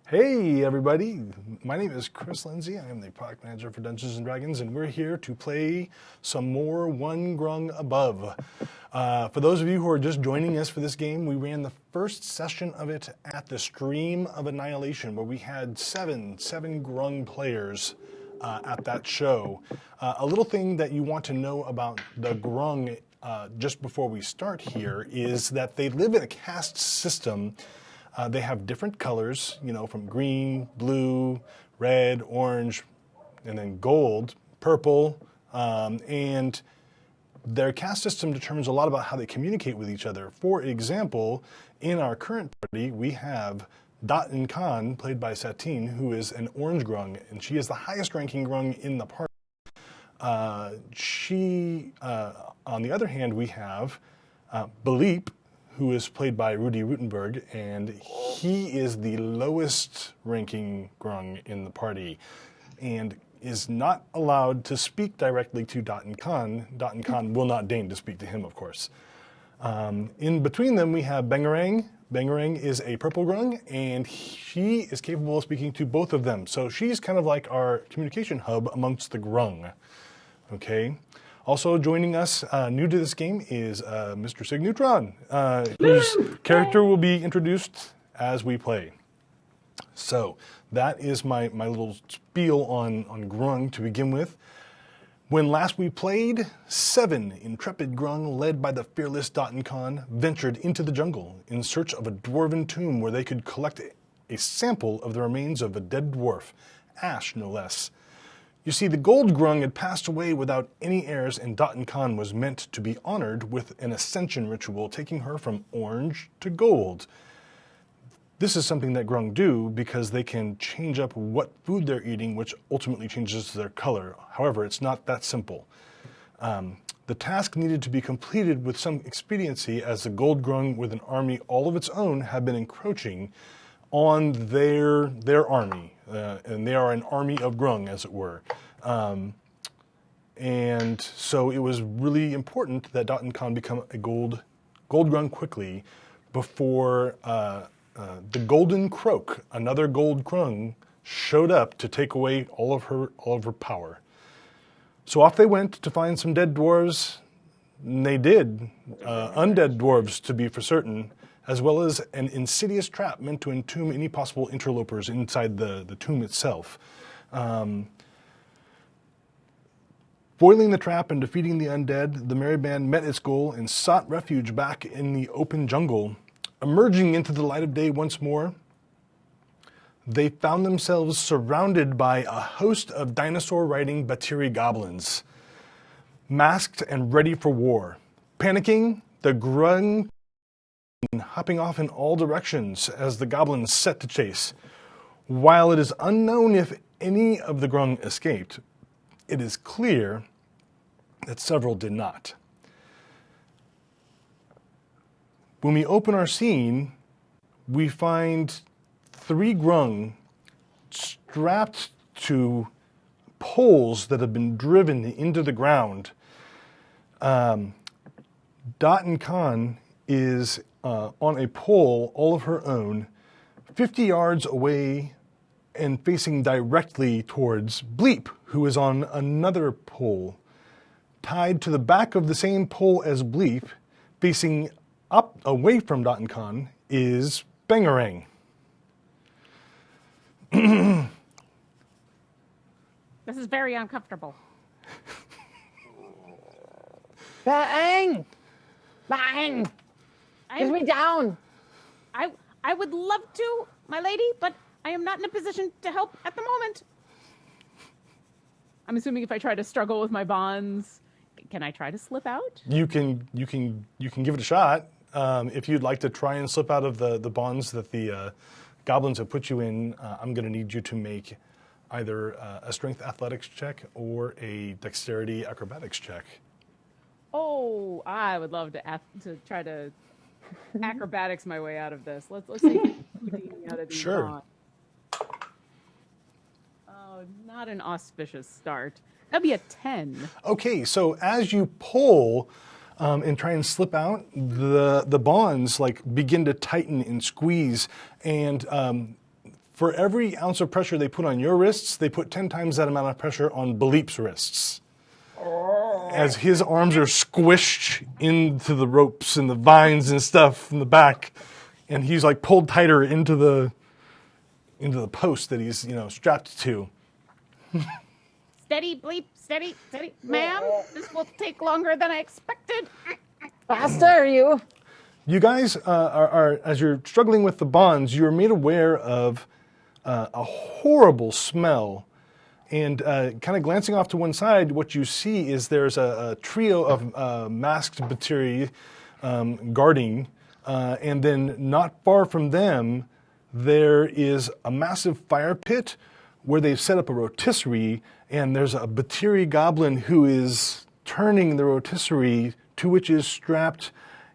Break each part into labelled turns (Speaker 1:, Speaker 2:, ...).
Speaker 1: Hey everybody, my name is Chris Lindsay. I am the product manager for Dungeons & Dragons, and we're here to play some more One Grung Above. For those of you who are just joining us for this game, we ran the first session of it at the Stream of Annihilation, where we had seven Grung players at that show. A little thing that you want to know about the Grung just before we start here is that they live in a caste system. They have different colors, you know, from green, blue, red, orange, and then gold, purple, and their caste system determines a lot about how they communicate with each other. For example, in our current party, we have Datin Khan, played by Satine, who is an orange grung, and she is the highest ranking grung in the party. On the other hand, we have Baleep, who is played by Rudy Rutenberg, and he is the lowest ranking grung in the party and is not allowed to speak directly to Datin Khan. Datin Khan will not deign to speak to him, of course. In between them, we have Bangarang. Bangarang is a purple grung, and she is capable of speaking to both of them. So she's kind of like our communication hub amongst the grung. Okay. Also joining us, new to this game, is Mr. Sig Neutron, whose character will be introduced as we play. So that is my little spiel on Grung to begin with. When last we played, 7 intrepid Grung, led by the fearless Datin Khan, ventured into the jungle in search of a dwarven tomb where they could collect a sample of the remains of a dead dwarf, Ash no less. You see, the gold grung had passed away without any heirs, and Datin Khan was meant to be honored with an ascension ritual, taking her from orange to gold. This is something that grung do because they can change up what food they're eating, which ultimately changes their color. However, it's not that simple. The task needed to be completed with some expediency, as the gold grung, with an army all of its own, had been encroaching on their army. And they are an army of grung, as it were. And so it was really important that Datin Khan become a gold grung quickly before the Golden Croak, another gold grung, showed up to take away all of her power. So off they went to find some dead dwarves, and they did, undead dwarves to be for certain, as well as an insidious trap meant to entomb any possible interlopers inside the tomb itself. Foiling the trap and defeating the undead, the merry band met its goal and sought refuge back in the open jungle. Emerging into the light of day once more, they found themselves surrounded by a host of dinosaur-riding Batiri goblins, masked and ready for war. Panicking, the grung hopping off in all directions as the goblins set to chase. While it is unknown if any of the grung escaped, it is clear that several did not. When we open our scene, we find 3 grung strapped to poles that have been driven into the ground. Datin Khan is on a pole all of her own, 50 yards away and facing directly towards Bleep, who is on another pole. Tied to the back of the same pole as Bleep, facing up away from Datin Khan, is Bangarang.
Speaker 2: This is very uncomfortable.
Speaker 3: Bang! Bang! Get me down!
Speaker 2: I would love to, my lady, but I am not in a position to help at the moment. I'm assuming if I try to struggle with my bonds, can I try to slip out?
Speaker 1: You can give it a shot. If you'd like to try and slip out of the bonds that the goblins have put you in, I'm going to need you to make either a strength athletics check or a dexterity acrobatics check.
Speaker 2: Oh, I would love to try to acrobatics my way out of this. Let's see Houdini out of these
Speaker 1: Sure.
Speaker 2: bonds. Oh, not an auspicious start. That'd be a 10.
Speaker 1: Okay, so as you pull and try and slip out, the bonds like begin to tighten and squeeze, and For every ounce of pressure they put on your wrists, they put 10 times that amount of pressure on Beleep's wrists. As his arms are squished into the ropes and the vines and stuff in the back, and he's like pulled tighter into the post that he's strapped to.
Speaker 2: Steady, Bleep, steady, steady. Ma'am, this will take longer than I expected.
Speaker 3: Faster, you.
Speaker 1: You guys are as you're struggling with the bonds, you're made aware of a horrible smell. And kind of glancing off to one side, what you see is there's a trio of masked Batiri guarding. And then not far from them, there is a massive fire pit where they've set up a rotisserie. And there's a Batiri goblin who is turning the rotisserie, to which is strapped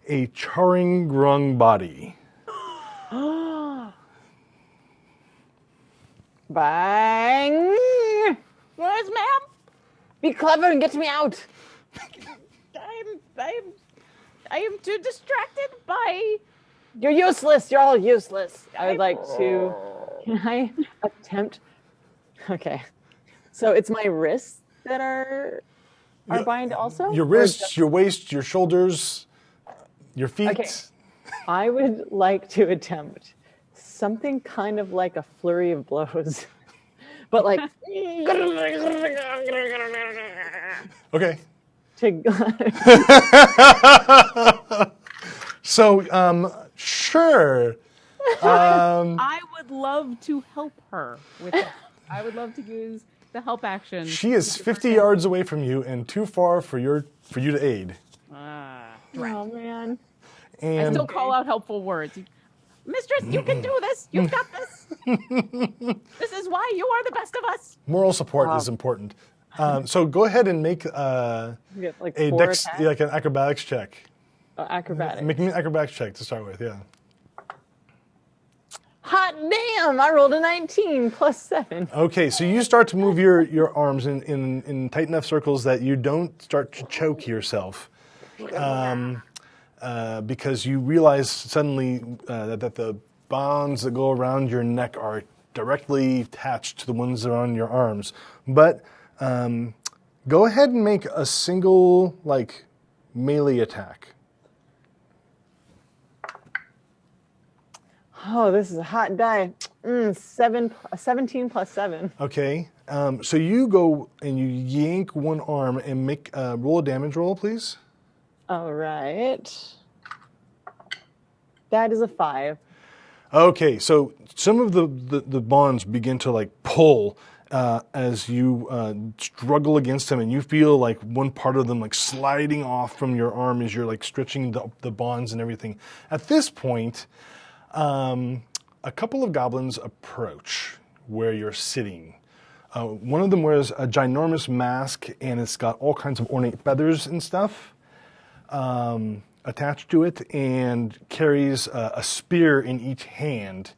Speaker 1: a charring Grung body.
Speaker 3: Bang!
Speaker 2: Yes, ma'am.
Speaker 3: Be clever and get me out.
Speaker 2: I am too distracted by.
Speaker 3: You're useless. You're all useless. I would like to. Can I attempt? Okay. So it's my wrists that are bind also?
Speaker 1: Your wrists, your waist, your shoulders, your feet.
Speaker 3: Okay. I would like to attempt something kind of like a flurry of blows. But like
Speaker 1: Okay.
Speaker 3: to
Speaker 1: So, sure.
Speaker 2: I would love to help her with that. I would love to use the help action.
Speaker 1: She is 50 yards away from you and too far for you to aid.
Speaker 3: Oh man.
Speaker 2: I
Speaker 1: And
Speaker 2: still call out helpful words. Mistress, you can do this. You've got this. This is why you are the best of us.
Speaker 1: moral support is important. So go ahead and make
Speaker 3: You get like
Speaker 1: a
Speaker 3: four attacks.
Speaker 1: like an acrobatics check.
Speaker 3: Acrobatics.
Speaker 1: Make me an acrobatics check to start with, yeah.
Speaker 3: Hot damn! I rolled a 19 plus 7.
Speaker 1: Okay, so you start to move your arms in tight enough circles that you don't start to choke yourself. Because you realize suddenly that the bonds that go around your neck are directly attached to the ones that are on your arms. But go ahead and make a single melee attack.
Speaker 3: Oh, this is a hot die. 17 plus 7.
Speaker 1: Okay, so you go and you yank one arm and make roll a damage roll, please.
Speaker 3: All right. That is a 5.
Speaker 1: Okay, so some of the bonds begin to pull as you struggle against them, and you feel like one part of them sliding off from your arm as you're stretching the bonds and everything. At this point, a couple of goblins approach where you're sitting. One of them wears a ginormous mask, and it's got all kinds of ornate feathers and stuff attached to it, and carries a spear in each hand.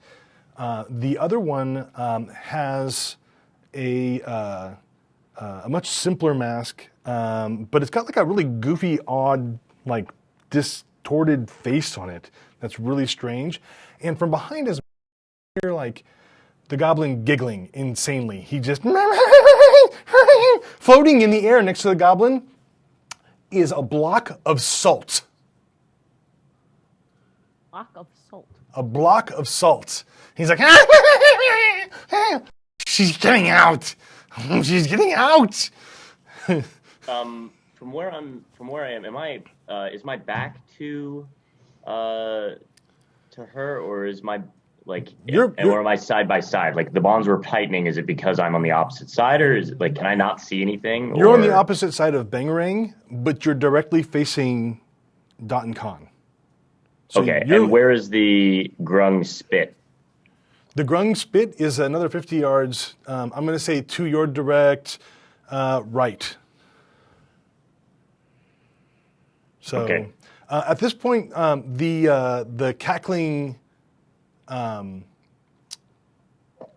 Speaker 1: The other one has a much simpler mask, but it's got a really goofy, odd, distorted face on it that's really strange. And from behind his, you hear the goblin giggling insanely. He just floating in the air next to the goblin is a block of salt.
Speaker 2: Block of salt.
Speaker 1: A block of salt. He's like, she's getting out. She's getting out.
Speaker 4: From where I am, is my back to her, or is my or am I side by side? The bonds were tightening. Is it because I'm on the opposite side, or is it can I not see anything?
Speaker 1: You're on the opposite side of Bangarang, but you're directly facing Dot and Khan. So
Speaker 4: okay, and where is the Grung spit?
Speaker 1: The Grung spit is another 50 yards. I'm going to say to your direct right. So
Speaker 4: okay.
Speaker 1: At this point, the cackling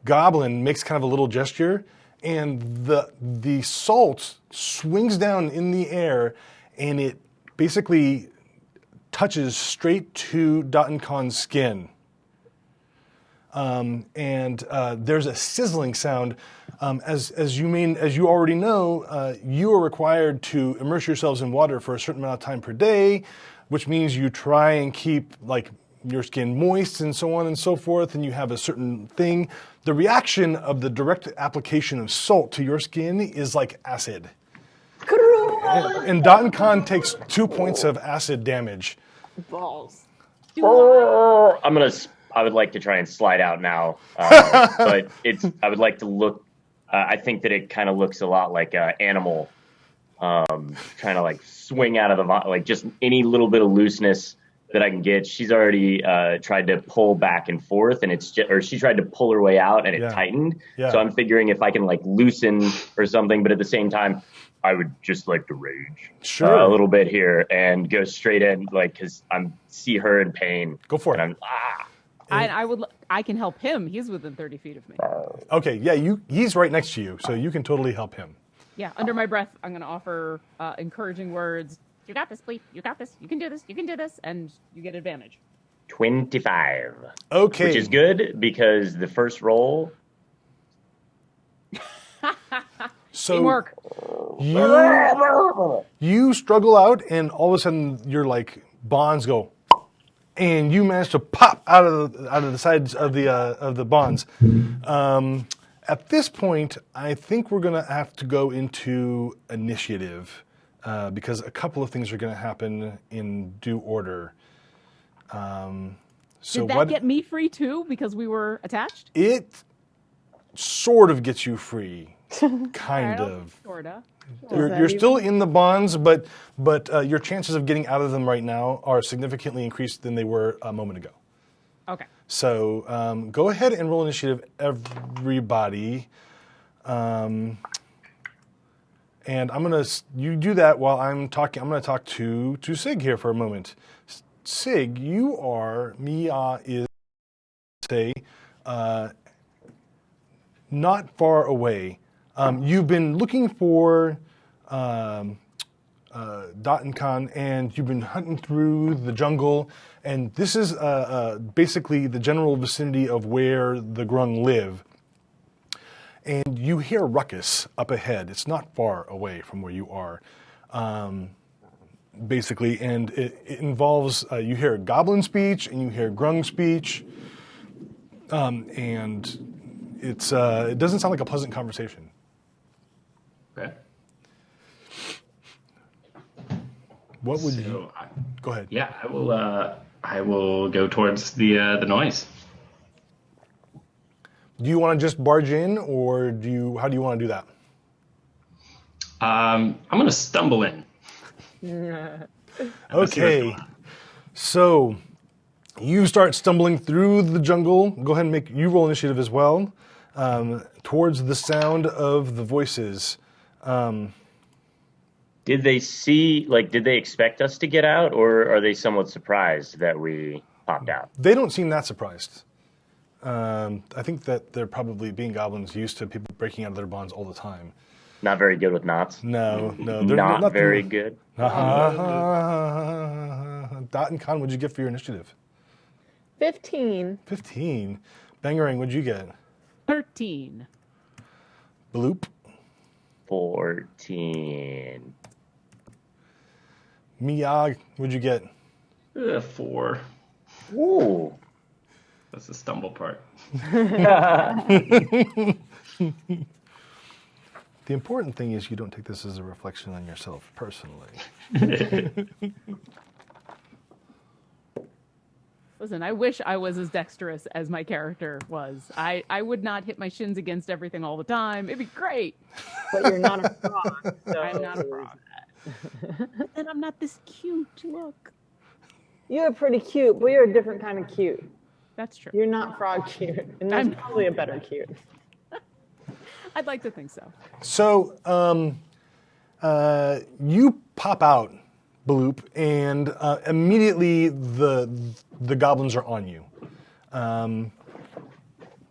Speaker 1: goblin makes kind of a little gesture, and the salt swings down in the air, and it basically touches straight to Dot and Khan's skin. and there's a sizzling sound. As you already know, you are required to immerse yourselves in water for a certain amount of time per day, which means you try and keep like your skin moist and so on and so forth, and you have a certain thing. The reaction of the direct application of salt to your skin is like acid. And Dotton Khan takes 2 points of acid damage.
Speaker 3: Balls.
Speaker 4: I would like to try and slide out now, but I would like to look. I think that it kind of looks a lot like an animal trying to like swing out of the like just any little bit of looseness that I can get. She's already tried to pull back and forth, and she tried to pull her way out, and it tightened.
Speaker 1: Yeah.
Speaker 4: So I'm figuring if I can like loosen or something, but at the same time, I would just like to rage a little bit here and go straight in, like because see her in pain.
Speaker 1: Go for it.
Speaker 4: And
Speaker 2: I can help him. He's within 30 feet of me.
Speaker 1: Okay, yeah, he's right next to you, so you can totally help him.
Speaker 2: Yeah, under my breath, I'm going to offer encouraging words. You got this, Bleep. You got this. You can do this. You can do this. And you get advantage.
Speaker 4: 25.
Speaker 1: Okay.
Speaker 4: Which is good because the first roll.
Speaker 1: So
Speaker 2: Teamwork.
Speaker 1: You struggle out, and all of a sudden your like bonds go, and you manage to pop out of the sides of the bonds. At this point, I think we're gonna have to go into initiative because a couple of things are gonna happen in due order. So
Speaker 2: Did that get me free too because we were attached?
Speaker 1: It sort of gets you free, kind of.
Speaker 2: Sorta.
Speaker 1: You're still in the bonds, but your chances of getting out of them right now are significantly increased than they were a moment ago.
Speaker 2: Okay.
Speaker 1: So go ahead and roll initiative, everybody. And you do that while I'm talking. I'm gonna talk to Sig here for a moment. Sig, Mia is say not far away. You've been looking for Dotton Khan, and you've been hunting through the jungle, and this is basically the general vicinity of where the Grung live. And you hear a ruckus up ahead. It's not far away from where you are, basically, and it involves, you hear Goblin speech and you hear Grung speech, and it doesn't sound like a pleasant conversation.
Speaker 5: Okay.
Speaker 1: What would you? Go ahead.
Speaker 5: Yeah, I will go towards the noise.
Speaker 1: Do you want to just barge in, or how do you want to do that?
Speaker 5: I'm going to stumble in.
Speaker 1: Okay. So you start stumbling through the jungle. Go ahead and you roll initiative as well, towards the sound of the voices.
Speaker 4: Did they expect us to get out, or are they somewhat surprised that we popped out?
Speaker 1: They don't seem that surprised. I think that they're probably, being goblins, used to people breaking out of their bonds all the time.
Speaker 4: Not very good with knots?
Speaker 1: No. They're
Speaker 4: not very good?
Speaker 1: Dotton Khan, what'd you get for your initiative?
Speaker 3: 15.
Speaker 1: 15. Bangarang, what'd you get?
Speaker 2: 13.
Speaker 1: Bloop.
Speaker 4: 14.
Speaker 1: Miyag, what'd you get?
Speaker 5: 4.
Speaker 4: Ooh.
Speaker 5: That's the stumble part.
Speaker 1: The important thing is you don't take this as a reflection on yourself personally.
Speaker 2: Listen, I wish I was as dexterous as my character was. I would not hit my shins against everything all the time. It'd be great.
Speaker 3: But you're not a frog. So
Speaker 2: I'm not a frog. And I'm not this cute. Look.
Speaker 3: You're pretty cute, but you're a different kind of cute.
Speaker 2: That's true.
Speaker 3: You're not frog cute. And there's probably a better cute.
Speaker 2: I'd like to think so.
Speaker 1: So you pop out, Bloop, and immediately the goblins are on you.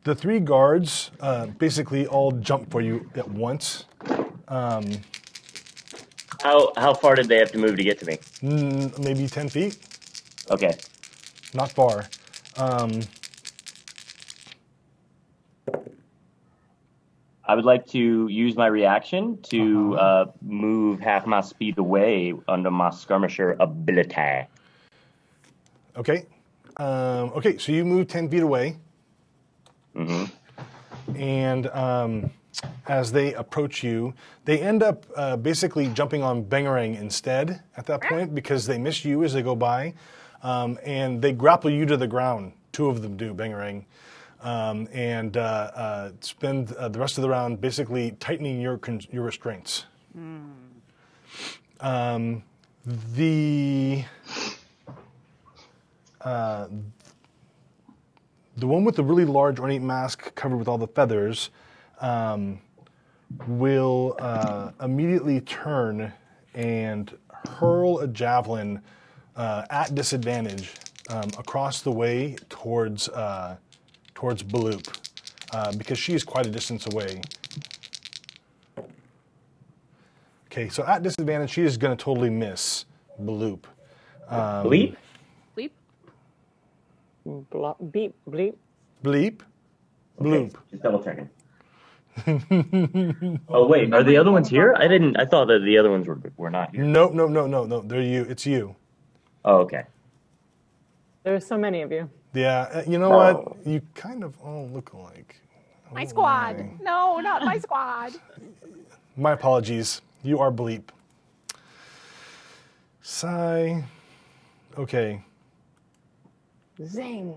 Speaker 1: The 3 guards basically all jump for you at once.
Speaker 4: How far did they have to move to get to me?
Speaker 1: Maybe 10 feet.
Speaker 4: Okay.
Speaker 1: Not far.
Speaker 4: I would like to use my reaction to move half my speed away under my skirmisher ability.
Speaker 1: Okay. Okay, so you move 10 feet away.
Speaker 4: Mm-hmm.
Speaker 1: And as they approach you, they end up basically jumping on Bangarang instead at that point because they miss you as they go by. And they grapple you to the ground. 2 of them do, Bangarang. And spend the rest of the round basically tightening your restraints. The one with the really large ornate mask covered with all the feathers will immediately turn and hurl a javelin at disadvantage across the way towards Baloop, because she is quite a distance away. Okay, so at disadvantage, she is going to totally miss Baloop.
Speaker 4: Bleep?
Speaker 2: Bleep.
Speaker 3: Beep, bleep.
Speaker 1: Bleep? Bloop.
Speaker 4: Just double checking. Oh wait, are the other ones here? I thought that the other ones were not here.
Speaker 1: No. They're you. It's you.
Speaker 4: Oh, okay.
Speaker 3: There's so many of you.
Speaker 1: Yeah, you know what? You kind of all look alike.
Speaker 2: My squad. No, not my squad.
Speaker 1: My apologies. You are Bleep. Sigh. Okay.
Speaker 3: Zing.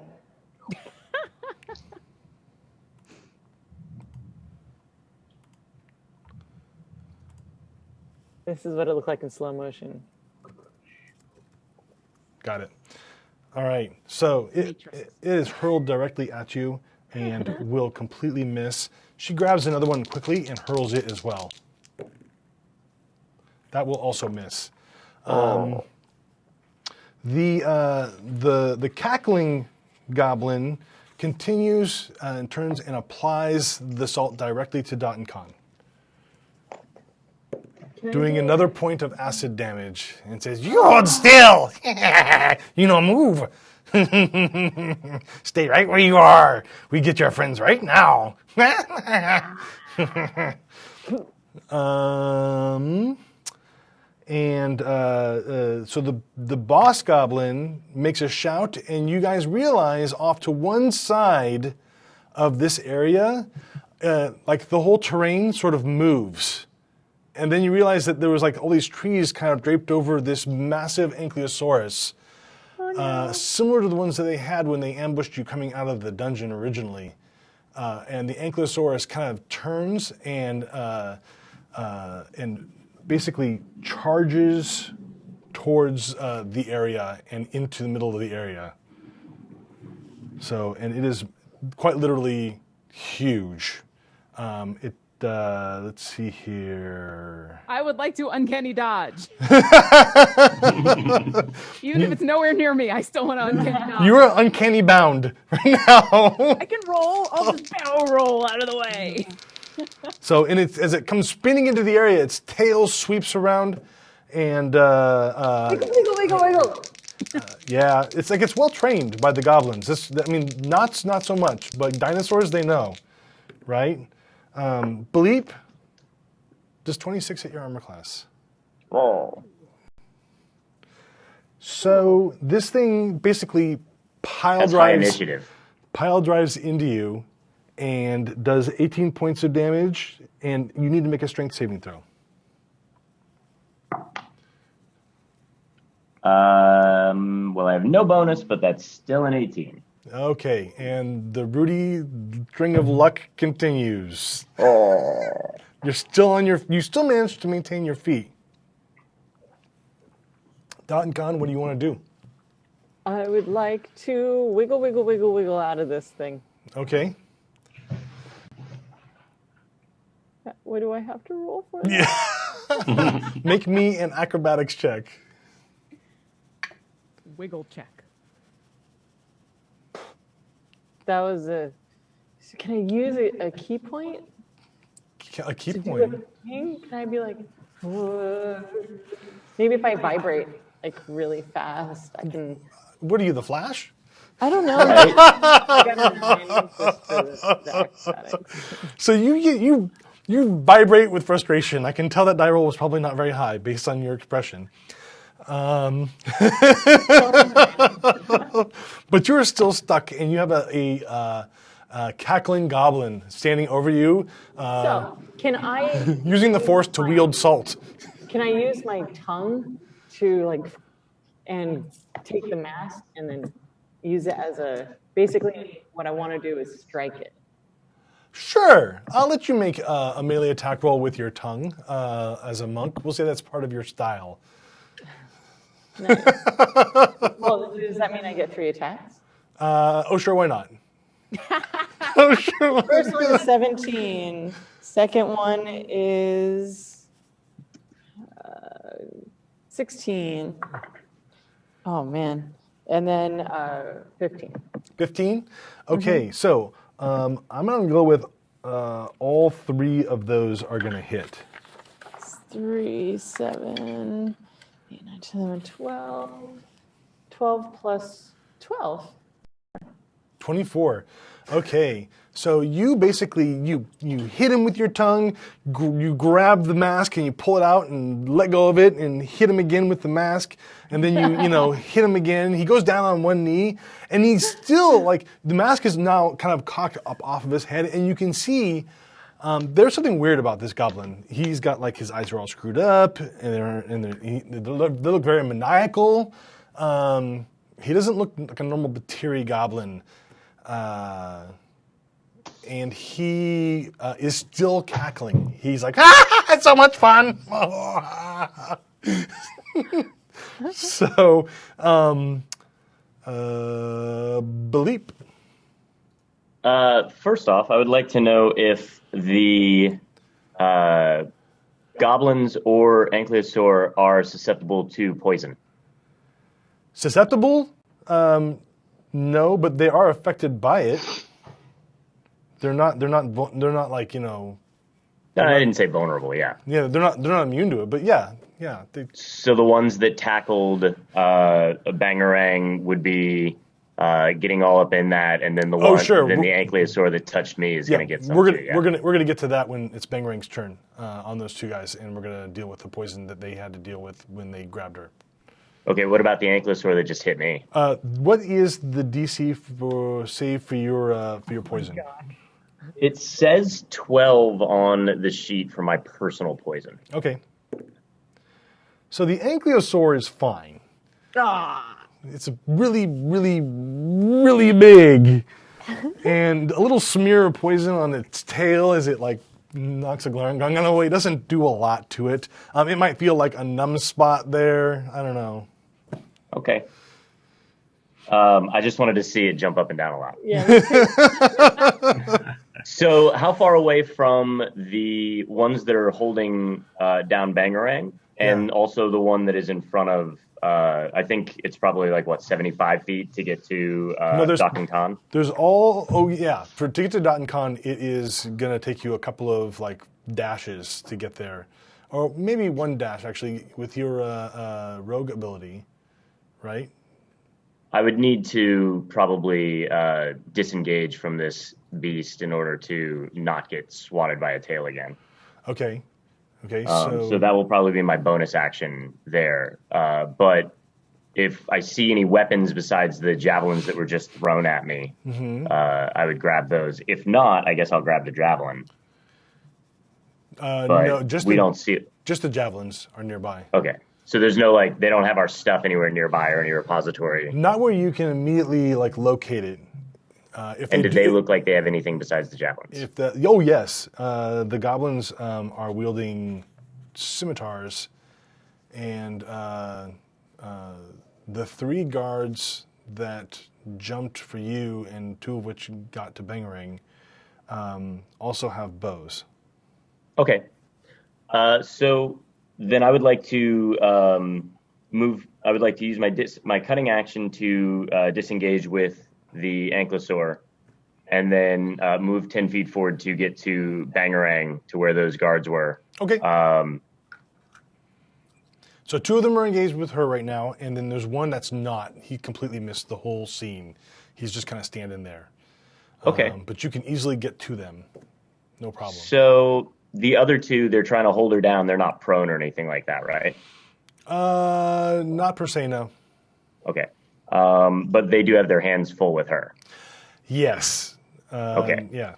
Speaker 3: This is what it looked like in slow motion.
Speaker 1: Got it. All right. So it is hurled directly at you and will completely miss. She grabs another one quickly and hurls it as well. That will also miss. The cackling goblin continues and turns and applies the salt directly to Dot and Con, doing another point of acid damage, and says, "You hold still! You know, move! Stay right where you are! We get your friends right now!" So the boss goblin makes a shout, and you guys realize off to one side of this area, like the whole terrain sort of moves. And then you realize that there was like all these trees kind of draped over this massive Ankylosaurus, similar to the ones that they had when they ambushed you coming out of the dungeon originally. And the Ankylosaurus kind of turns and basically charges towards the area and into the middle of the area. So, and it is quite literally huge. Let's see here.
Speaker 2: I would like to uncanny dodge. Even if it's nowhere near me, I still want to uncanny dodge.
Speaker 1: You are uncanny bound right now.
Speaker 2: I can roll. I'll just barrel roll out of the way.
Speaker 1: So, as it comes spinning into the area, its tail sweeps around, and
Speaker 3: Wiggle.
Speaker 1: yeah, it's like it's well trained by the goblins. Not so much, but dinosaurs they know, right? Bleep, does 26 hit your armor class?
Speaker 4: Oh.
Speaker 1: So this thing basically
Speaker 4: That's high initiative.
Speaker 1: pile drives into you and does 18 points of damage, and you need to make a strength saving throw.
Speaker 4: Well, I have no bonus, but that's still an 18.
Speaker 1: Okay, and the Rudy string of luck continues.
Speaker 4: Oh.
Speaker 1: You still managed to maintain your feet. Dot and Con, what do you want to do?
Speaker 3: I would like to wiggle out of this thing.
Speaker 1: Okay.
Speaker 3: What do I have to roll for that?
Speaker 1: Yeah. Make me an acrobatics check.
Speaker 2: Wiggle check.
Speaker 3: That was a... So can I use a key point?
Speaker 1: A key
Speaker 3: to do
Speaker 1: point?
Speaker 3: a thing? Can I be like... Whoa. Maybe if I vibrate like really fast, I can...
Speaker 1: What are you, the Flash?
Speaker 3: I don't know.
Speaker 4: Right?
Speaker 3: I got a 9 just for the acrobatics.
Speaker 1: So you vibrate with frustration. I can tell that die roll was probably not very high based on your expression. But you're still stuck, and you have a cackling goblin standing over you,
Speaker 3: So, can I
Speaker 1: using the force to wield salt.
Speaker 3: use my tongue to and take the mask and then use it as basically what I want to do is strike it.
Speaker 1: Sure, I'll let you make a melee attack roll with your tongue as a monk. We'll say that's part of your style.
Speaker 3: Nice. Well, does that mean I get 3 attacks?
Speaker 1: Oh, sure, why not? Oh, sure.
Speaker 3: First one is 17. Second one is 16. Oh, man. And then 15.
Speaker 1: 15? Okay, so I'm going to go with all 3 of those are going to hit.
Speaker 3: 3, 7, 8, 9, 10, 12. 12 plus 12.
Speaker 1: 24. Okay, so you basically, you hit him with your tongue, you grab the mask and you pull it out and let go of it and hit him again with the mask, and then you hit him again. He goes down on one knee, and he's still, the mask is now kind of cocked up off of his head, and you can see there's something weird about this goblin. He's got, his eyes are all screwed up, and they look very maniacal. He doesn't look like a normal Batiri goblin. And he is still cackling. He's like, it's so much fun. So, Bleep.
Speaker 4: First off, I would like to know if the goblins or ankylosaur are susceptible to poison.
Speaker 1: Susceptible? No, but they are affected by it. They're not like,
Speaker 4: No, I didn't say vulnerable. Yeah.
Speaker 1: Yeah, they're not immune to it, but yeah.
Speaker 4: So the ones that tackled a Bangarang would be getting all up in that, and then the ankylosaur that touched me is going to get some.
Speaker 1: We're gonna get to that when it's Bangarang's turn on those 2 guys, and we're gonna deal with the poison that they had to deal with when they grabbed her.
Speaker 4: Okay, what about the ankylosaur that just hit me?
Speaker 1: What is the DC for save for your poison?
Speaker 4: It says 12 on the sheet for my personal poison.
Speaker 1: Okay. So the ankylosaur is fine. It's really, really, really big, and a little smear of poison on its tail as it knocks a gung away. It doesn't do a lot to it. It might feel like a numb spot there. I don't know.
Speaker 4: Okay. I just wanted to see it jump up and down a lot.
Speaker 3: Yeah.
Speaker 4: So how far away from the ones that are holding down Bangarang, and also the one that is in front of, I think it's probably 75 feet to get to Dakan Khan?
Speaker 1: There's to get to Dakan Khan, it is going to take you a couple of dashes to get there. Or maybe 1 dash, actually, with your rogue ability, right?
Speaker 4: I would need to probably disengage from this beast in order to not get swatted by a tail again.
Speaker 1: Okay.
Speaker 4: So that will probably be my bonus action there. But if I see any weapons besides the javelins that were just thrown at me, I would grab those. If not, I guess I'll grab the javelin.
Speaker 1: No,
Speaker 4: we don't see it.
Speaker 1: Just the javelins are nearby.
Speaker 4: Okay. So there's no they don't have our stuff anywhere nearby or any repository.
Speaker 1: Not where you can immediately locate it.
Speaker 4: Do they look like they have anything besides the javelins?
Speaker 1: Yes. The goblins are wielding scimitars, and the 3 guards that jumped for you, and 2 of which got to Bangarang, also have bows.
Speaker 4: Okay. So then I would like to move. I would like to use my cutting action to disengage with the ankylosaur, and then move 10 feet forward to get to Bangarang, to where those guards were.
Speaker 1: Okay. So 2 of them are engaged with her right now, and then there's one that's not. He completely missed the whole scene. He's just kind of standing there.
Speaker 4: Okay.
Speaker 1: But you can easily get to them. No problem.
Speaker 4: So the other 2, they're trying to hold her down. They're not prone or anything like that, right?
Speaker 1: Not per se, no.
Speaker 4: Okay. But they do have their hands full with her.
Speaker 1: Yes.
Speaker 4: Okay.
Speaker 1: Yeah.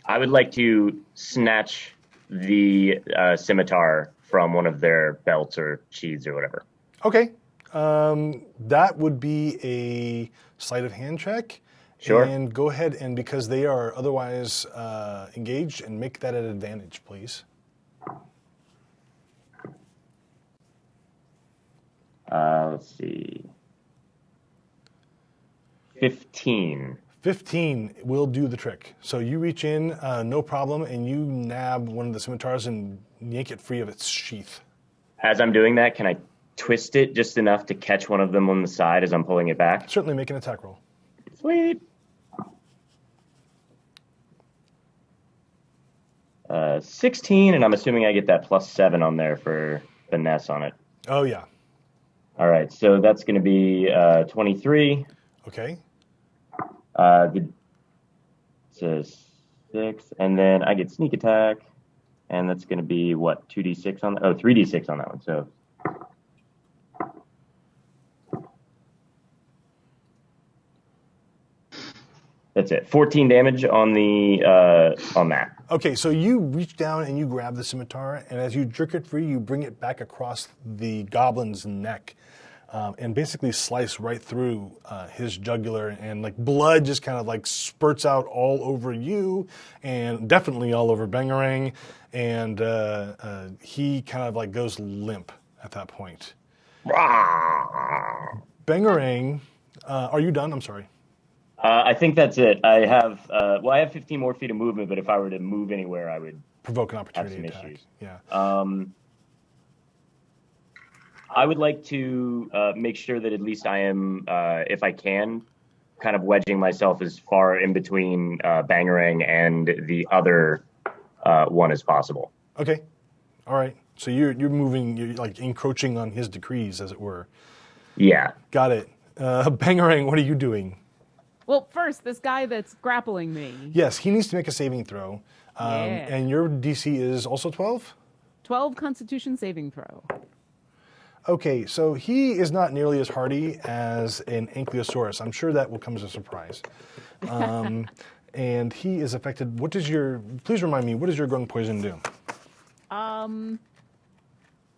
Speaker 4: I would like to snatch the scimitar from one of their belts or sheaths or whatever.
Speaker 1: Okay. That would be a sleight of hand check.
Speaker 4: Sure.
Speaker 1: And go ahead and, because they are otherwise engaged, and make that an advantage, please.
Speaker 4: Let's see. 15.
Speaker 1: 15 will do the trick. So you reach in, no problem, and you nab one of the scimitars and yank it free of its sheath.
Speaker 4: As I'm doing that, can I twist it just enough to catch one of them on the side as I'm pulling it back?
Speaker 1: Certainly make an attack roll.
Speaker 4: Sweet. 16, and I'm assuming I get that +7 on there for finesse on it.
Speaker 1: Oh, yeah.
Speaker 4: All right, so that's going to be 23.
Speaker 1: Okay.
Speaker 4: It's a 6, and then I get sneak attack, and that's going to be, what, 2d6 on that? Oh, 3d6 on that one, so... That's it. 14 damage on the on that.
Speaker 1: Okay, so you reach down and you grab the scimitar, and as you jerk it free, you bring it back across the goblin's neck, and basically slice right through his jugular, and like blood just kind of like spurts out all over you, and definitely all over Bangarang, and he kind of like goes limp at that point. Bangarang, are you done? I'm sorry.
Speaker 4: I think that's it. I have I have 15 more feet of movement, but if I were to move anywhere, I would
Speaker 1: Provoke an
Speaker 4: have
Speaker 1: opportunity
Speaker 4: some
Speaker 1: attack.
Speaker 4: issues.
Speaker 1: Yeah.
Speaker 4: I would like to make sure that at least I am, if I can, kind of wedging myself as far in between Bangarang and the other one as possible.
Speaker 1: Okay. All right. So you're moving, you're like encroaching on his decrees, as it were.
Speaker 4: Yeah.
Speaker 1: Got it. Bangarang, what are you doing?
Speaker 2: Well, first, this guy that's grappling me.
Speaker 1: Yes, he needs to make a saving throw.
Speaker 2: Yeah.
Speaker 1: And your DC is also 12?
Speaker 2: 12 Constitution saving throw.
Speaker 1: Okay, so he is not nearly as hardy as an Ankylosaurus. I'm sure that will come as a surprise. And he is affected. Please remind me, what does your Grung poison do?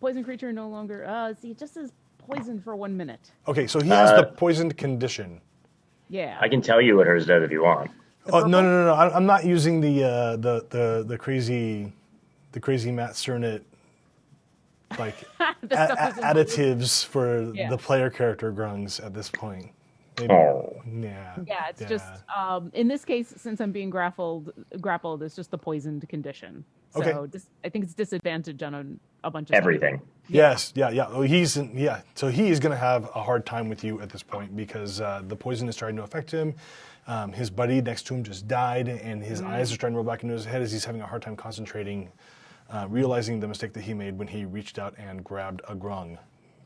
Speaker 2: Poison creature no longer, it just says poison for 1 minute.
Speaker 1: Okay, so he has the poisoned condition.
Speaker 2: Yeah.
Speaker 4: I can tell you what hers does if you want.
Speaker 1: Oh, no. I'm not using the crazy Matt Cernit like additives for the player character Grungs at this point. Maybe, yeah.
Speaker 2: Yeah, it's just in this case, since I'm being grappled, it's just the poisoned condition. So
Speaker 1: Okay.
Speaker 2: I think it's disadvantage on a bunch of
Speaker 4: Everything.
Speaker 2: stuff.
Speaker 1: Yes, yeah. Oh, so he is going to have a hard time with you at this point because the poison is starting to affect him. His buddy next to him just died, and his eyes are starting to roll back into his head as he's having a hard time concentrating, realizing the mistake that he made when he reached out and grabbed a Grung.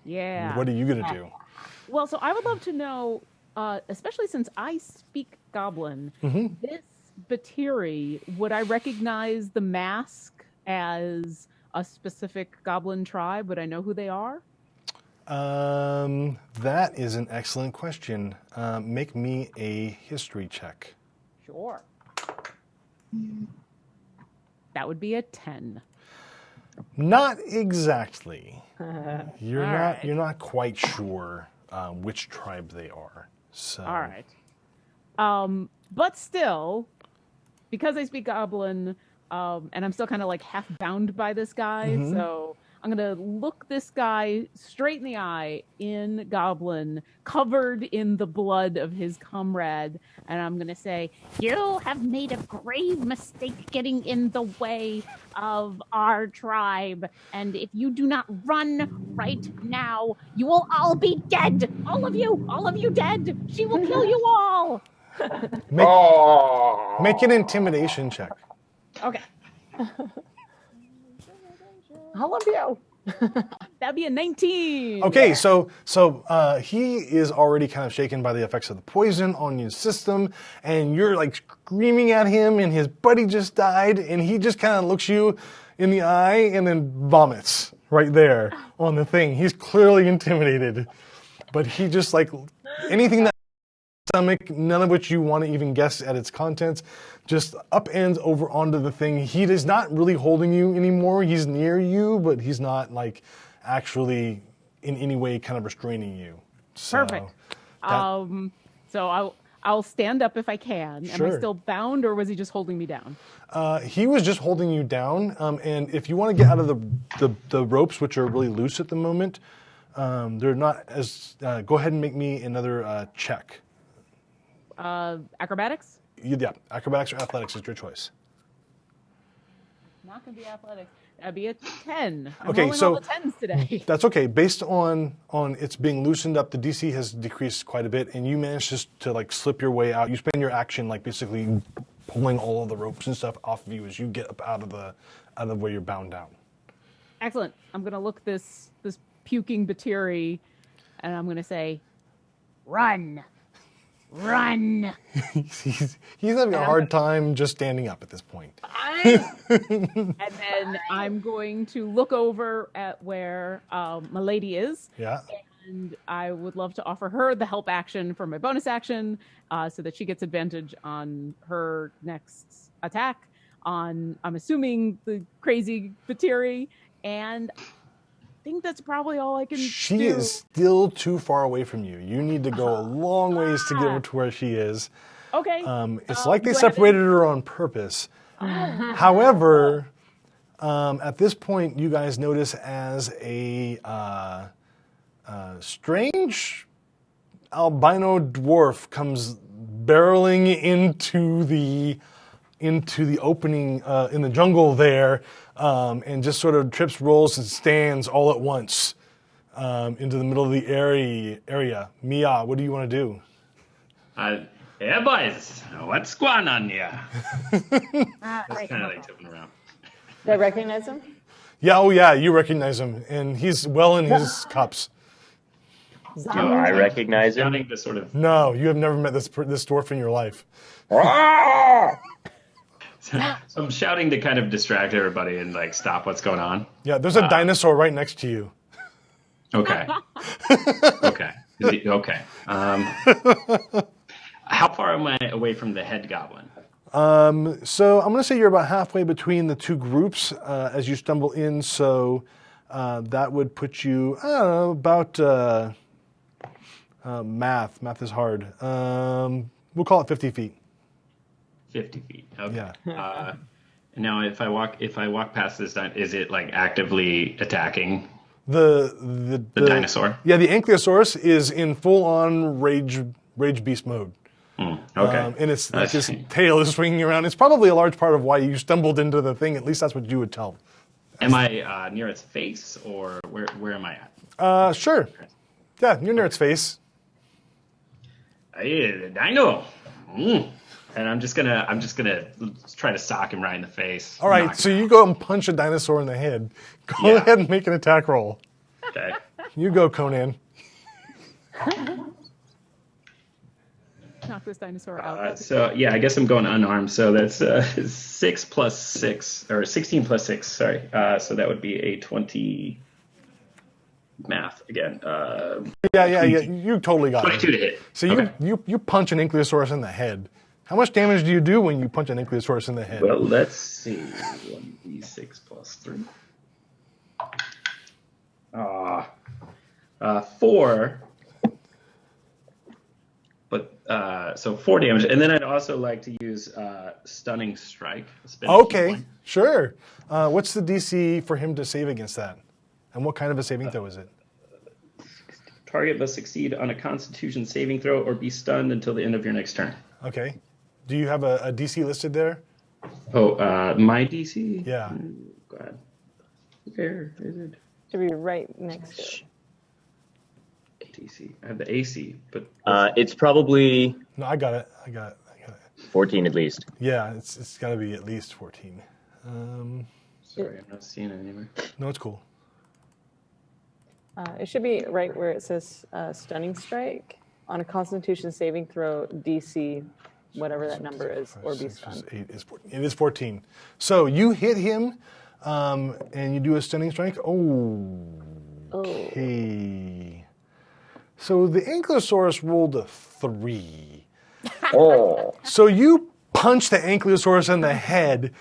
Speaker 2: Yeah.
Speaker 1: What are you going to do?
Speaker 2: Well, so I would love to know, especially since I speak Goblin, this Batiri, would I recognize the mask as a specific Goblin tribe? Would I know who they are?
Speaker 1: That is an excellent question. Make me a history check.
Speaker 2: Sure. That would be a 10.
Speaker 1: Not exactly. You're
Speaker 2: All right.
Speaker 1: You're not quite sure which tribe they are. So.
Speaker 2: All right. But still, because I speak Goblin, and I'm still kind of like half bound by this guy, so I'm going to look this guy straight in the eye in Goblin, covered in the blood of his comrade, and I'm going to say, "You have made a grave mistake getting in the way of our tribe, and if you do not run right now, you will all be dead. All of you dead. She will kill you all."
Speaker 1: Make an intimidation check.
Speaker 2: Okay.
Speaker 3: I love you.
Speaker 2: That'd be a 19.
Speaker 1: Okay, so he is already kind of shaken by the effects of the poison on his system, and you're like screaming at him, and his buddy just died, and he just kind of looks you in the eye and then vomits right there on the thing. He's clearly intimidated, but he just like anything that stomach, none of which you want to even guess at its contents, just upends over onto the thing. He is not really holding you anymore. He's near you, but he's not like actually in any way kind of restraining you. So
Speaker 2: Perfect. So I'll stand up if I can. Am I
Speaker 1: Sure.
Speaker 2: still bound, or was he just holding me down?
Speaker 1: He was just holding you down, and if you want to get out of the ropes, which are really loose at the moment, they're not as. Go ahead and make me another check.
Speaker 2: Acrobatics?
Speaker 1: Yeah, acrobatics or athletics is your choice.
Speaker 2: Not gonna be athletics. That'd be a 10. I'm
Speaker 1: Okay,
Speaker 2: rolling
Speaker 1: so-
Speaker 2: all the 10s today.
Speaker 1: That's okay. Based on its being loosened up, the DC has decreased quite a bit, and you managed just to like slip your way out. You spend your action like basically pulling all of the ropes and stuff off of you as you get up out of where you're bound down.
Speaker 2: Excellent. I'm gonna look this puking Batiri, and I'm gonna say, "Run, run!"
Speaker 1: He's having a hard time just standing up at this point.
Speaker 2: And then I'm going to look over at where my lady is,
Speaker 1: Yeah.
Speaker 2: and I would love to offer her the help action for my bonus action, so that she gets advantage on her next attack on, I'm assuming, the crazy Batiri, and I think that's probably all I can
Speaker 1: She
Speaker 2: do.
Speaker 1: is still too far away from you. You need to go a long ways to get over to where she is.
Speaker 2: Okay.
Speaker 1: It's like they
Speaker 2: go ahead
Speaker 1: separated her on purpose. However, at this point, you guys notice as a strange albino dwarf comes barreling into the opening in the jungle there, and just sort of trips, rolls, and stands all at once into the middle of the area. Mia, what do you want to do?
Speaker 5: Yeah, boys, what's going on here? That's
Speaker 3: Right.
Speaker 5: kind of like tipping around.
Speaker 3: Do I recognize him?
Speaker 1: Yeah, oh yeah, you recognize him, and he's well in his cups.
Speaker 4: Do I recognize him?
Speaker 5: Shouting to sort of.
Speaker 1: No, you have never met this dwarf in your life.
Speaker 5: So I'm shouting to kind of distract everybody and like stop what's going on.
Speaker 1: Yeah, there's a dinosaur right next to you.
Speaker 5: Okay. Okay. Okay. How far am I away from the head goblin?
Speaker 1: So I'm going to say you're about halfway between the two groups as you stumble in. So that would put you, I don't know, about math. Math is hard. We'll call it 50 feet.
Speaker 5: 50 feet. Okay.
Speaker 1: Yeah.
Speaker 5: Now, if I walk past this, is it like actively attacking
Speaker 1: The
Speaker 5: dinosaur?
Speaker 1: Yeah, the Ankylosaurus is in full-on rage beast mode.
Speaker 5: Okay.
Speaker 1: And it's
Speaker 5: I
Speaker 1: like his
Speaker 5: see.
Speaker 1: tail is swinging around. It's probably a large part of why you stumbled into the thing. At least that's what you would tell.
Speaker 5: Am I near its face, or where am I at?
Speaker 1: Sure. Yeah, you're near its face.
Speaker 5: Hey, the dino. And I'm just gonna try to sock him right in the face.
Speaker 1: All right,
Speaker 5: Knock
Speaker 1: so
Speaker 5: him
Speaker 1: you go and punch a dinosaur in the head. Go
Speaker 5: Yeah.
Speaker 1: ahead and make an attack roll.
Speaker 5: out. Okay.
Speaker 1: You go, Conan.
Speaker 2: Knock this dinosaur out.
Speaker 5: So yeah, I guess I'm going unarmed. So that's 6 plus 6, or 16 plus 6. Sorry. So that would be a 20. Math again.
Speaker 1: Yeah. You totally got
Speaker 5: 22
Speaker 1: it.
Speaker 5: to hit.
Speaker 1: So
Speaker 5: Okay.
Speaker 1: you punch an Ankylosaurus in the head. How much damage do you do when you punch an Ankylosaurus in the head?
Speaker 5: Well, let's see. 1d6 plus 3. 4. But so 4 damage, and then I'd also like to use stunning strike. Spend a key
Speaker 1: Okay,
Speaker 5: point.
Speaker 1: sure. What's the DC for him to save against that? And what kind of a saving throw is it?
Speaker 5: Target must succeed on a Constitution saving throw or be stunned until the end of your next turn.
Speaker 1: Okay. Do you have a DC listed there?
Speaker 5: Oh, my DC.
Speaker 1: Yeah.
Speaker 5: God. Where is it?
Speaker 3: Should be right next to it.
Speaker 5: DC. I have the AC, but
Speaker 4: It's probably
Speaker 1: No, I got it.
Speaker 4: 14 at least.
Speaker 1: Yeah, it's got to be at least 14.
Speaker 5: sorry, I'm not seeing it anywhere.
Speaker 1: No, it's cool.
Speaker 3: It should be right where it says stunning strike on a Constitution saving throw DC, whatever that number is, or be stunned.
Speaker 1: 8 is 14. It is 14. So you hit him, and you do a stunning strike. Okay. So the Ankylosaurus rolled a 3.
Speaker 4: Oh.
Speaker 1: So you punch the Ankylosaurus in the head,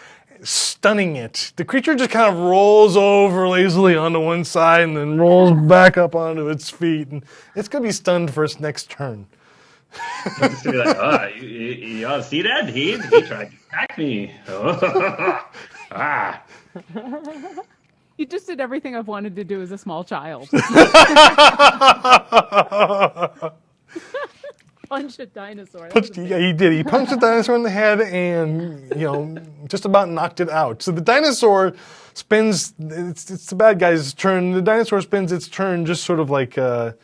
Speaker 1: stunning it. The creature just kind of rolls over lazily onto one side and then rolls back up onto its feet. And it's going to be stunned for its next turn.
Speaker 5: It's gonna be like, y'all see that? He tried to attack me. Ah.
Speaker 2: You just did everything I've wanted to do as a small child. Punch a dinosaur.
Speaker 1: Yeah, he did. He punched the dinosaur in the head and, just about knocked it out. So the dinosaur spins, it's the bad guy's turn. The dinosaur spins its turn just sort of like kind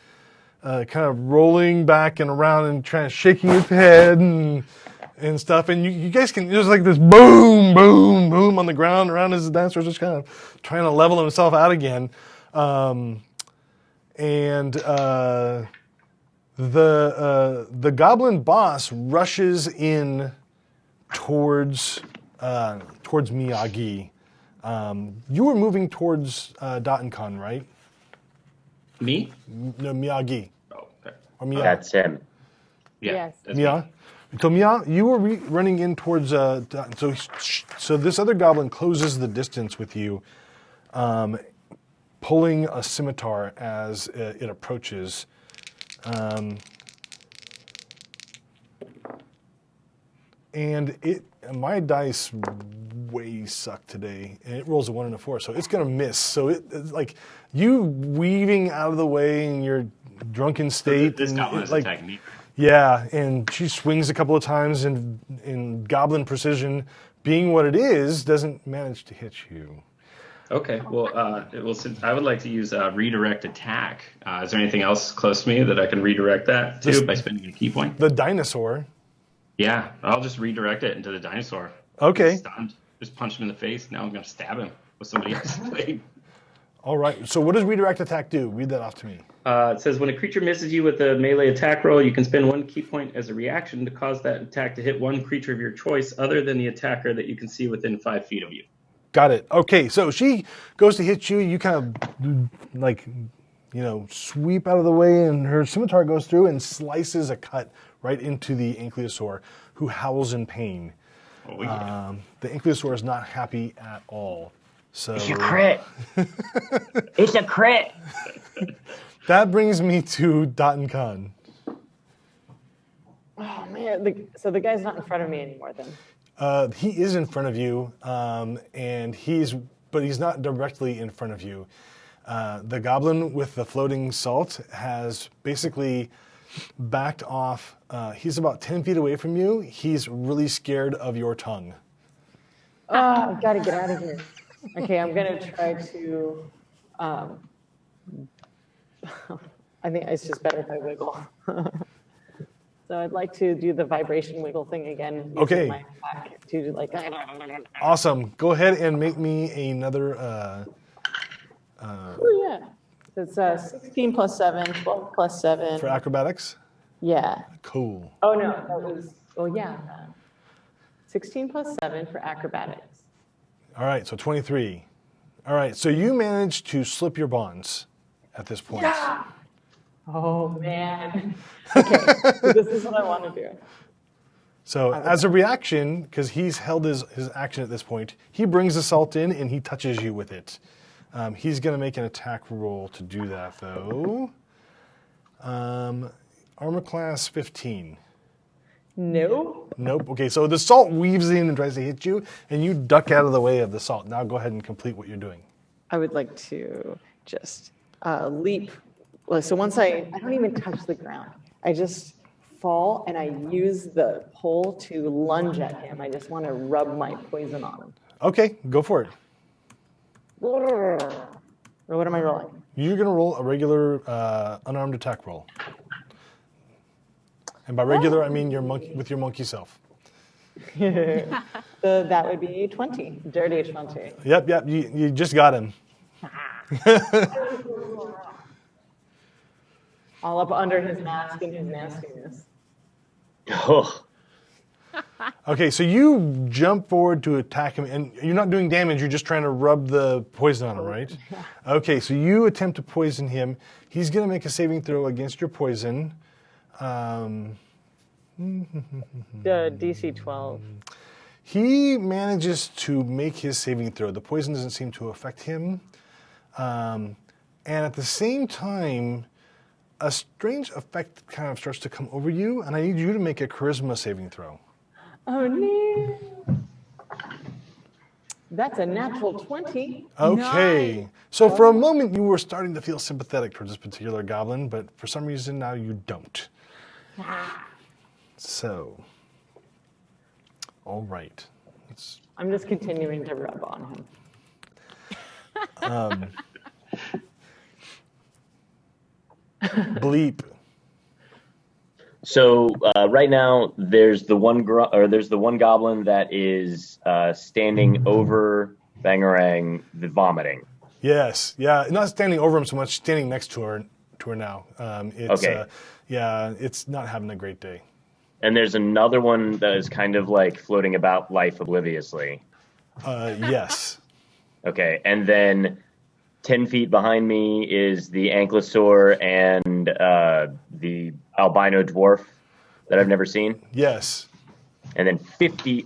Speaker 1: of rolling back and around and trying to shaking its head and stuff. And you guys can, there's like this boom, boom, boom on the ground around as the dinosaur's just kind of trying to level himself out again. The goblin boss rushes in towards Miyagi. You were moving towards Dottenkon, right?
Speaker 5: Me?
Speaker 1: No, Miyagi.
Speaker 5: Oh, okay.
Speaker 1: Or Miyagi.
Speaker 4: That's him.
Speaker 5: Yeah.
Speaker 3: Yes.
Speaker 5: That's
Speaker 1: Mia.
Speaker 5: me.
Speaker 1: So Mia, you were running in towards. So this other goblin closes the distance with you, pulling a scimitar as it approaches. And my dice way suck today, and it rolls a 1 and a 4, so it's gonna miss. So it's like you weaving out of the way in your drunken state.
Speaker 5: This
Speaker 1: and
Speaker 5: goblin is attacking me.
Speaker 1: Yeah, and she swings a couple of times, and in goblin precision, being what it is, doesn't manage to hit you.
Speaker 5: Okay, since I would like to use redirect attack. Is there anything else close to me that I can redirect that to by spending a key point?
Speaker 1: The dinosaur.
Speaker 5: Yeah, I'll just redirect it into the dinosaur.
Speaker 1: Okay.
Speaker 5: He's stunned. Just punch him in the face. Now I'm going to stab him with somebody else's blade.
Speaker 1: All right. So what does redirect attack do? Read that off to me.
Speaker 5: It says when a creature misses you with a melee attack roll, you can spend 1 key point as a reaction to cause that attack to hit one creature of your choice other than the attacker that you can see within 5 feet of you.
Speaker 1: Got it. Okay. So she goes to hit you. You kind of, sweep out of the way, and her scimitar goes through and slices a cut right into the Ankylosaur, who howls in pain.
Speaker 5: Oh, yeah.
Speaker 1: The Ankylosaur is not happy at all. So
Speaker 4: It's a crit. It's a crit.
Speaker 1: that brings me to Dottenkon.
Speaker 3: Oh man, so the guy's not in front of me anymore then.
Speaker 1: He is in front of you, but he's not directly in front of you. The goblin with the floating salt has basically backed off. He's about 10 feet away from you. He's really scared of your tongue.
Speaker 3: Oh, I've got to get out of here. Okay, I'm going to try to... I think it's just better if I wiggle. So I'd like to do the vibration wiggle thing again.
Speaker 1: Okay.
Speaker 3: My back to
Speaker 1: Awesome. Go ahead and make me another...
Speaker 3: oh, yeah. It's 16 plus 7, 12 plus 7.
Speaker 1: For acrobatics?
Speaker 3: Yeah.
Speaker 1: Cool.
Speaker 3: Oh, no, that was... Oh, yeah. 16 plus 7 for acrobatics.
Speaker 1: All right, so 23. All right, so you managed to slip your bonds at this point.
Speaker 3: Yeah. Oh, man. Okay, so this is what I want to do.
Speaker 1: So as a reaction, because he's held his action at this point, he brings the salt in and he touches you with it. He's going to make an attack roll to do that, though. Armor class 15.
Speaker 3: No.
Speaker 1: Nope. Okay, so the salt weaves in and tries to hit you, and you duck out of the way of the salt. Now go ahead and complete what you're doing.
Speaker 3: I would like to just leap. Well, so once I don't even touch the ground. I just fall and I use the pole to lunge at him. I just want to rub my poison on him.
Speaker 1: Okay, go for it.
Speaker 3: What am I rolling?
Speaker 1: You're going to roll a regular unarmed attack roll. And by regular, I mean your monkey self.
Speaker 3: So that would be 20. Dirty 20.
Speaker 1: Yep, you just got him.
Speaker 3: all up under his mask and his nastiness.
Speaker 4: Oh,
Speaker 1: Okay, so you jump forward to attack him, and you're not doing damage, you're just trying to rub the poison on him, right? Okay, so you attempt to poison him. He's going to make a saving throw against your poison.
Speaker 3: The DC 12.
Speaker 1: He manages to make his saving throw. The poison doesn't seem to affect him. And at the same time, a strange effect kind of starts to come over you, and I need you to make a charisma saving throw.
Speaker 3: Oh, no. That's a natural 20.
Speaker 1: Okay.
Speaker 2: Nice.
Speaker 1: So for a moment, you were starting to feel sympathetic towards this particular goblin, but for some reason now you don't. So, all right.
Speaker 3: I'm just continuing to rub on him.
Speaker 1: Bleep.
Speaker 4: so right now there's the one goblin that is standing over Bangarang, the vomiting.
Speaker 1: Yes. Yeah. Not standing over him so much, standing next to her now.
Speaker 4: Okay.
Speaker 1: Yeah, it's not having a great day.
Speaker 4: And there's another one that is kind of like floating about life obliviously.
Speaker 1: Yes.
Speaker 4: Okay, and then 10 feet behind me is the ankylosaur and the albino dwarf that I've never seen.
Speaker 1: Yes.
Speaker 4: And then 40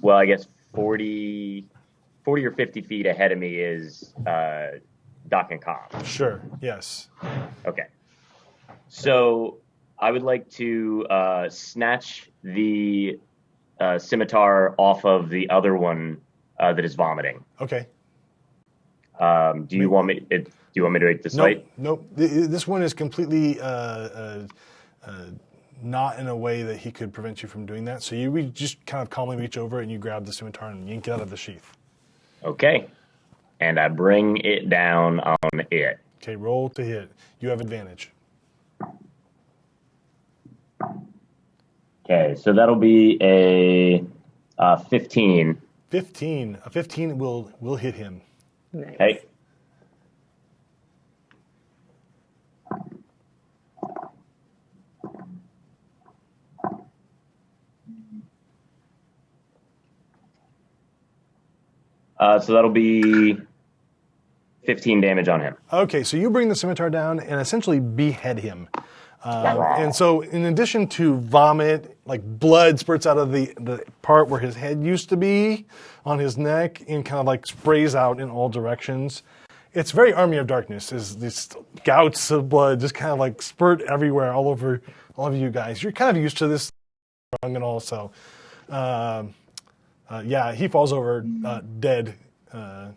Speaker 4: or 50 feet ahead of me is Doc and Cobb.
Speaker 1: Sure. Yes.
Speaker 4: Okay. So I would like to snatch the scimitar off of the other one that is vomiting.
Speaker 1: Okay.
Speaker 4: Do you want me to make this fight?
Speaker 1: Nope. This one is completely not in a way that he could prevent you from doing that. So you just kind of calmly reach over and you grab the scimitar and yank it out of the sheath.
Speaker 4: Okay. And I bring it down on it.
Speaker 1: Okay, roll to hit. You have advantage.
Speaker 4: Okay, so that'll be a 15.
Speaker 1: 15. A 15 will hit him.
Speaker 3: Nice.
Speaker 4: Okay. So that'll be 15 damage on him.
Speaker 1: Okay, so you bring the scimitar down and essentially behead him. And so in addition to vomit, like blood spurts out of the part where his head used to be on his neck and kind of like sprays out in all directions. It's very Army of Darkness, is these gouts of blood just kind of like spurt everywhere all over all of you guys. You're kind of used to this and all, so yeah, he falls over dead.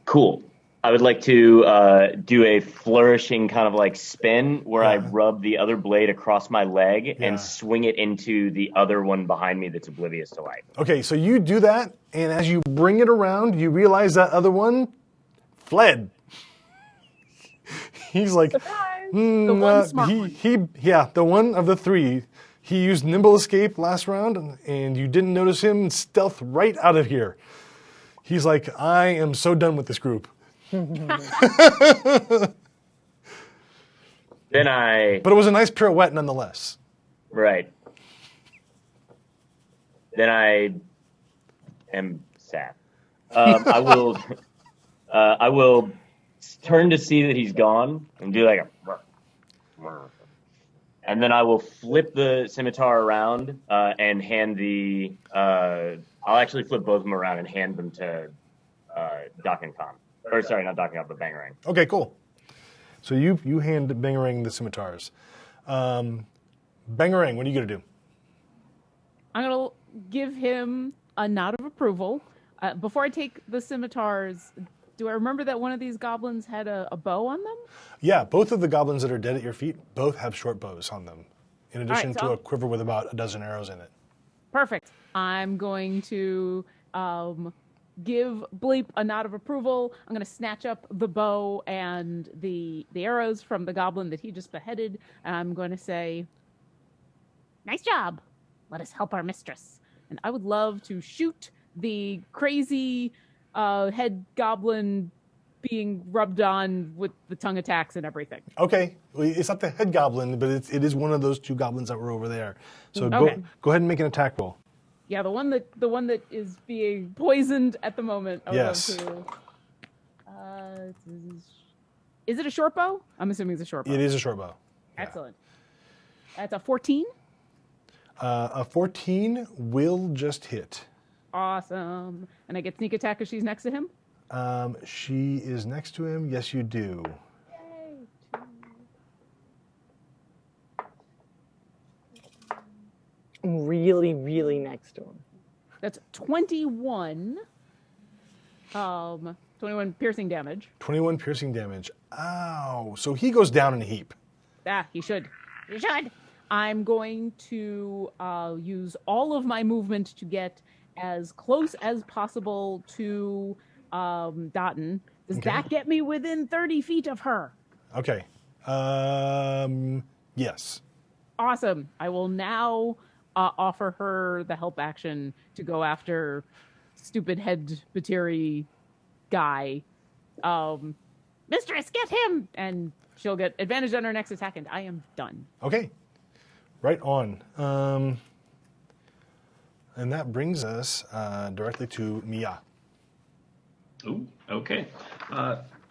Speaker 4: Cool. I would like to do a flourishing kind of like spin where I rub the other blade across my leg and swing it into the other one behind me that's oblivious to life.
Speaker 1: Okay, so you do that, and as you bring it around, you realize that other one fled. He's like,
Speaker 2: The one smart one.
Speaker 1: yeah, the one of the three. He used nimble escape last round, and you didn't notice him stealth right out of here. He's like, I am so done with this group.
Speaker 4: Then
Speaker 1: But it was a nice pirouette nonetheless.
Speaker 4: Right. Then I am sad. I will turn to see that he's gone and do like a, and then I will flip the scimitar around and hand the. I'll actually flip both of them around and hand them to Doc and Con. Or sorry, not Doc and Con, but Bangarang.
Speaker 1: Okay, cool. So you hand Bangarang the scimitars. Bangarang, what are you going to do?
Speaker 2: I'm going to give him a nod of approval. Before I take the scimitars, do I remember that one of these goblins had a bow on them?
Speaker 1: Yeah, both of the goblins that are dead at your feet both have short bows on them, in addition to a quiver with about a dozen arrows in it.
Speaker 2: Perfect. I'm going to give Bleep a nod of approval. I'm going to snatch up the bow and the arrows from the goblin that he just beheaded, and I'm going to say, "Nice job. Let us help our mistress." And I would love to shoot the crazy head goblin being rubbed on with the tongue attacks and everything.
Speaker 1: Okay, well, it's not the head goblin, but it is one of those two goblins that were over there. So
Speaker 2: Okay.
Speaker 1: go ahead and make an attack roll.
Speaker 2: Yeah, the one that is being poisoned at the moment.
Speaker 1: Yes.
Speaker 2: Is it a short bow? I'm assuming it's a short bow.
Speaker 1: It is a short bow.
Speaker 2: Excellent. That's a 14.
Speaker 1: A 14 will just hit.
Speaker 2: Awesome. And I get sneak attack if she's next to him?
Speaker 1: She is next to him. Yes, you do.
Speaker 3: Really, really next to him.
Speaker 2: That's 21. 21 piercing damage.
Speaker 1: 21 piercing damage. Ow. So he goes down in a heap.
Speaker 2: He should. He should. I'm going to use all of my movement to get as close as possible to Dotton. Does that get me within 30 feet of her?
Speaker 1: Okay. Yes.
Speaker 2: Awesome. I will now offer her the help action to go after stupid head Batiri guy. Mistress, get him! And she'll get advantage on her next attack, and I am done.
Speaker 1: Okay. Right on. And that brings us directly to Mia.
Speaker 5: Ooh, okay.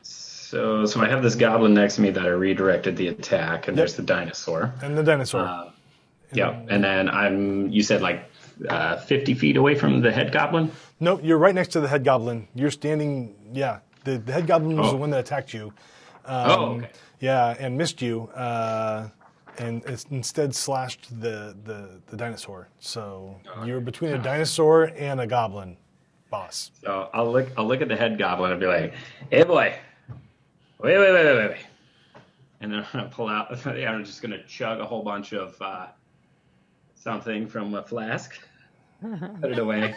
Speaker 5: So I have this goblin next to me that I redirected the attack, and there's the dinosaur.
Speaker 1: And the dinosaur.
Speaker 5: Yeah, and then you said like 50 feet away from the head goblin?
Speaker 1: Nope, you're right next to the head goblin. You're standing, the head goblin was the one that attacked you.
Speaker 5: Okay.
Speaker 1: Yeah, and missed you, and instead slashed the dinosaur. So you're between a dinosaur and a goblin boss.
Speaker 5: So I'll look at the head goblin and be like, "Hey boy, wait," and then I'm gonna pull out. I'm just gonna chug a whole bunch of something from a flask, put it away,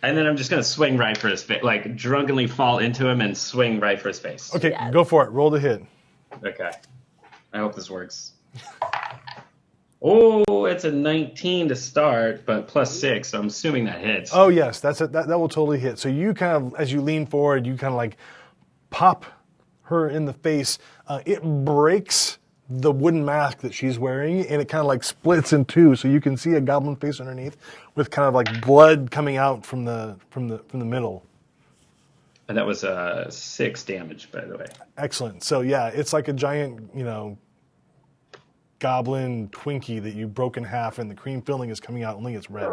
Speaker 5: and then I'm just gonna swing right for his face, like drunkenly fall into him and swing right for his face.
Speaker 1: Okay, Go for it. Roll the hit.
Speaker 5: Okay. I hope this works. Oh, it's a 19 to start, but +6. So I'm assuming that hits.
Speaker 1: Oh yes, that will totally hit. So you kind of, as you lean forward, you kind of like pop her in the face. It breaks the wooden mask that she's wearing, and it kind of like splits in two. So you can see a goblin face underneath, with kind of like blood coming out from the middle.
Speaker 5: And that was 6 damage, by the way.
Speaker 1: Excellent. So yeah, it's like a giant, goblin Twinkie that you broke in half, and the cream filling is coming out, only it's red.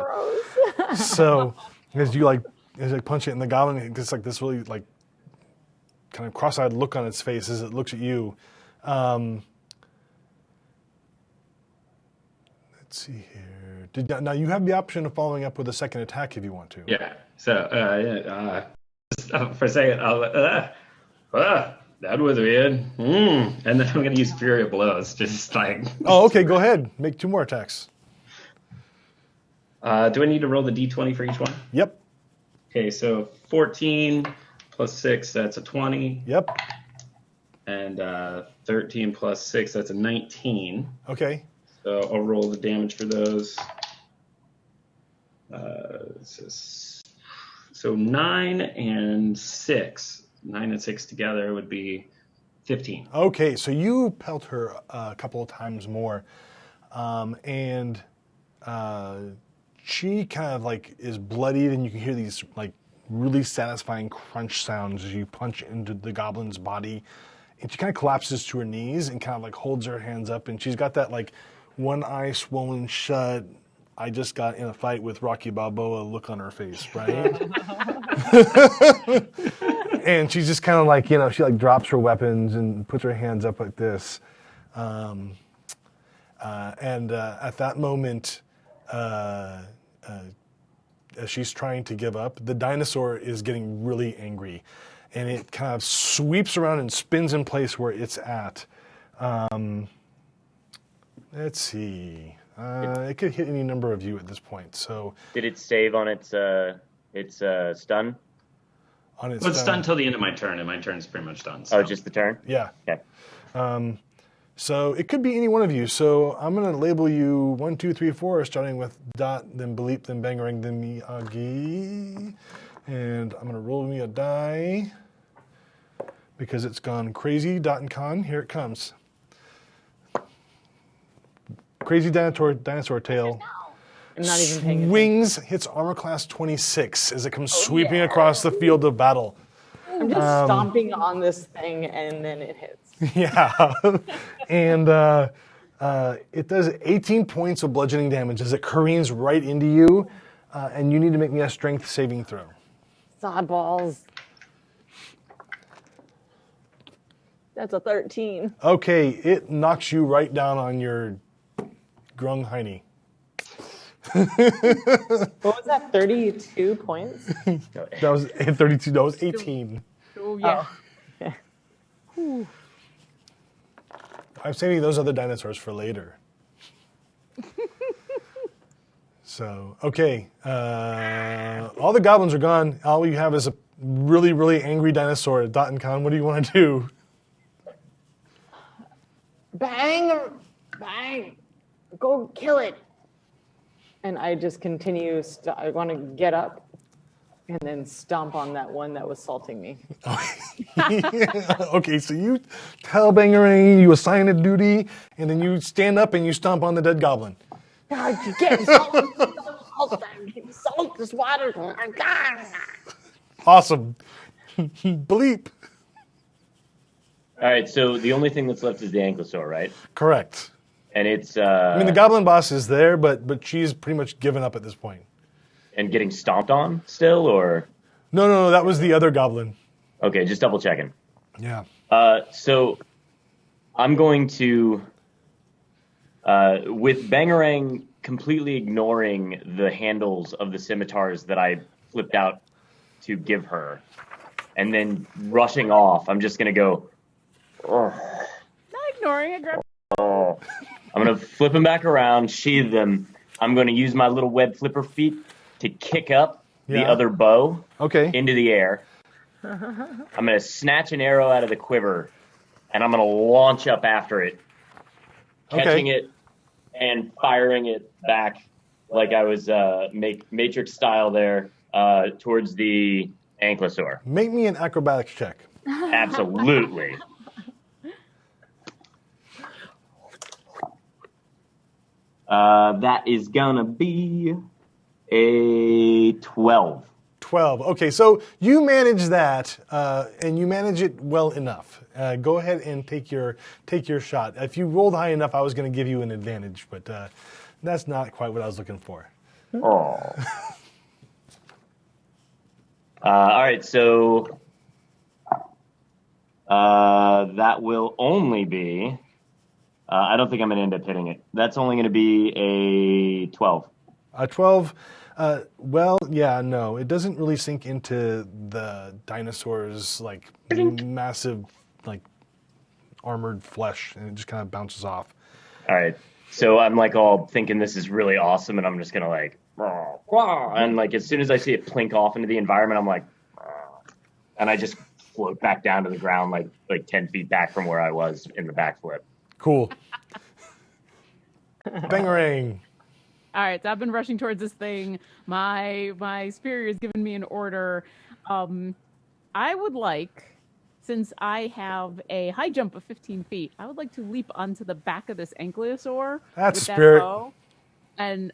Speaker 1: So as you punch it, and the goblin gets like this really like kind of cross-eyed look on its face as it looks at you. Let's see here. Now you have the option of following up with a second attack if you want to.
Speaker 5: Yeah. So for a second, that was weird. And then I'm going to use Fury of Blows, just like...
Speaker 1: Oh, okay, go ahead. Make 2 more attacks.
Speaker 5: Do I need to roll the d20 for each one?
Speaker 1: Yep.
Speaker 5: Okay, so 14 plus 6, that's a 20.
Speaker 1: Yep.
Speaker 5: And 13 plus 6, that's a 19.
Speaker 1: Okay.
Speaker 5: So I'll roll the damage for those. So 9 and 6. 9 and 6 together would be 15.
Speaker 1: Okay, so you pelt her a couple of times more, and she kind of like is bloodied, and you can hear these like really satisfying crunch sounds as you punch into the goblin's body, and she kind of collapses to her knees and kind of like holds her hands up, and she's got that like one eye swollen shut, I just got in a fight with Rocky Balboa look on her face, right? And she's just kind of like, she like drops her weapons and puts her hands up like this. And at that moment, as she's trying to give up, the dinosaur is getting really angry. And it kind of sweeps around and spins in place where it's at. Let's see. It could hit any number of you at this point. So
Speaker 4: did it save on its stun?
Speaker 1: On its
Speaker 5: Well, it's done till the end of my turn, and my turn's pretty much done. So.
Speaker 4: Oh, just the turn?
Speaker 1: Yeah.
Speaker 4: Okay.
Speaker 1: So it could be any one of you. So I'm going to label you 1, 2, 3, 4, starting with Dot, then Bleep, then Bangarang, then Miyagi. And I'm going to roll me a die. because it's gone crazy. Con, here it comes. Crazy dinosaur tail.
Speaker 3: I'm not even paying attention.
Speaker 1: Swings, hits armor class 26 as it comes sweeping across the field of battle.
Speaker 3: I'm just stomping on this thing and then it hits.
Speaker 1: Yeah. And it does 18 points of bludgeoning damage as it careens right into you, and you need to make me a strength saving throw.
Speaker 3: Sod balls. That's a 13.
Speaker 1: Okay, it knocks you right down on your Grung Heine.
Speaker 3: What was that? 32 points?
Speaker 1: That was 32. That was 18.
Speaker 2: Oh, yeah.
Speaker 3: Okay.
Speaker 1: I'm saving those other dinosaurs for later. So, okay. All the goblins are gone. All you have is a really, really angry dinosaur. Con, what do you want to do?
Speaker 3: Bang! Bang! Go kill it! And I just continue. I want to get up and then stomp on that one that was salting me.
Speaker 1: Okay, so you tell Bangarang, you assign a duty, and then you stand up and you stomp on the dead goblin.
Speaker 3: Get salt! Salt this water!
Speaker 1: Awesome. Bleep.
Speaker 4: All right, so the only thing that's left is the ankylosaur, right?
Speaker 1: Correct.
Speaker 4: And it's
Speaker 1: I mean, the goblin boss is there, but she's pretty much given up at this point.
Speaker 4: and getting stomped on still, or
Speaker 1: No, that was the other goblin.
Speaker 4: okay, just double checking.
Speaker 1: Yeah.
Speaker 4: So I'm going to, with Bangarang completely ignoring the handles of the scimitars that I flipped out to give her, and then rushing off, I'm just going to go,
Speaker 2: Not ignoring it.
Speaker 4: I'm going to flip them back around, sheathe them. I'm going to use my little web flipper feet to kick up the other bow into the air. I'm going to snatch an arrow out of the quiver, and I'm going to launch up after it, catching it and firing it back like I was Matrix style there towards the ankylosaur.
Speaker 1: Make me an acrobatics check.
Speaker 4: Absolutely. That is going to be a 12.
Speaker 1: 12. Okay, so you manage that, and you manage it well enough. Go ahead and take your shot. If you rolled high enough, I was going to give you an advantage, but that's not quite what I was looking for.
Speaker 4: Oh. All right, so that will only be. I don't think I'm going to end up hitting it. That's only going to be a 12.
Speaker 1: A 12. Well, yeah, no, it doesn't really sink into the dinosaur's like massive, like armored flesh, and it just kind of bounces off.
Speaker 4: All right, so I'm like all thinking this is really awesome, and I'm just gonna like, and like as soon as I see it plink off into the environment, I'm like, and I just float back down to the ground like 10 feet back from where I was in the backflip.
Speaker 1: Cool. Bangarang.
Speaker 2: All right, so I've been rushing towards this thing. My superior has given me an order. I would like, since I have a high jump of 15 feet, I would like to leap onto the back of this ankylosaur.
Speaker 1: That's
Speaker 2: with
Speaker 1: spirit.
Speaker 2: That bow. And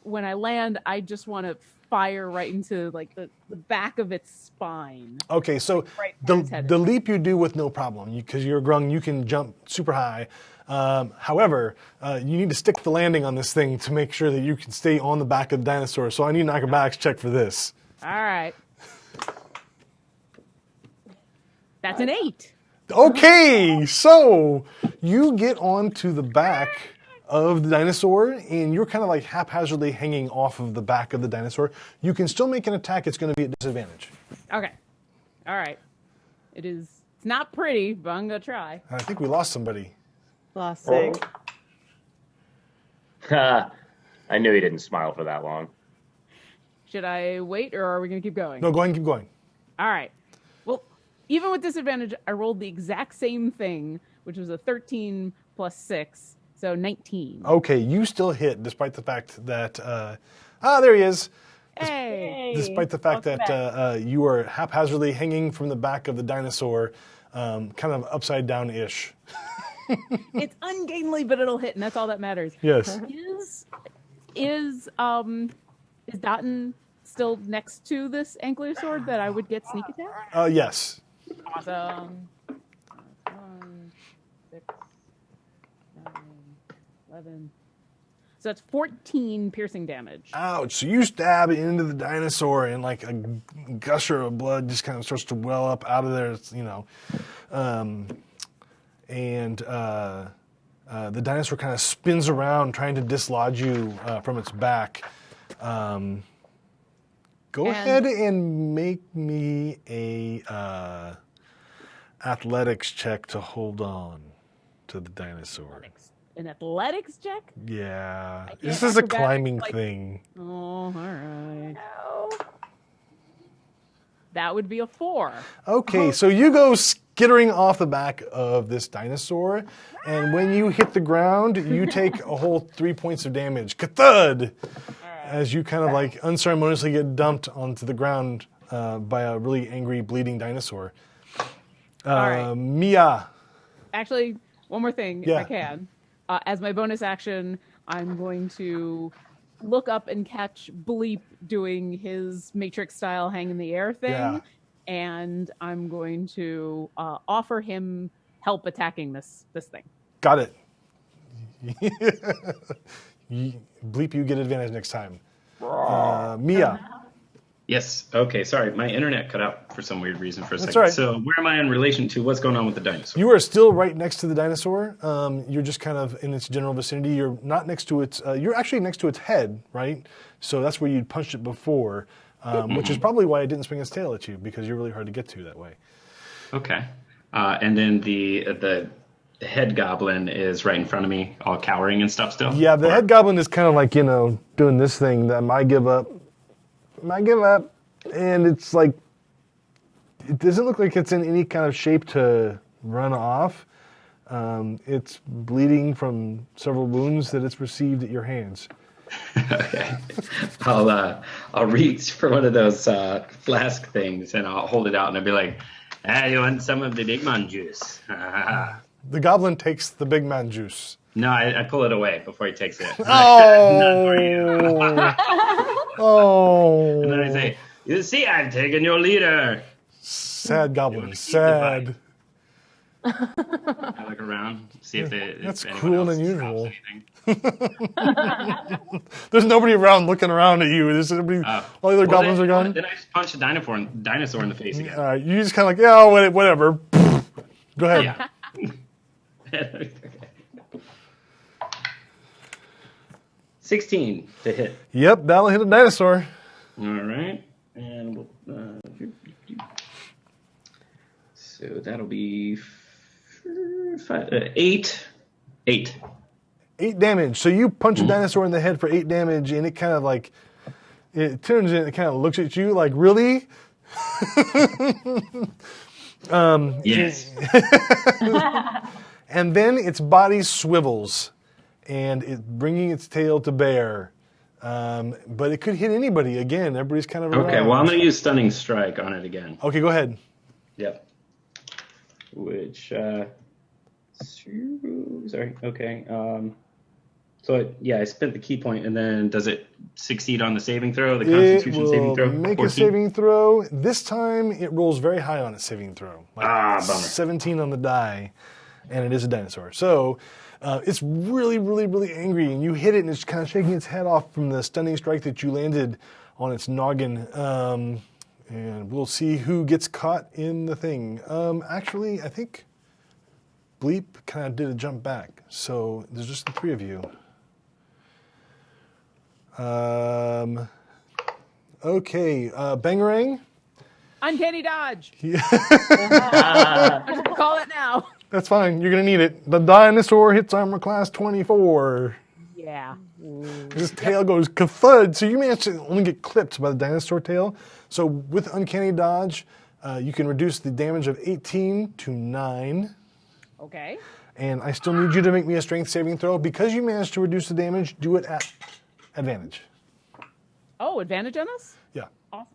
Speaker 2: when I land, I just want to fire right into like the back of its spine.
Speaker 1: Okay, so
Speaker 2: Right,
Speaker 1: the leap you do with no problem, because you're a grung, you can jump super high. However, you need to stick the landing on this thing to make sure that you can stay on the back of the dinosaur. So I need an acrobatics check for this.
Speaker 2: All right. That's an 8.
Speaker 1: Okay, so you get onto the back of the dinosaur, and you're kind of like haphazardly hanging off of the back of the dinosaur. You can still make an attack. It's going to be at disadvantage.
Speaker 2: Okay. All right. It's not pretty, but I'm going to try.
Speaker 1: I think we lost somebody.
Speaker 3: Lost Sig.
Speaker 4: I knew he didn't smile for that long.
Speaker 2: Should I wait, or are we going to keep going?
Speaker 1: No, go ahead and keep going.
Speaker 2: All right. Well, even with disadvantage, I rolled the exact same thing, which was a 13 plus 6, so 19.
Speaker 1: Okay, you still hit, despite the fact that... there he is.
Speaker 2: Hey!
Speaker 1: Despite the fact that you are haphazardly hanging from the back of the dinosaur, kind of upside down-ish.
Speaker 2: It's ungainly, but it'll hit, and that's all that matters.
Speaker 1: Yes.
Speaker 2: Is Dotton still next to this angler sword that I would get sneak attack?
Speaker 1: Yes.
Speaker 2: Awesome. 1, 6, 9, 11. So that's 14 piercing damage.
Speaker 1: Ouch. So you stab into the dinosaur and like a gusher of blood just kind of starts to well up out of there, you know. The dinosaur kind of spins around trying to dislodge you from its back. Go ahead and make me a athletics check to hold on to the dinosaur.
Speaker 2: An athletics check?
Speaker 1: Yeah.
Speaker 2: can't
Speaker 1: This is a
Speaker 2: acrobatics,
Speaker 1: climbing
Speaker 2: like-
Speaker 1: thing.
Speaker 2: Oh, all right. That would be a 4.
Speaker 1: Okay, so you go skittering off the back of this dinosaur, and when you hit the ground, you take a whole 3 points of damage. Ka-thud! As you kind of like unceremoniously get dumped onto the ground by a really angry, bleeding dinosaur.
Speaker 2: right.
Speaker 1: Mia.
Speaker 2: Actually, one more thing,
Speaker 1: Yeah.
Speaker 2: if I can. As my bonus action, I'm going to look up and catch Bleep doing his Matrix-style hang in the air thing,
Speaker 1: Yeah.
Speaker 2: and I'm going to offer him help attacking this thing.
Speaker 1: Got it. Bleep, you get advantage next time. Mia.
Speaker 5: Yes. Okay. Sorry, my internet cut out for some weird reason for a
Speaker 1: That's
Speaker 5: second.
Speaker 1: all right.
Speaker 5: So where am I in relation to what's going on with the dinosaur?
Speaker 1: You are still right next to the dinosaur. You're just kind of in its general vicinity. You're not next to its. You're actually next to its head, right? So that's where you'd punched it before, which is probably why it didn't swing its tail at you, because you're really hard to get to that way.
Speaker 5: Okay. And then the head goblin is right in front of me, all cowering and stuff still?
Speaker 1: Yeah, the head goblin is kind of like, doing this thing that might give up. And it's like, it doesn't look like it's in any kind of shape to run off. It's bleeding from several wounds that it's received at your hands.
Speaker 5: Okay. I'll reach for one of those flask things and I'll hold it out and I'll be like, you want some of the big man juice?
Speaker 1: The goblin takes the big man juice.
Speaker 5: No, I pull it away before he takes it.
Speaker 1: Oh.
Speaker 5: And then I say, you see, I've taken your leader.
Speaker 1: Sad goblin,
Speaker 5: Keep the
Speaker 1: sad.
Speaker 5: I look around, see if
Speaker 1: That's
Speaker 5: if
Speaker 1: cruel
Speaker 5: anyone
Speaker 1: and
Speaker 5: else
Speaker 1: unusual.
Speaker 5: drops anything.
Speaker 1: There's nobody around looking around at you. There's nobody, all the other goblins are gone.
Speaker 5: Then I just punch the dinosaur in the face again.
Speaker 1: All right, you just kind of like, whatever. Go ahead.
Speaker 5: Yeah. Okay. 16 to hit.
Speaker 1: Yep, that'll hit a dinosaur.
Speaker 5: All right. And so that'll be 8. 8.
Speaker 1: 8 damage. So you punch a dinosaur in the head for 8 damage, and it kind of like, it turns and it kind of looks at you like, really?
Speaker 5: Yes.
Speaker 1: And then its body swivels, and it's bringing its tail to bear. But it could hit anybody again. Everybody's kind of
Speaker 5: Okay,
Speaker 1: around.
Speaker 5: well, I'm going to use Stunning Strike on it again.
Speaker 1: Okay, go ahead.
Speaker 5: Yep. Which, sorry, okay. I spent the key point, and then does it succeed on the saving throw, the
Speaker 1: It
Speaker 5: Constitution
Speaker 1: will
Speaker 5: saving throw?
Speaker 1: make
Speaker 5: 14?
Speaker 1: a saving throw. This time it rolls very high on its saving throw.
Speaker 5: Bummer.
Speaker 1: 17 on the die, and it is a dinosaur. So it's really, really, really angry, and you hit it, and it's kind of shaking its head off from the stunning strike that you landed on its noggin. And we'll see who gets caught in the thing. Actually, I think Bleep kind of did a jump back, so there's just the 3 of you. Okay, Bangarang.
Speaker 2: Uncanny dodge.
Speaker 1: Yeah.
Speaker 2: Call it now.
Speaker 1: That's fine. You're going to need it. The dinosaur hits armor class 24.
Speaker 2: Yeah.
Speaker 1: His tail goes ka-thud, so you manage to only get clipped by the dinosaur tail. So with Uncanny Dodge, you can reduce the damage of 18 to 9.
Speaker 2: Okay.
Speaker 1: And I still need you to make me a strength saving throw. Because you managed to reduce the damage, do it at advantage.
Speaker 2: Oh, advantage on us?
Speaker 1: Yeah.
Speaker 2: Awesome.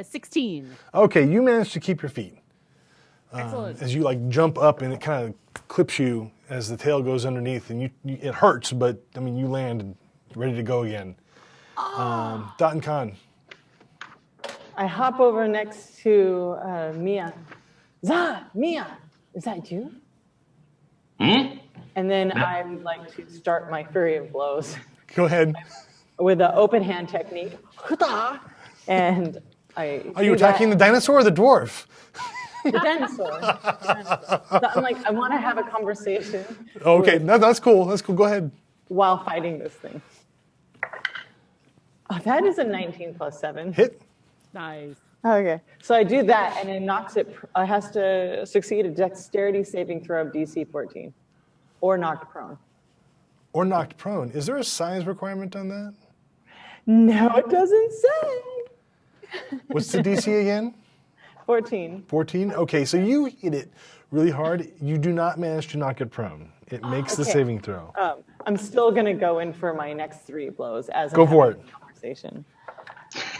Speaker 2: 16.
Speaker 1: Okay, you managed to keep your feet.
Speaker 2: Excellent.
Speaker 1: As you like jump up and it kind of clips you as the tail goes underneath, and it hurts, but I mean you land and you're ready to go again. Dot and Con.
Speaker 3: I hop over next to Mia. Mia, is that you?
Speaker 5: Hmm?
Speaker 3: And then I would like to start my flurry of blows
Speaker 1: Go ahead.
Speaker 3: with the open hand technique. And I.
Speaker 1: Are you attacking the dinosaur or the dwarf?
Speaker 3: the dinosaur? So I'm like, I want to have a conversation
Speaker 1: Okay, no, that's cool. That's cool. Go ahead.
Speaker 3: while fighting this thing. Oh, that is a 19 plus 7.
Speaker 1: Hit.
Speaker 2: Nice.
Speaker 3: Okay, so I do that, and it knocks it. I has to succeed a dexterity saving throw of DC 14, or knocked prone.
Speaker 1: Or knocked prone. Is there a size requirement on that?
Speaker 3: No, it doesn't say.
Speaker 1: What's the DC again?
Speaker 3: 14.
Speaker 1: 14? Okay, so you hit it really hard. You do not manage to knock it prone. It makes the
Speaker 3: Okay.
Speaker 1: saving throw.
Speaker 3: I'm still gonna go in for my next 3 blows as
Speaker 1: Go
Speaker 3: I'm
Speaker 1: for
Speaker 3: having a conversation.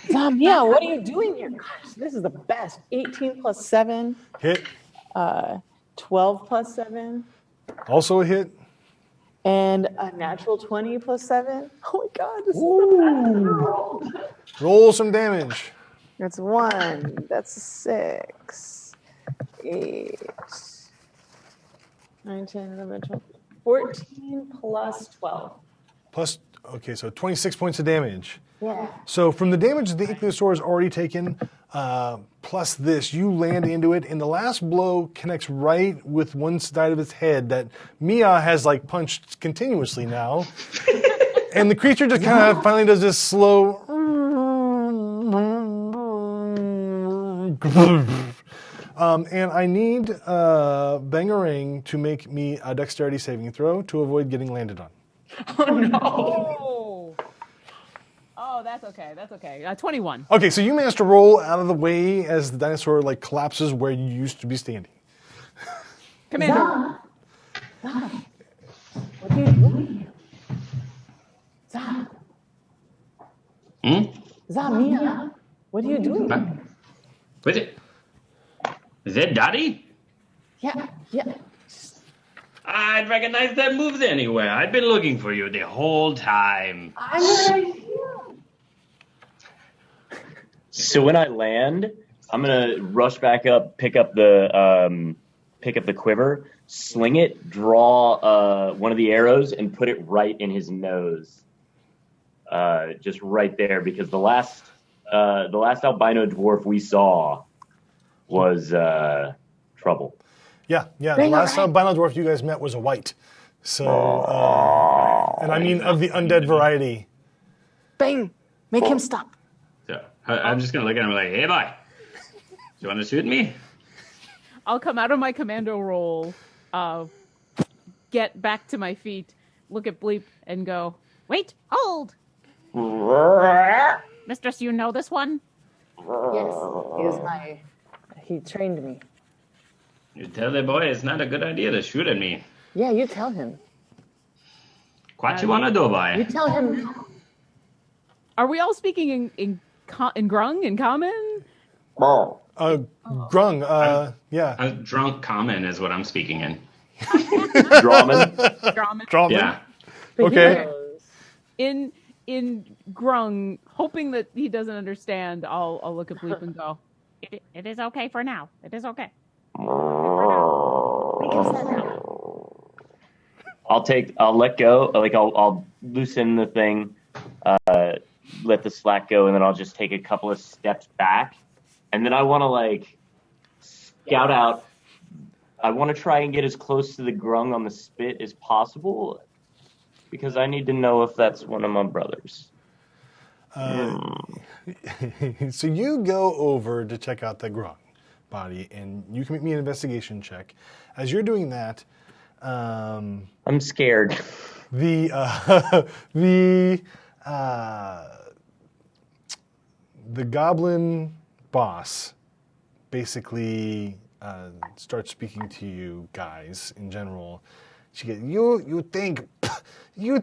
Speaker 3: Yeah, what are you doing here? Gosh, this is the best. 18 plus 7,
Speaker 1: Hit.
Speaker 3: 12 plus 7,
Speaker 1: Also a hit.
Speaker 3: and a natural 20 plus 7. Oh my God, this is the best.
Speaker 1: Roll some damage.
Speaker 3: That's 1. That's 6. 8. 9, 10, 11, 12. 14 plus 12.
Speaker 1: Plus, okay, so 26 points of damage.
Speaker 3: Yeah.
Speaker 1: So from the damage the Ichthyosaur has already taken, plus this, you land into it, and the last blow connects right with one side of its head that Mia has like punched continuously now. And the creature just kind of finally does this slow. And I need Bangarang to make me a dexterity saving throw to avoid getting landed on.
Speaker 2: Oh. Oh, that's okay. That's okay. 21.
Speaker 1: Okay, so you managed to roll out of the way as the dinosaur like collapses where you used to be standing.
Speaker 2: Commander.
Speaker 3: What are you doing? Mia, what are you doing?
Speaker 5: What is it? Is that Daddy?
Speaker 3: Yeah.
Speaker 5: I'd recognize that move anywhere. I've been looking for you the whole time.
Speaker 3: I'm right here.
Speaker 4: So when I land, I'm gonna rush back up, pick up the quiver, sling it, draw one of the arrows, and put it right in his nose, just right there, because the last albino dwarf we saw was trouble.
Speaker 1: Yeah. The last albino dwarf you guys met was a white. So, and I mean of the undead variety.
Speaker 3: Bang! Make him stop.
Speaker 5: So I'm just gonna look at him like, hey, boy, you want to shoot me?
Speaker 2: I'll come out of my commando role, get back to my feet, look at Bleep, and go, wait, hold! Mistress, you know this one?
Speaker 3: Yes, he trained me.
Speaker 5: You tell the boy it's not a good idea to shoot at me.
Speaker 3: Yeah, you tell him.
Speaker 5: What you wanna do,
Speaker 3: You
Speaker 5: boy?
Speaker 3: tell him.
Speaker 2: Are we all speaking in Grung, in common?
Speaker 1: Grung, yeah.
Speaker 5: A drunk common is what I'm speaking in.
Speaker 4: Drawman.
Speaker 2: Grumman.
Speaker 5: Yeah.
Speaker 1: Okay.
Speaker 2: In Grung, hoping that he doesn't understand, I'll look at Bleep and go, it is okay for now. It is okay.
Speaker 4: I'll let go. Like I'll loosen the thing, let the slack go, and then I'll just take a couple of steps back, and then I want to like scout out. I want to try and get as close to the grung on the spit as possible, because I need to know if that's one of my brothers.
Speaker 1: So you go over to check out the grung body, and you can make me an investigation check. As you're doing that,
Speaker 4: I'm scared.
Speaker 1: the goblin boss basically starts speaking to you guys in general. She goes, you think you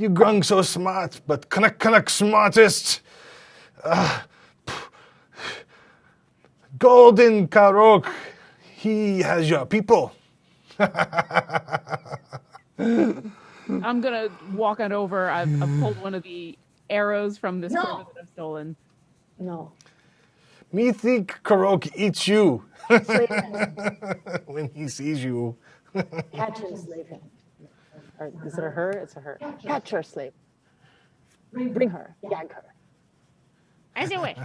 Speaker 1: grung so smart, but Canuck smartest. Golden Karok, he has your people.
Speaker 2: I'm gonna walk on over. I've pulled one of the arrows from this quiver that I've stolen.
Speaker 3: No.
Speaker 1: Me think Karok eats you
Speaker 3: Slave him.
Speaker 1: when he sees you.
Speaker 3: Catch and slave him. Or is it a her? It's a her. Catch her, slave. Bring her. Gag her.
Speaker 2: As you wish.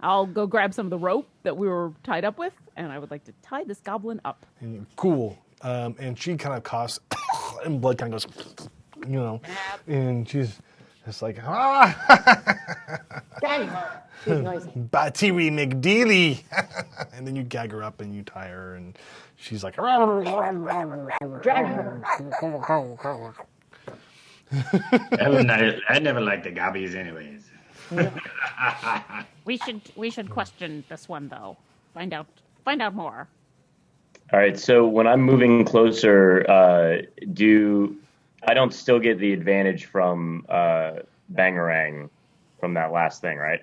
Speaker 2: I'll go grab some of the rope that we were tied up with, and I would like to tie this goblin up.
Speaker 1: And cool. And she kind of coughs, and blood kind of goes, you know, and she's just like,
Speaker 3: Gag her. She's noisy.
Speaker 1: Batiri McDeely. And then you gag her up and you tie her, and she's like,
Speaker 3: Drag her.
Speaker 5: I never liked the gobbies anyways.
Speaker 2: We should question this one though. Find out more.
Speaker 4: All right, so when I'm moving closer, I don't still get the advantage from Bangarang from that last thing, right?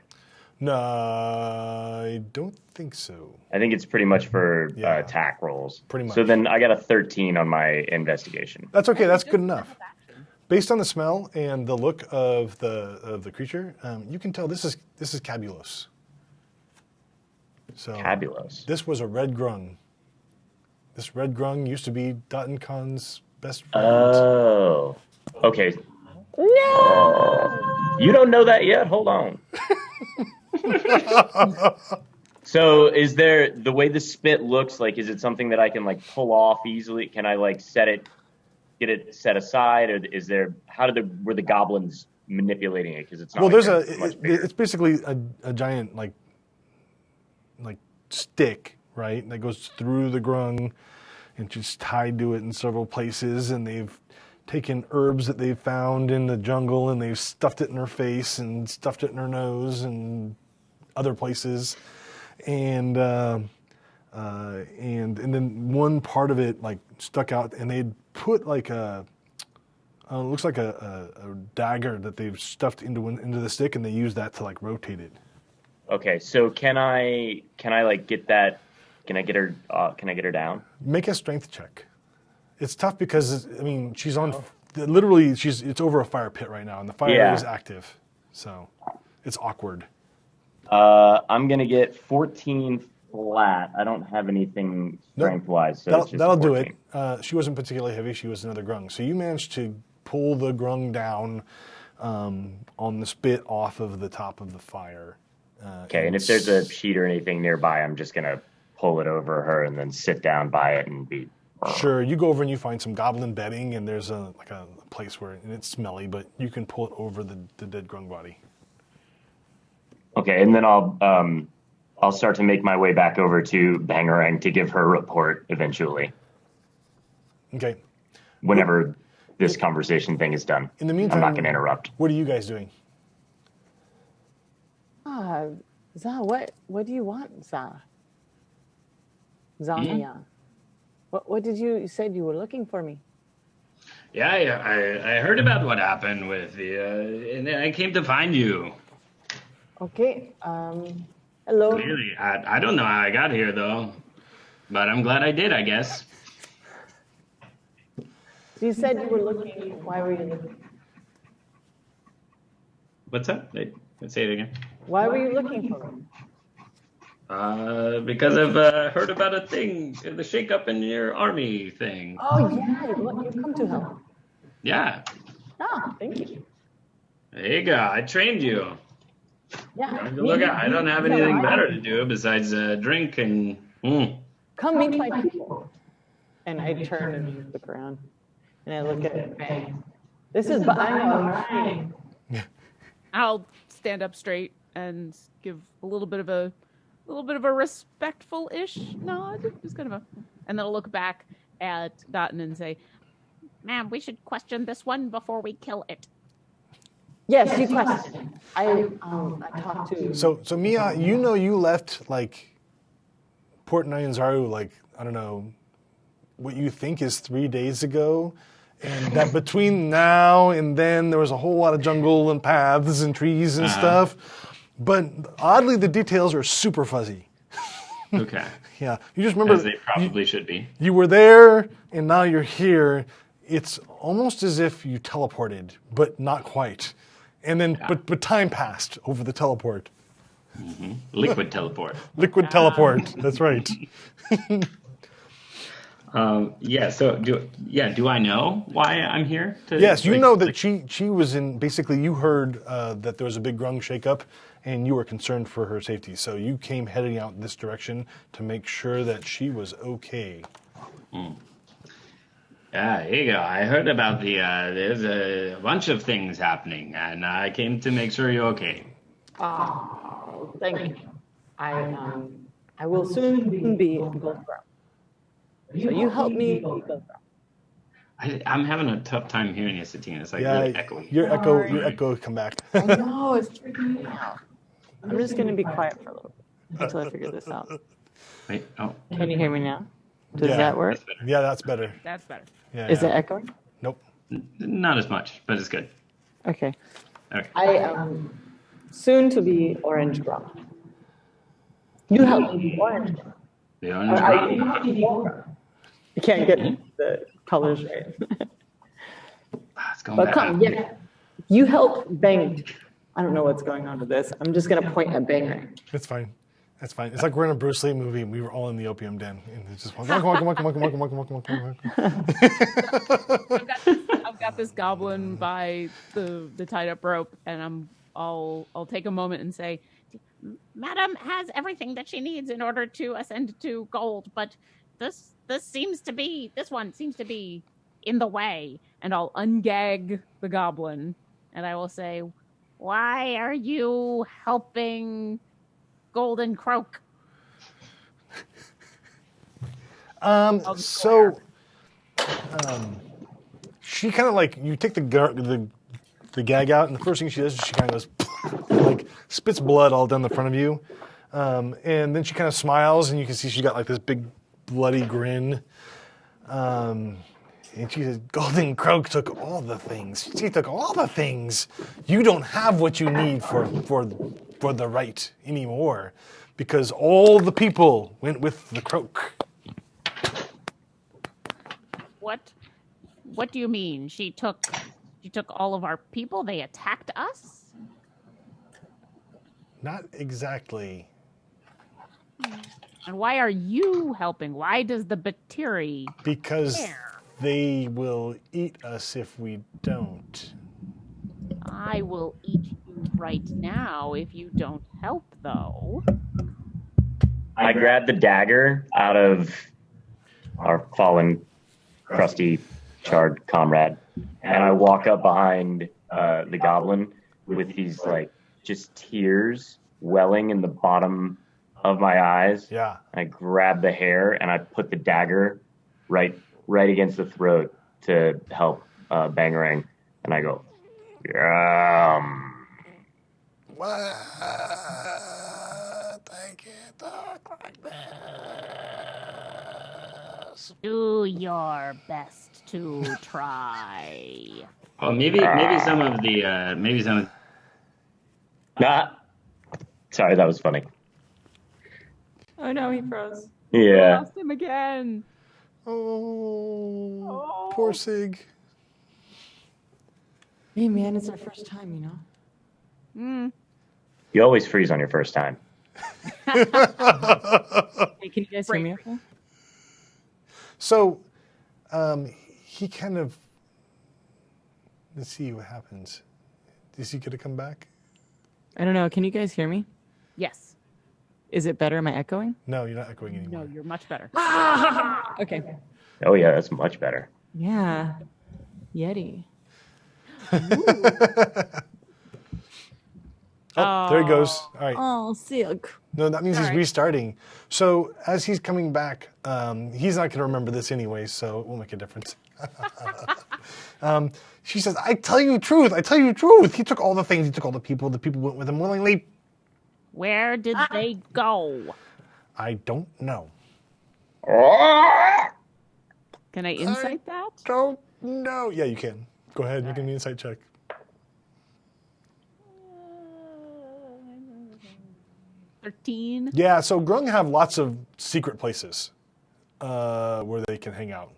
Speaker 1: no, I don't think so.
Speaker 4: I think it's pretty much for attack rolls.
Speaker 1: Pretty much.
Speaker 4: So then I got a 13 on my investigation.
Speaker 1: That's okay. That's good enough. Based on the smell and the look of the creature, you can tell this is Cabulos. So
Speaker 4: Fabulous.
Speaker 1: this was a red grung. This red grung used to be Dotton Khan's best friend.
Speaker 4: Oh, okay.
Speaker 3: No!
Speaker 4: You don't know that yet? Hold on. So is there, the way the spit looks, like, is it something that I can, like, pull off easily? Can I, like, get it set aside? Or is there, were the goblins manipulating it? Because it's not
Speaker 1: it's basically a giant, like stick, right? That goes through the grung and just tied to it in several places. And they've taken herbs that they've found in the jungle and they've stuffed it in her face and stuffed it in her nose and other places. And then one part of it like stuck out, and they'd put like looks like a dagger that they've stuffed into the stick, and they use that to like rotate it.
Speaker 4: Okay, so can I like get that? Can I get her down?
Speaker 1: Make a strength check. It's tough because I mean she's on literally it's over a fire pit right now, and the fire is active, so it's awkward.
Speaker 4: I'm gonna get 14 flat. I don't have anything strength-wise, so
Speaker 1: that'll do it. She wasn't particularly heavy. She was another grung. So you managed to pull the grung down on the spit off of the top of the fire.
Speaker 4: Okay, and if there's a sheet or anything nearby, I'm just gonna pull it over her and then sit down by it and be.
Speaker 1: Sure, you go over and you find some goblin bedding, and there's a place where, and it's smelly, but you can pull it over the dead grung body.
Speaker 4: Okay, and then I'll start to make my way back over to Bangarang to give her a report eventually.
Speaker 1: Okay.
Speaker 4: Whenever this conversation thing is done.
Speaker 1: In the meantime,
Speaker 4: I'm not going to interrupt.
Speaker 1: What are you guys doing?
Speaker 3: Za, what do you want, Za? Zania. What did you said you were looking for me?
Speaker 5: Yeah, I heard about what happened with and then I came to find you.
Speaker 3: Okay. Hello.
Speaker 5: Clearly, I don't know how I got here though, but I'm glad I did, I guess.
Speaker 3: So you said you were looking. Why were you looking?
Speaker 5: What's that? Let's say it again.
Speaker 3: Why were you looking for me?
Speaker 5: Because I've heard about a thing, the shake-up in your army thing.
Speaker 3: Oh yeah, you come to help.
Speaker 5: Yeah.
Speaker 3: Ah, thank you.
Speaker 5: There you go. I trained you.
Speaker 3: Yeah.
Speaker 5: Look, I don't have anything better to do besides drink and.
Speaker 3: Come meet my people. And I turn and look around, and I look at Bang. This is mine.
Speaker 2: I'll stand up straight and give a little bit of a respectful-ish nod, just kind of and then I'll look back at Dotton and say, "Ma'am, we should question this one before we kill it."
Speaker 3: Yes, you question. I talked to.
Speaker 1: So Mia, you left like Port Nyanzaru, like, I don't know, what you think is 3 days ago, and that between now and then there was a whole lot of jungle and paths and trees and stuff. But oddly, the details are super fuzzy.
Speaker 5: Okay.
Speaker 1: Yeah, you just remember
Speaker 5: As they probably should be.
Speaker 1: you were there, and now you're here. It's almost as if you teleported, but not quite. And then, but time passed over the teleport.
Speaker 5: Liquid teleport.
Speaker 1: Liquid teleport. That's right.
Speaker 5: Do I know why I'm here?
Speaker 1: Yes, you know that she was in. Basically, you heard that there was a big Grung shakeup, and you were concerned for her safety. So you came heading out this direction to make sure that she was okay.
Speaker 5: Yeah, here you go. I heard about there's a bunch of things happening, and I came to make sure you're okay.
Speaker 3: Oh, thank you. I will soon be Gold Ground. So you help me be Gold Ground.
Speaker 5: I'm having a tough time hearing you, Satine. It's like
Speaker 1: Yeah,
Speaker 5: really echoey.
Speaker 1: your echo come back.
Speaker 3: I know, it's freaking me out. I'm just going to be quiet for a little bit until I figure this out.
Speaker 5: Wait, oh,
Speaker 3: Can you hear me now? Does
Speaker 1: Yeah.
Speaker 3: that work?
Speaker 5: that's better.
Speaker 1: Yeah, that's better.
Speaker 2: That's better.
Speaker 1: Yeah,
Speaker 3: Is
Speaker 1: yeah.
Speaker 3: it echoing?
Speaker 1: Nope.
Speaker 5: Not as much, but it's good.
Speaker 3: Okay.
Speaker 5: Okay.
Speaker 3: I am soon to be Orange Ground. You help me be Orange Ground.
Speaker 5: The orange
Speaker 3: I
Speaker 5: ground.
Speaker 3: want to be Gold Ground. You can't get the colors right.
Speaker 5: It's going
Speaker 3: But
Speaker 5: back
Speaker 3: come,
Speaker 5: up.
Speaker 3: yeah. You help Bang. I don't know what's going on with this. I'm just going to point at Bang.
Speaker 1: It's fine. That's fine. It's like we're in a Bruce Lee movie and we were all in the opium den. And it's just, come on.
Speaker 2: I've got this goblin by the tied up rope, and I'll take a moment and say,
Speaker 6: Madam has everything that she needs in order to ascend to gold, but this one seems to be in the way.
Speaker 2: and I'll ungag the goblin, and I will say,
Speaker 6: Why are you helping Golden Croak?
Speaker 1: She kind of like, you take the gag out, and the first thing she does is she kind of goes, like spits blood all down the front of you. And then she kind of smiles, and you can see she's got like this big bloody grin. And she says, Golden Croak took all the things. She took all the things. You don't have what you need for the right anymore, because all the people went with the croak.
Speaker 6: What do you mean? She took all of our people? They attacked us?
Speaker 1: Not exactly.
Speaker 6: And why are you helping? Why does the Batiri
Speaker 1: Because
Speaker 6: care?
Speaker 1: they will eat us if we don't.
Speaker 6: I will eat you right now if you don't help, though.
Speaker 4: I grab the dagger out of our fallen, crusty, charred comrade, and I walk up behind the goblin with these like just tears welling in the bottom of my eyes.
Speaker 1: Yeah.
Speaker 4: I grab the hair and I put the dagger right against the throat to help Bangarang, and I go,
Speaker 1: What? I can't talk like this.
Speaker 6: Do your best to try.
Speaker 5: Well, maybe some of the
Speaker 4: Nah. Sorry, that was funny.
Speaker 3: Oh no, he froze.
Speaker 4: Yeah.
Speaker 2: lost him again.
Speaker 1: Oh, poor Sig.
Speaker 3: Hey man, it's our first time, you know?
Speaker 4: You always freeze on your first time.
Speaker 3: Hey, can you guys hear me okay?
Speaker 1: So, he kind of. Let's see what happens. Is he going to come back?
Speaker 3: I don't know. Can you guys hear me?
Speaker 2: Yes.
Speaker 3: Is it better? Am I echoing?
Speaker 1: No, you're not echoing anymore.
Speaker 2: No, you're much better.
Speaker 3: Okay.
Speaker 4: Oh yeah, that's much better.
Speaker 3: Yeah. Yeti.
Speaker 1: Oh, there he goes. All right.
Speaker 3: Oh, silk.
Speaker 1: No, that means he's restarting. So as he's coming back, he's not going to remember this anyway, so it won't make a difference. She says, I tell you the truth. I tell you the truth. He took all the things. He took all the people. The people went with him willingly.
Speaker 6: Where did they go?
Speaker 1: I don't know.
Speaker 2: Can I insight that?
Speaker 1: Don't know. Yeah, you can. Go ahead. Make an insight check.
Speaker 2: 13.
Speaker 1: Yeah, so Grung have lots of secret places where they can hang out,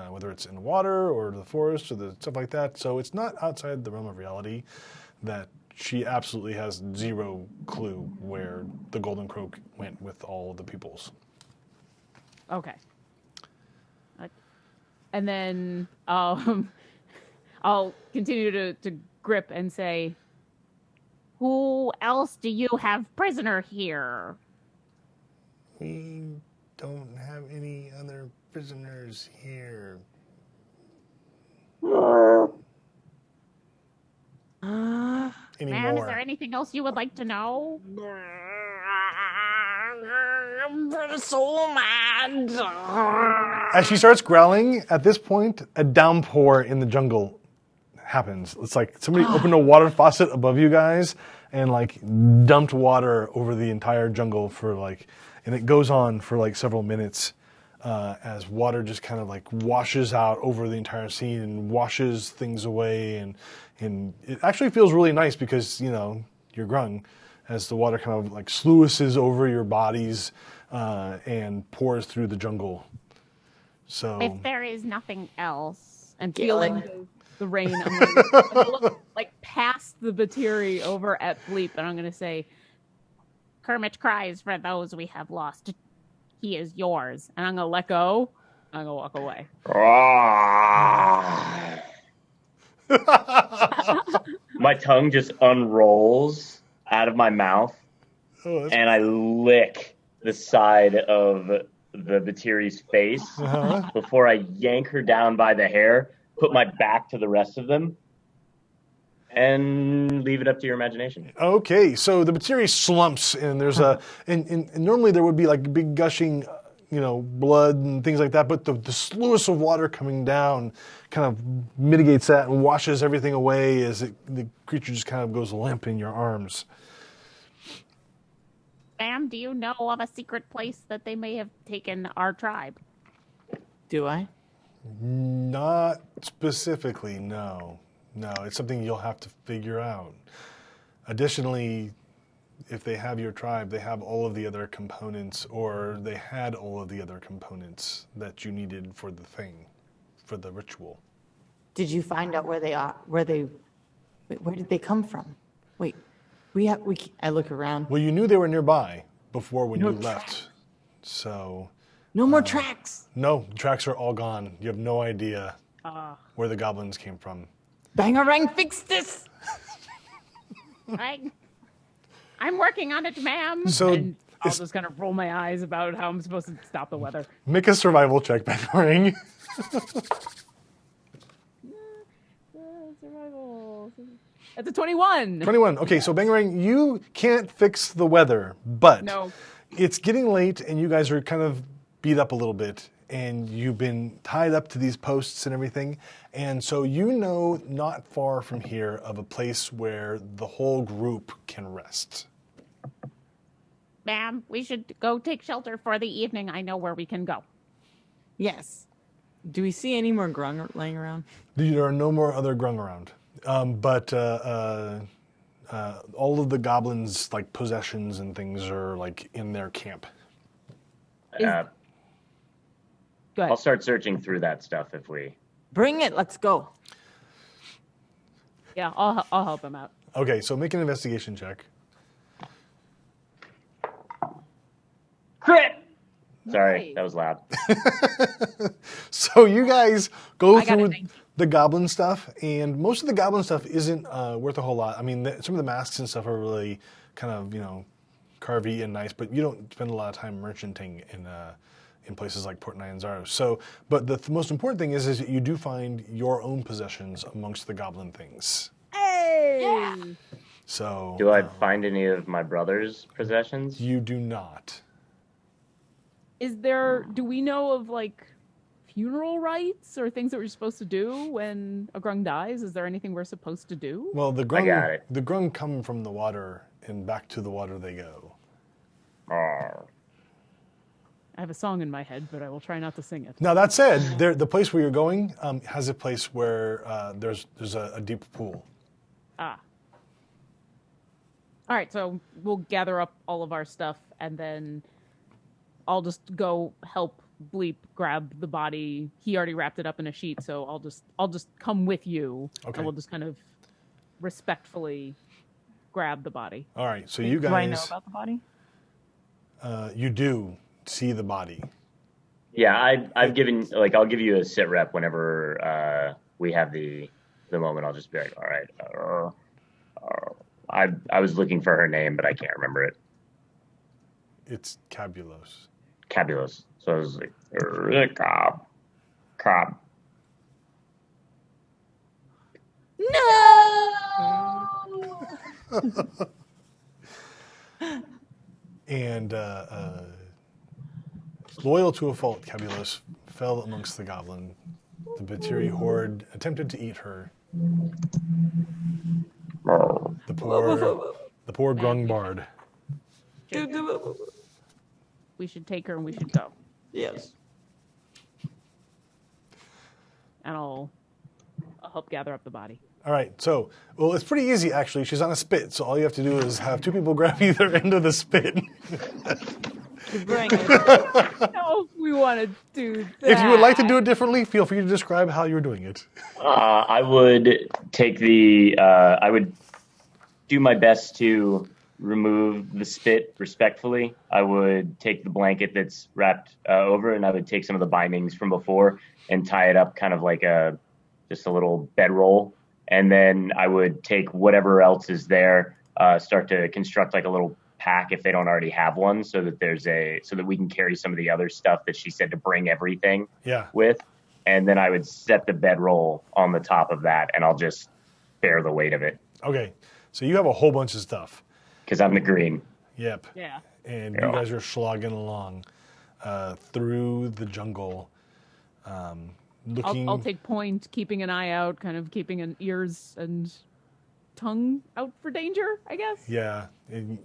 Speaker 1: whether it's in the water or the forest or the stuff like that. So it's not outside the realm of reality that she absolutely has zero clue where the Golden Croak went with all the pupils.
Speaker 2: Okay. And then I'll continue to grip and say,
Speaker 6: Who else do you have prisoner here?
Speaker 1: We don't have any other prisoners here.
Speaker 6: Ma'am, is
Speaker 1: Anymore.
Speaker 6: there anything else you would like to know? I'm so mad.
Speaker 1: As she starts growling, at this point, a downpour in the jungle happens. It's like somebody opened a water faucet above you guys and like dumped water over the entire jungle for like, and it goes on for like several minutes as water just kind of like washes out over the entire scene and washes things away, and it actually feels really nice because, you know, you're Grung, as the water kind of like sluices over your bodies and pours through the jungle. So
Speaker 6: If there is nothing else,
Speaker 2: and
Speaker 3: Galen.
Speaker 2: feeling the rain, I'm gonna look like past the Batiri over at Bleep, and I'm gonna say,
Speaker 6: Kermit cries for those we have lost. He is yours.
Speaker 2: and I'm gonna let go. I'm gonna walk away.
Speaker 4: My tongue just unrolls out of my mouth,
Speaker 1: oh, that's,
Speaker 4: and I lick the side of the Batiri's face before I yank her down by the hair, put my back to the rest of them, and leave it up to your imagination.
Speaker 1: okay, so the Batiri slumps, and there's and normally there would be like big gushing, you know, blood and things like that, but the sluice of water coming down kind of mitigates that and washes everything away as the creature just kind of goes limp in your arms.
Speaker 6: Ma'am, do you know of a secret place that they may have taken our tribe?
Speaker 3: Do I?
Speaker 1: Not specifically, no. No, it's something you'll have to figure out. Additionally, if they have your tribe, they have all of the other components, or they had all of the other components that you needed for the thing, for the ritual.
Speaker 3: Did you find out where they are? Where did they come from? Wait, I look around.
Speaker 1: Well, you knew they were nearby before when
Speaker 3: No
Speaker 1: you left.
Speaker 3: tracks.
Speaker 1: So,
Speaker 3: No more tracks.
Speaker 1: no, the tracks are all gone. You have no idea where the goblins came from.
Speaker 3: Bangarang, fix this.
Speaker 6: I'm working on it, ma'am.
Speaker 1: So,
Speaker 2: and I'll just kind of roll my eyes about how I'm supposed to stop the weather.
Speaker 1: make a survival check, Bangarang.
Speaker 2: Survival. That's a 21.
Speaker 1: 21. Okay, so Bangarang, you can't fix the weather, but
Speaker 2: No.
Speaker 1: it's getting late and you guys are kind of beat up a little bit, and you've been tied up to these posts and everything, and so you know not far from here of a place where the whole group can rest.
Speaker 6: Ma'am, we should go take shelter for the evening. I know where we can go.
Speaker 3: Yes. Do we see any more grung laying around?
Speaker 1: There are no more other Grung around, but all of the goblins' like possessions and things are like in their camp.
Speaker 2: Go ahead.
Speaker 4: I'll start searching through that stuff if we...
Speaker 3: Bring it. Let's go.
Speaker 2: Yeah, I'll help him out.
Speaker 1: Okay, so make an investigation check.
Speaker 4: Crit! Sorry,
Speaker 2: Nice.
Speaker 4: that was loud.
Speaker 1: So you guys go
Speaker 2: I got a
Speaker 1: through
Speaker 2: 19.
Speaker 1: the goblin stuff, and most of the goblin stuff isn't worth a whole lot. I mean, some of the masks and stuff are really kind of, you know, carvy and nice, but you don't spend a lot of time merchanting in places like Port Nyanzaru. So, but the most important thing is that you do find your own possessions amongst the goblin things.
Speaker 2: Hey! Yeah.
Speaker 1: So,
Speaker 4: Do I find any of my brother's possessions?
Speaker 1: you do not.
Speaker 2: Do we know of like funeral rites or things that we're supposed to do when a Grung dies? Is there anything we're supposed to do?
Speaker 1: Well, the
Speaker 4: got
Speaker 1: Grung,
Speaker 4: it.
Speaker 1: the Grung come from the water, and back to the water they go.
Speaker 4: Arr.
Speaker 2: I have a song in my head, but I will try not to sing it.
Speaker 1: Now that said, the place where you're going has a place where there's a deep pool.
Speaker 2: Ah. All right, so we'll gather up all of our stuff, and then I'll just go help Bleep grab the body. He already wrapped it up in a sheet, so I'll just come with you,
Speaker 1: Okay.
Speaker 2: and we'll just kind of respectfully grab the body.
Speaker 1: All right, so you guys...
Speaker 7: Do I know about the body?
Speaker 1: You do see the body.
Speaker 4: Yeah, I've given, like, I'll give you a sit rep whenever we have the moment. I'll just be like, all right. I was looking for her name, but I can't remember it.
Speaker 1: It's Cabulos.
Speaker 4: Cabulos. So I was like, Cobb.
Speaker 1: And loyal to a fault, Cabulos fell amongst the goblin. The Batiri horde attempted to eat her. The poor Grung bard.
Speaker 2: We should take her and we should go.
Speaker 3: Yes.
Speaker 2: And I'll help gather up the body.
Speaker 1: All right, so, well, it's pretty easy, actually. She's on a spit, so all you have to do is have two people grab either end of the spit.
Speaker 7: Bring it.
Speaker 2: No, we want to do that.
Speaker 1: If you would like to do it differently, feel free to describe how you're doing it.
Speaker 4: I would take I would do my best to remove the spit respectfully. I would take the blanket that's wrapped over, and I would take some of the bindings from before and tie it up kind of like just a little bedroll. And then I would take whatever else is there, start to construct like a little pack if they don't already have one, so that we can carry some of the other stuff that she said to bring everything with. And then I would set the bedroll on the top of that, and I'll just bear the weight of it.
Speaker 1: Okay, so you have a whole bunch of stuff.
Speaker 4: Because I'm the green.
Speaker 1: Yep.
Speaker 2: Yeah.
Speaker 1: And you guys are slogging along through the jungle. Looking.
Speaker 2: I'll take point, keeping an eye out, kind of keeping an ears and tongue out for danger, I guess.
Speaker 1: Yeah. And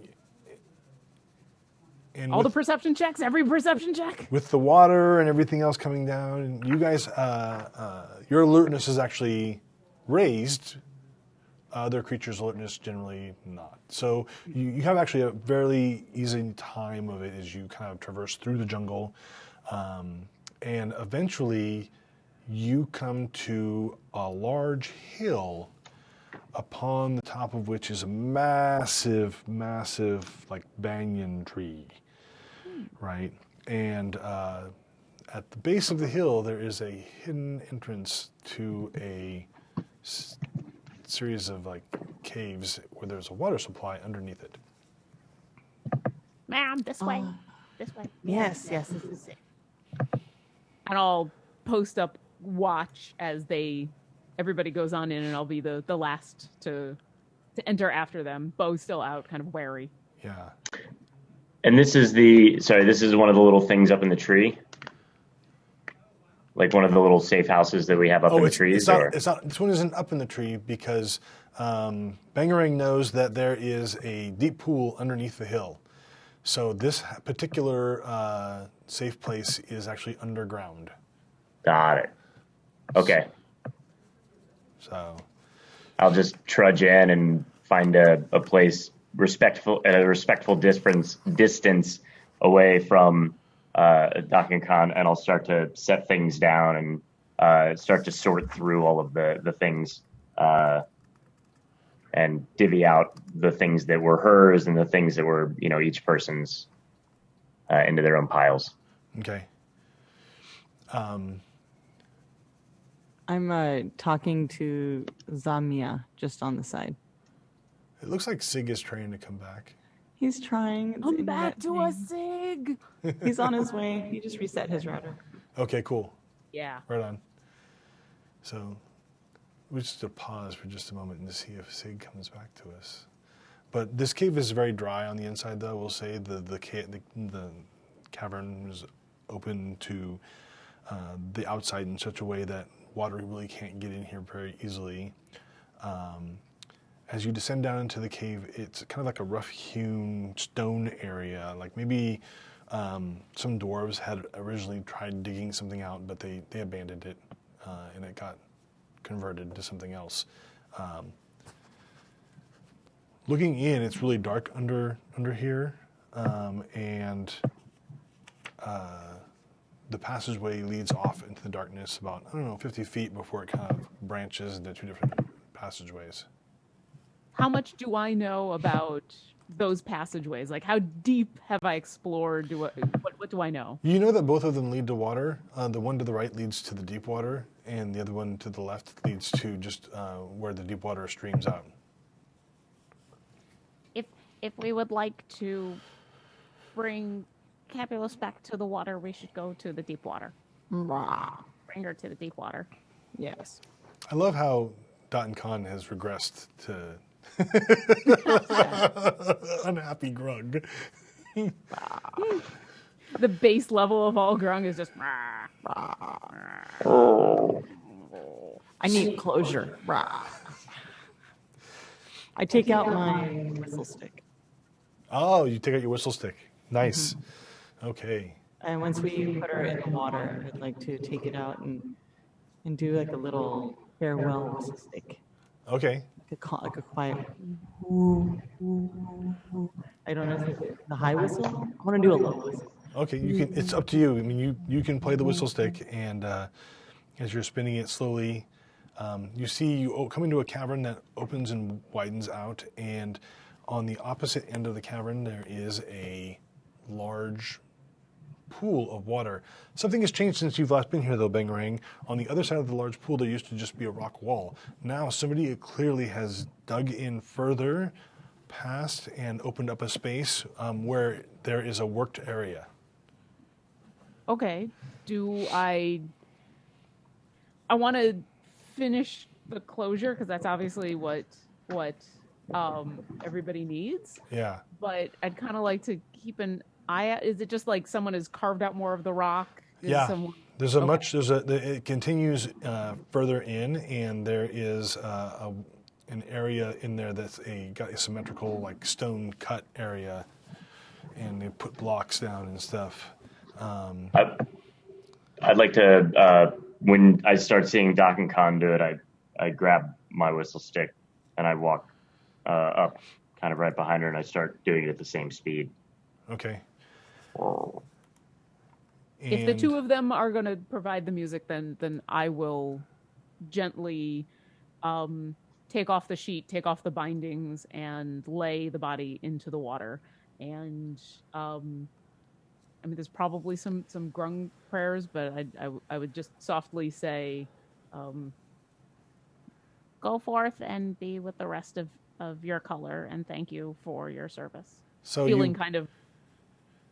Speaker 2: All the perception checks, every perception check.
Speaker 1: With the water and everything else coming down, and you guys, your alertness is actually raised. Other creatures' alertness generally not. So you have actually a very easy time of it as you kind of traverse through the jungle. And eventually you come to a large hill upon the top of which is a massive, like banyan tree, right? And at the base of the hill, there is a hidden entrance to a series of like caves where there's a water supply underneath it.
Speaker 6: Ma'am, this way. This way.
Speaker 3: Yes, yes, this is it.
Speaker 2: And I'll post up watch as everybody goes on in, and I'll be the last to enter after them. Bo's still out, kind of wary.
Speaker 1: Yeah.
Speaker 4: And this is one of the little things up in the tree. Like one of the little safe houses that we have up in the trees?
Speaker 1: It's not. This one isn't up in the tree because Bangarang knows that there is a deep pool underneath the hill. So this particular safe place is actually underground.
Speaker 4: Got it. Okay.
Speaker 1: So
Speaker 4: I'll just trudge in and find a place at a respectful distance away from Dakin Khan, and I'll start to set things down and start to sort through all of the things and divvy out the things that were hers and the things that were, each person's into their own piles.
Speaker 1: Okay.
Speaker 7: I'm talking to Zamia just on the side.
Speaker 1: It looks like Sig is trying to come back.
Speaker 7: He's trying. It's
Speaker 2: Come back
Speaker 7: internet
Speaker 2: to us, Sig.
Speaker 7: thing. He's on his way. He just reset his router.
Speaker 1: Okay, cool.
Speaker 2: Yeah.
Speaker 1: Right on. So we just have to pause for just a moment and to see if Sig comes back to us. But this cave is very dry on the inside, though. We'll say the cavern is open to the outside in such a way that water really can't get in here very easily. As you descend down into the cave, it's kind of like a rough-hewn stone area. Like maybe some dwarves had originally tried digging something out, but they abandoned it, and it got converted to something else. looking in, it's really dark under here, and the passageway leads off into the darkness about, I don't know, 50 feet before it kind of branches into two different passageways.
Speaker 2: How much do I know about those passageways? Like, how deep have I explored? What do I know?
Speaker 1: You know that both of them lead to water. The one to the right leads to the deep water, and the other one to the left leads to just where the deep water streams out.
Speaker 6: If we would like to bring Capulus back to the water, we should go to the deep water.
Speaker 7: Rah.
Speaker 6: Bring her to the deep water.
Speaker 7: Yes.
Speaker 1: I love how Dot and Khan has regressed to unhappy Grung.
Speaker 2: The base level of all Grung is just.
Speaker 7: I need closure. Rah. I take out my whistle stick.
Speaker 1: Oh, you take out your whistle stick. Nice. Okay.
Speaker 7: And once we put her in the water, I'd like to take it out and do like a little farewell whistle stick.
Speaker 1: Okay.
Speaker 7: Like a quiet. Ooh, ooh, ooh. I don't know if it's the high whistle. I want to do a low whistle.
Speaker 1: Okay, you can. It's up to you. I mean, you can play the whistle stick, and as you're spinning it slowly, you see you come into a cavern that opens and widens out, and on the opposite end of the cavern there is a large pool of water. Something has changed since you've last been here, though, Bangarang. On the other side of the large pool, there used to just be a rock wall. Now, somebody clearly has dug in further past and opened up a space where there is a worked area.
Speaker 2: Okay. Do I want to finish the closure because that's obviously what everybody needs.
Speaker 1: Yeah.
Speaker 2: But I'd kind of like to keep an eye out. Is it just like someone has carved out more of the rock?
Speaker 1: Yeah. There's it continues further in, and there is an area in there that's got a symmetrical, like, stone cut area, and they put blocks down and stuff.
Speaker 4: I'd like to, when I start seeing Doc and Khan do it, I grab my whistle stick and I walk up kind of right behind her, and I start doing it at the same speed.
Speaker 1: Okay.
Speaker 2: If the two of them are going to provide the music, then I will gently take off the sheet, take off the bindings, and lay the body into the water. And I mean, there's probably some Grung prayers, but I would just softly say,
Speaker 6: go forth and be with the rest of your color, and thank you for your service.
Speaker 1: So
Speaker 2: feeling kind of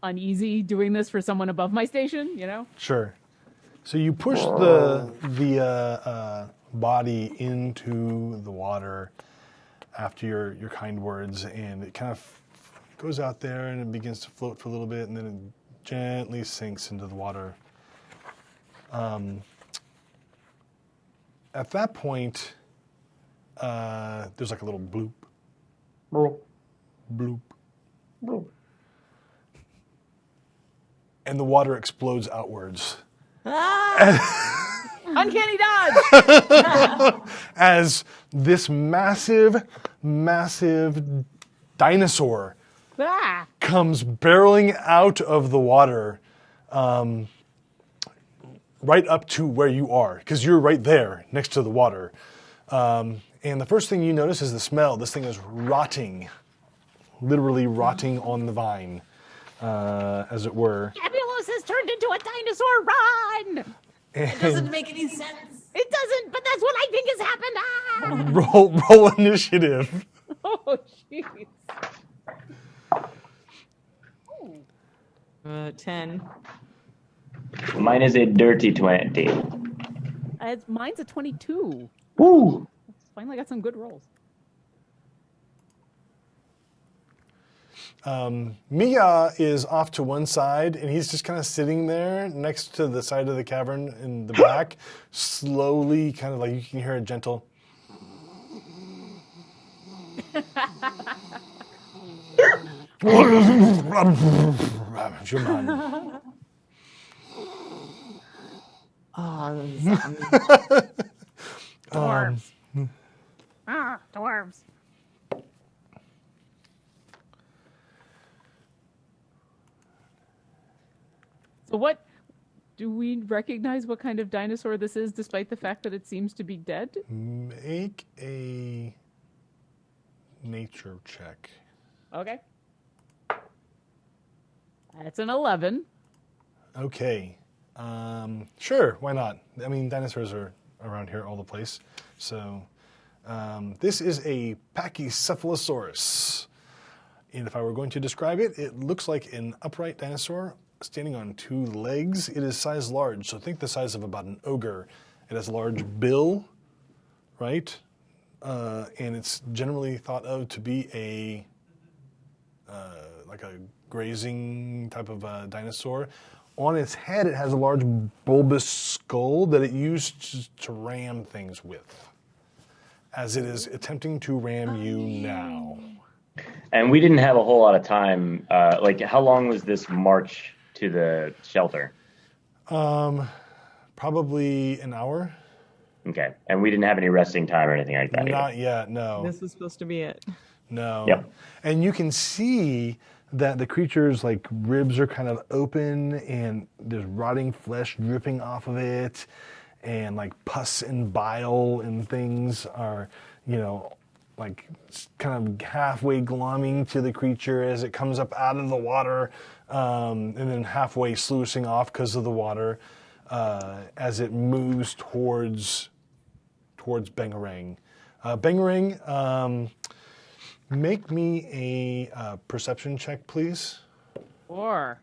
Speaker 2: uneasy doing this for someone above my station, you know?
Speaker 1: Sure. So you push the body into the water after your kind words, and it kind of goes out there and it begins to float for a little bit, and then it gently sinks into the water. At that point, there's like a little bloop. Bloop. Bloop. Bloop. And the water explodes outwards.
Speaker 2: Uncanny dodge!
Speaker 1: As this massive dinosaur comes barreling out of the water right up to where you are, because you're right there next to the water. And the first thing you notice is the smell. This thing is rotting, literally rotting on the vine, as it were.
Speaker 6: Capulus has turned into a dinosaur. Run!
Speaker 7: It doesn't make any sense.
Speaker 6: It doesn't, but that's what I think has happened. Ah!
Speaker 1: Roll initiative.
Speaker 2: Oh, jeez.
Speaker 7: 10.
Speaker 4: Mine is a dirty 20.
Speaker 2: Mine's a 22.
Speaker 4: Woo!
Speaker 2: Finally got some good rolls.
Speaker 1: Mia is off to one side, and he's just kind of sitting there next to the side of the cavern in the back, slowly, kind of like you can hear a gentle.
Speaker 6: Dwarves. Dwarves.
Speaker 2: So what? Do we recognize what kind of dinosaur this is, despite the fact that it seems to be dead?
Speaker 1: Make a nature check.
Speaker 2: Okay. That's an 11.
Speaker 1: Okay. Sure, why not? I mean, dinosaurs are around here all the place. So this is a Pachycephalosaurus. And if I were going to describe it, it looks like an upright dinosaur standing on two legs. It is size large, so think the size of about an ogre. It has a large bill, right? And it's generally thought of to be a like a grazing type of dinosaur. On its head, it has a large bulbous skull that it used to ram things with, as it is attempting to ram you now.
Speaker 4: And we didn't have a whole lot of time. Like, how long was this march to the shelter?
Speaker 1: Probably an hour.
Speaker 4: Okay. And we didn't have any resting time or anything like that.
Speaker 1: Not yet, no.
Speaker 7: This was supposed to be it.
Speaker 1: No.
Speaker 4: Yep.
Speaker 1: And you can see that the creature's like ribs are kind of open and there's rotting flesh dripping off of it, and like pus and bile and things are, you know, like kind of halfway glomming to the creature as it comes up out of the water, and then halfway sluicing off because of the water as it moves towards Bangarang. Bangarang, make me a perception check, please.
Speaker 2: Or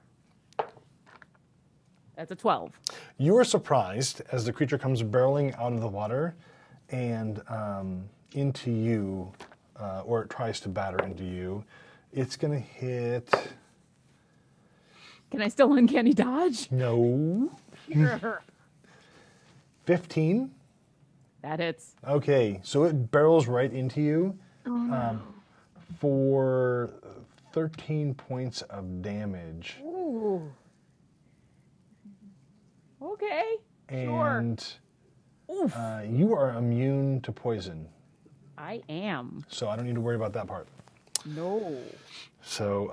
Speaker 2: that's a 12.
Speaker 1: You are surprised as the creature comes barreling out of the water and into you, or it tries to batter into you. It's going to hit...
Speaker 2: Can I still uncanny dodge?
Speaker 1: No.
Speaker 2: Sure.
Speaker 1: 15?
Speaker 2: That hits.
Speaker 1: Okay, so it barrels right into you for 13 points of damage.
Speaker 2: Ooh. Okay. Sure.
Speaker 1: And
Speaker 2: Oof.
Speaker 1: you are immune to poison,
Speaker 2: I am.
Speaker 1: so I don't need to worry about that part.
Speaker 2: No.
Speaker 1: So,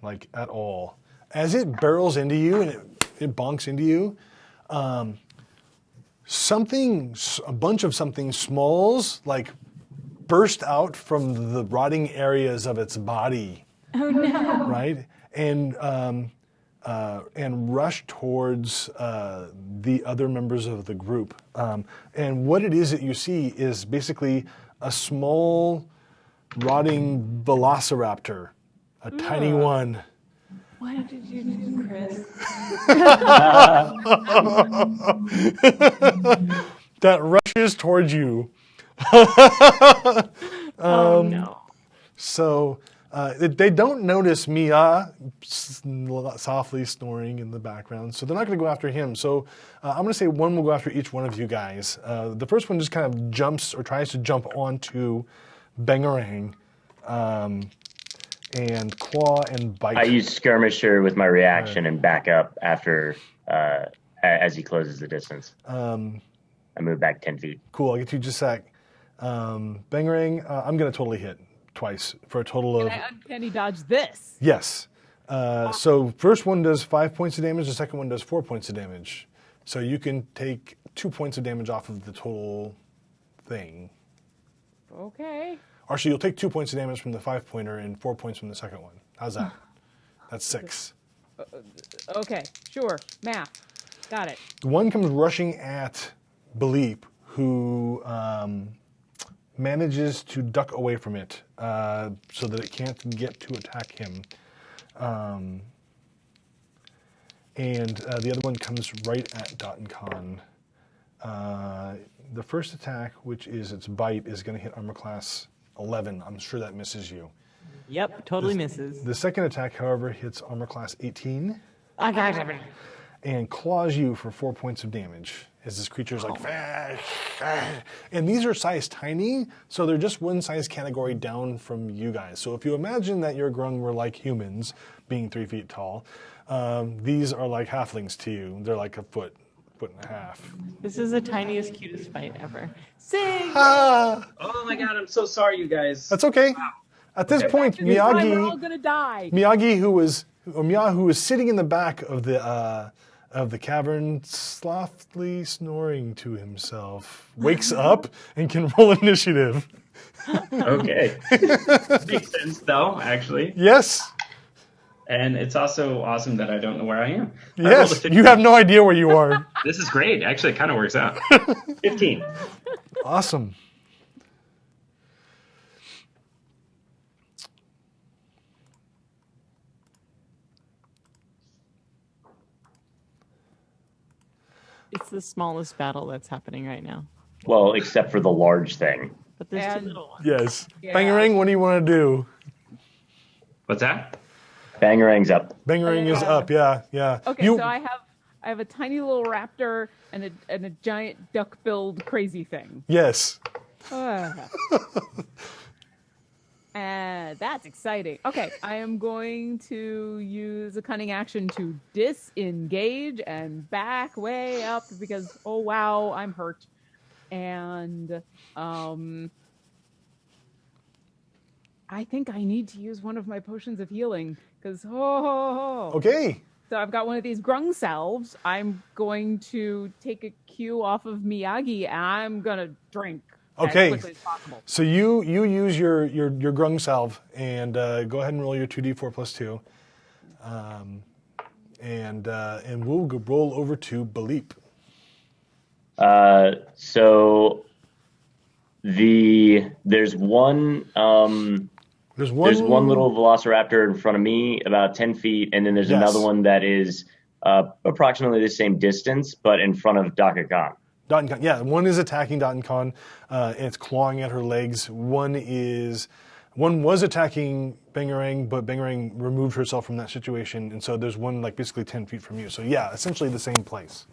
Speaker 1: like, at all. As it barrels into you and it bonks into you, a bunch of something smalls, like, burst out from the rotting areas of its body.
Speaker 7: Oh no.
Speaker 1: Right? And rush towards the other members of the group. And what it is that you see is basically a small, rotting velociraptor, a tiny one.
Speaker 7: What did you do, Chris?
Speaker 1: That rushes towards you.
Speaker 7: Oh no.
Speaker 1: So they don't notice Mia softly snoring in the background, so they're not going to go after him. So I'm going to say one will go after each one of you guys. The first one just kind of jumps or tries to jump onto Bangarang and claw and bite.
Speaker 4: I use Skirmisher with my reaction and back up after as he closes the distance. I move back 10 feet.
Speaker 1: Cool, I'll get you just a sec. Bangarang, I'm going to totally hit twice for a total of...
Speaker 2: Can I uncanny dodge this?
Speaker 1: Yes. So first one does 5 points of damage, the second one does 4 points of damage. So you can take 2 points of damage off of the total thing.
Speaker 2: Okay.
Speaker 1: Actually, you'll take 2 points of damage from the 5-pointer and 4 points from the second one. How's that? That's 6.
Speaker 2: Okay. Sure. Math. Got it.
Speaker 1: One comes rushing at Beleep, who manages to duck away from it so that it can't get to attack him. And the other one comes right at Dot and Con. The first attack, which is its bite, is going to hit armor class 11. I'm sure that misses you.
Speaker 7: Yep, totally misses.
Speaker 1: The second attack, however, hits armor class 18
Speaker 7: I got it.
Speaker 1: and claws you for 4 points of damage. As this creature's like, and these are size tiny, so they're just one size category down from you guys. So if you imagine that your grung were like humans, being 3 feet tall, these are like halflings to you. They're like a foot and a half.
Speaker 7: This is the tiniest, cutest fight ever. Sing!
Speaker 1: Ah,
Speaker 5: Oh my god, I'm so sorry, you guys.
Speaker 1: that's okay. At this point,
Speaker 2: This time we're all
Speaker 1: Miyagi,
Speaker 2: gonna die.
Speaker 1: Miyagi, who was Miahu is sitting in the back of the cavern, softly snoring to himself, wakes up and can roll initiative.
Speaker 5: Okay. Makes sense, though, actually.
Speaker 1: Yes.
Speaker 5: And it's also awesome that I don't know where I am. I rolled a
Speaker 1: Yes.
Speaker 5: 15.
Speaker 1: You have no idea where you are.
Speaker 5: This is great. Actually, it kind of works out. 15.
Speaker 1: Awesome.
Speaker 7: It's the smallest battle that's happening right now.
Speaker 4: Well, except for the large thing.
Speaker 7: But there's
Speaker 2: And-
Speaker 7: two little ones.
Speaker 1: Yes.
Speaker 2: Yeah.
Speaker 1: Bangarang, what do you want to do?
Speaker 5: What's that?
Speaker 4: Bangarang's up.
Speaker 1: Bangarang is up. Yeah.
Speaker 2: Okay, so I have a tiny little raptor and a giant duck-billed crazy thing.
Speaker 1: Yes.
Speaker 2: And that's exciting. Okay, I am going to use a cunning action to disengage and back way up because, oh wow, I'm hurt. And I think I need to use one of my potions of healing because,
Speaker 1: Okay.
Speaker 2: So I've got one of these Grung salves. I'm going to take a cue off of Miyagi and I'm going to drink.
Speaker 1: Okay.
Speaker 2: As quickly as possible.
Speaker 1: So you use your Grung salve and go ahead and roll your 2d4 plus 2. And we'll roll over to Baleep.
Speaker 4: So there's one
Speaker 1: There's
Speaker 4: one little velociraptor in front of me, about 10 feet, and then there's
Speaker 1: Yes.
Speaker 4: another one that is approximately the same distance, but in front of Daka Khan.
Speaker 1: Datenkon, yeah, one is attacking Datenkon, and it's clawing at her legs. One was attacking Bangarang, but Bangarang removed herself from that situation, and so there's one like basically 10 feet from you. So yeah, essentially the same place.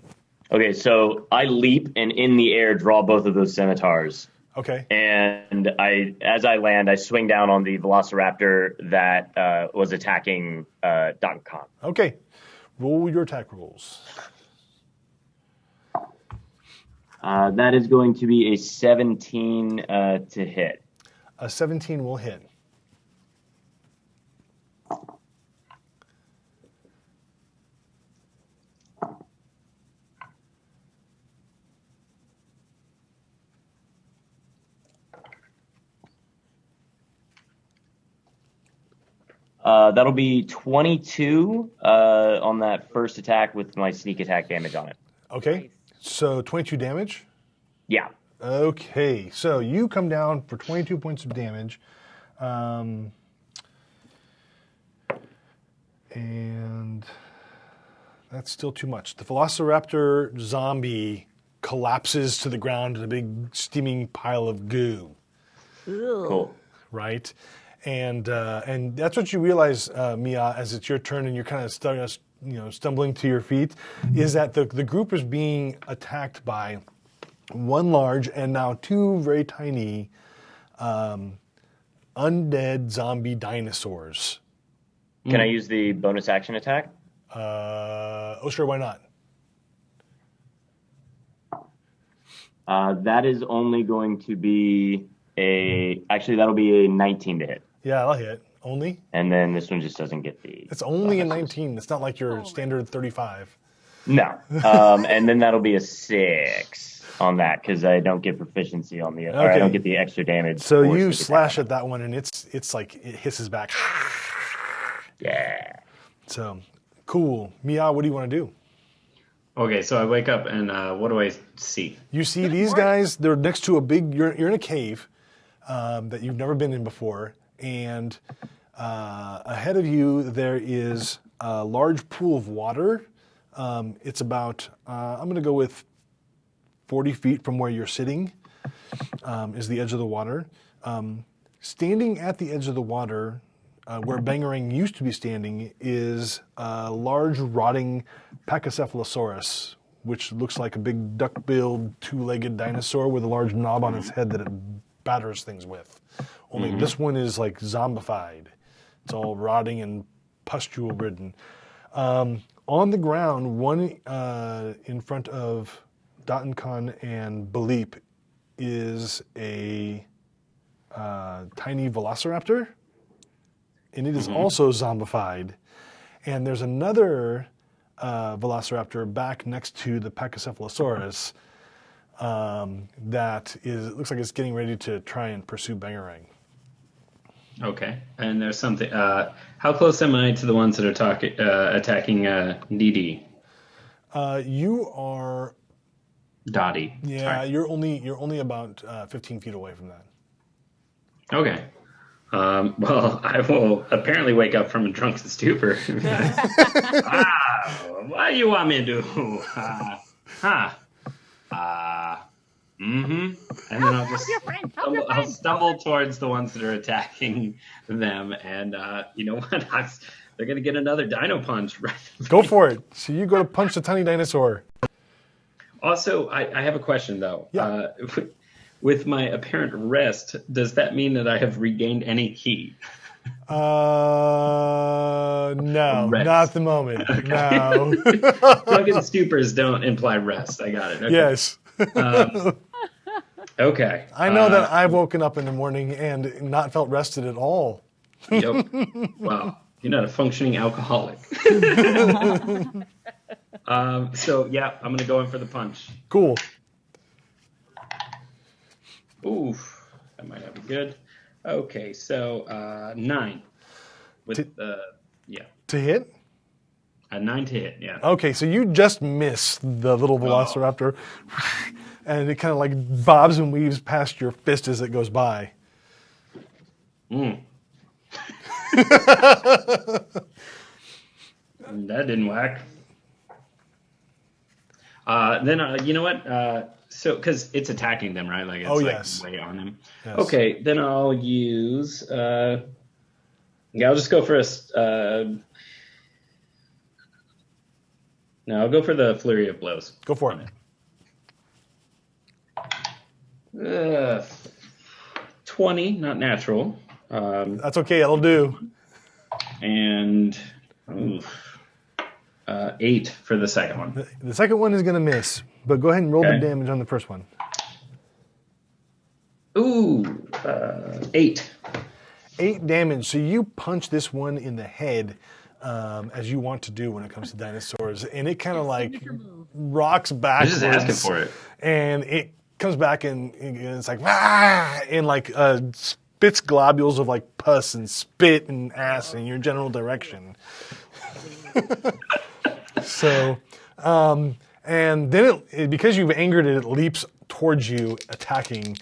Speaker 4: Okay, so I leap and in the air draw both of those scimitars.
Speaker 1: Okay.
Speaker 4: And as I land, I swing down on the velociraptor that was attacking Daka Khan.
Speaker 1: Okay. Roll your attack rolls.
Speaker 4: That is going to be a 17 to hit.
Speaker 1: A 17 will hit.
Speaker 4: That'll be 22 on that first attack with my sneak attack damage on it.
Speaker 1: Okay.
Speaker 2: Nice.
Speaker 1: So 22 damage.
Speaker 4: Yeah.
Speaker 1: Okay. So you come down for 22 points of damage. And that's still too much. The Velociraptor zombie collapses to the ground in a big steaming pile of goo.
Speaker 4: Cool.
Speaker 1: Right? And that's what you realize, Mia, as it's your turn and you're kind of stumbling to your feet, is that the group is being attacked by one large and now two very tiny undead zombie dinosaurs.
Speaker 4: Can I use the bonus action attack?
Speaker 1: Oh, sure, why not?
Speaker 4: That is only going to be actually that'll be a 19 to hit.
Speaker 1: Yeah, I'll hit. Only?
Speaker 4: And then this one just doesn't get the...
Speaker 1: It's only a 19. It's not like your standard 35.
Speaker 4: No. And then that'll be a 6 on that because I don't get proficiency on the... Or I
Speaker 1: Okay.
Speaker 4: don't get the extra damage.
Speaker 1: So
Speaker 4: for
Speaker 1: you
Speaker 4: sneak
Speaker 1: slash
Speaker 4: attack.
Speaker 1: at that one and it's like it hisses back.
Speaker 4: Yeah.
Speaker 1: So, cool. Mia, what do you want to do?
Speaker 5: Okay, so I wake up and what do I see?
Speaker 1: You see these guys, they're next to a big, you're in a cave that you've never been in before, and ahead of you there is a large pool of water. It's about, I'm going to go with 40 feet from where you're sitting is the edge of the water. Standing at the edge of the water, where Bangarang used to be standing, is a large rotting Pachycephalosaurus, which looks like a big duck-billed, two-legged dinosaur with a large knob on its head that it batters things with. Only this one is like zombified. It's all rotting and pustule-ridden. On the ground, one in front of Datenkon and Baleep is a tiny velociraptor, and it is also zombified. And there's another velociraptor back next to the Pachycephalosaurus that looks like it's getting ready to try and pursue Bangarang.
Speaker 5: Okay. And there's something. How close am I to the ones that are attacking DD?
Speaker 1: You are.
Speaker 5: Dottie.
Speaker 1: Yeah,
Speaker 5: Sorry.
Speaker 1: you're only about 15 feet away from that.
Speaker 5: Okay. Well, I will apparently wake up from a drunken stupor. What do you want me to do? And then I'll stumble towards the ones that are attacking them, and you know what? They're gonna get another dino punch. Right.
Speaker 1: Go for it. So you go to punch the tiny dinosaur.
Speaker 5: Also, I have a question though.
Speaker 1: Yeah.
Speaker 5: With my apparent rest, does that mean that I have regained any ki?
Speaker 1: No,
Speaker 5: Rest.
Speaker 1: not at the moment. No.
Speaker 5: Drunken stupors don't imply rest. I got it. Okay.
Speaker 1: Yes.
Speaker 5: Okay.
Speaker 1: I know that I've woken up in the morning and not felt rested at all.
Speaker 5: Yep. Wow. You're not a functioning alcoholic. So, yeah, I'm going to go in for the punch.
Speaker 1: Cool.
Speaker 5: Oof. That might not be good. Okay, so 9.
Speaker 1: To hit?
Speaker 5: A 9 to hit, yeah.
Speaker 1: Okay, so you just miss the little velociraptor, and it kind of like bobs and weaves past your fist as it goes by.
Speaker 5: That didn't whack. Then, you know what? So, because it's attacking them, right? Like, it's way on them.
Speaker 1: Yes.
Speaker 5: Okay, then I'll use... I'll just go for No, I'll go for the flurry of blows.
Speaker 1: Go for
Speaker 5: it. 20, not natural.
Speaker 1: That's okay, it'll do.
Speaker 5: And 8 for the second one.
Speaker 1: The second one is going to miss, but go ahead and roll the damage on the first one.
Speaker 5: Ooh, 8.
Speaker 1: 8 damage. So you punch this one in the head, as you want to do when it comes to dinosaurs, and it kind of like rocks backwards.
Speaker 5: You're just asking for it.
Speaker 1: And it comes back and it's like, ah, and like spits globules of like pus and spit and ass in your general direction. So, and then because you've angered it, it leaps towards you, attacking.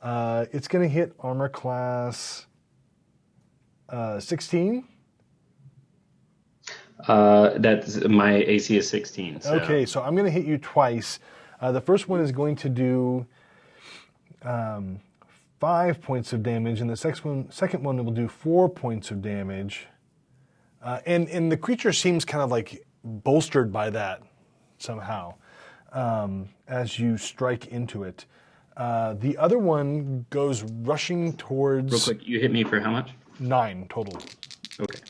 Speaker 1: It's going to hit armor class 16.
Speaker 5: That's my AC is 16. So.
Speaker 1: Okay, so I'm going to hit you twice. The first one is going to do 5 points of damage, and the second one will do 4 points of damage. And the creature seems kind of like bolstered by that somehow as you strike into it. The other one goes rushing towards...
Speaker 5: Real quick, you hit me for how much?
Speaker 1: 9 total.
Speaker 5: Okay.